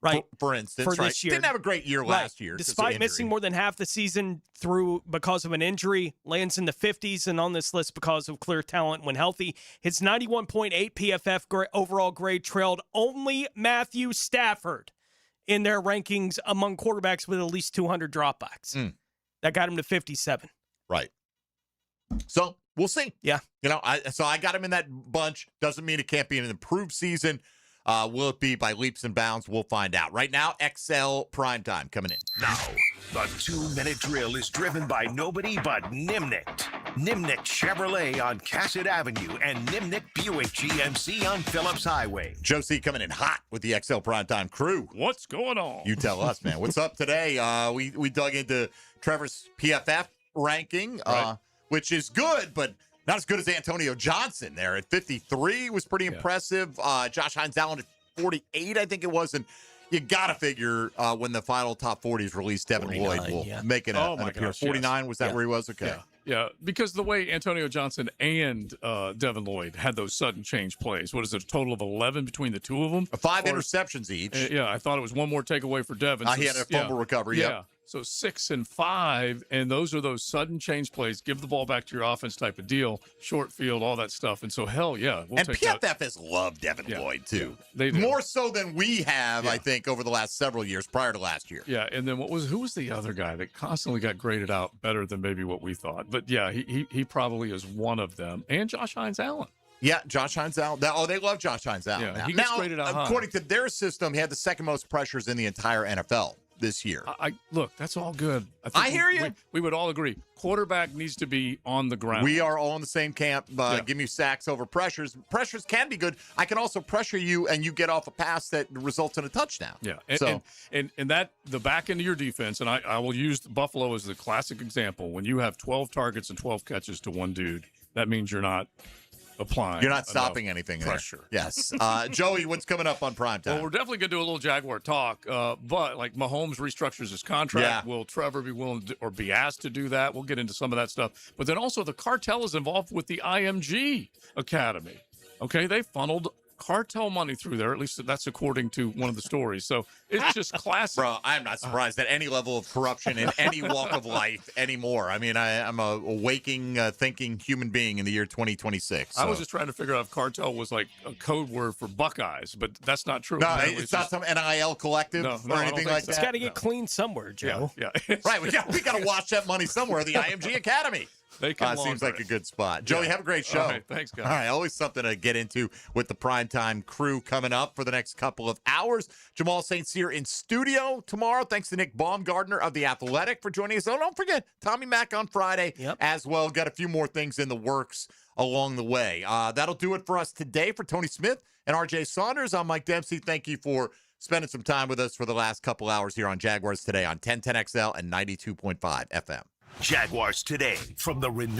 right? For instance, for right. this year. Didn't have a great year last year. Despite missing more than half the season through because of an injury, lands in the 50s and on this list because of clear talent when healthy. His 91.8 PFF overall grade trailed only Matthew Stafford in their rankings among quarterbacks with at least 200 dropbacks. That got him to 57. Right. So we'll see. Yeah. I got him in that bunch. Doesn't mean it can't be an improved season. Will it be by leaps and bounds? We'll find out. Right now, XL Primetime coming in. Now, the 2-minute drill is driven by nobody but Nimnicht. Nimnicht Chevrolet on Cassett Avenue and Nimnicht Buick GMC on Phillips Highway. Joe C coming in hot with the XL Primetime crew. What's going on? You tell us, man. What's up today? We dug into Trevor's PFF ranking, which is good, but not as good as Antonio Johnson there at 53 was pretty impressive. Josh Hines Allen at 48, I think it was. And you got to figure when the final top 40 is released, Devin Lloyd will make an appearance. 49, was that where he was? Okay. Yeah, because the way Antonio Johnson and Devin Lloyd had those sudden change plays, what is it, a total of 11 between the two of them? 5 interceptions each. I thought it was one more takeaway for Devin. He had a fumble recovery, Yeah. So 6 and 5, and those are those sudden change plays. Give the ball back to your offense type of deal, short field, all that stuff. And so, hell yeah. And PFF has loved Devin Lloyd, too. They do. More so than we have, I think, over the last several years prior to last year. Yeah, and then who was the other guy that constantly got graded out better than maybe what we thought? But, yeah, he probably is one of them. And Josh Hines Allen. Yeah, Josh Hines Allen. They love Josh Hines Allen. Yeah, he gets graded out high. According to their system, he had the second most pressures in the entire NFL this year. Look, that's all good. I hear you. We would all agree. Quarterback needs to be on the ground. We are all in the same camp. Give me sacks over pressures. Pressures can be good. I can also pressure you, and you get off a pass that results in a touchdown. Yeah, and that the back end of your defense, and I will use Buffalo as the classic example. When you have 12 targets and 12 catches to one dude, that means you're not applying. You're not stopping anything pressure. There. Yes. Joey, what's coming up on primetime? Well, we're definitely going to do a little Jaguar talk, but like Mahomes restructures his contract. Will Trevor be willing or be asked to do that? We'll get into some of that stuff. But then also the cartel is involved with the IMG Academy. Okay, they funneled cartel money through there. At least that's according to one of the stories. So it's just classic. Bro, I'm not surprised at any level of corruption in any walk of life anymore. I mean, I'm a waking, thinking human being in the year 2026. So. I was just trying to figure out if cartel was like a code word for Buckeyes, but that's not true. No, it's not some NIL collective or anything like that. It's got to get clean somewhere, Joe. Yeah. Right, we got to wash that money somewhere. The IMG Academy. Seems like a good spot. Joey, have a great show. All right, thanks, guys. All right, always something to get into with the primetime crew coming up for the next couple of hours. Jamal St. Cyr in studio tomorrow. Thanks to Nick Baumgardner of The Athletic for joining us. Oh, don't forget, Tommy Mack on Friday as well. Got a few more things in the works along the way. That'll do it for us today. For Tony Smith and RJ Saunders, I'm Mike Dempsey. Thank you for spending some time with us for the last couple hours here on Jaguars Today on 1010XL and 92.5 FM. Jaguars Today from the Renew.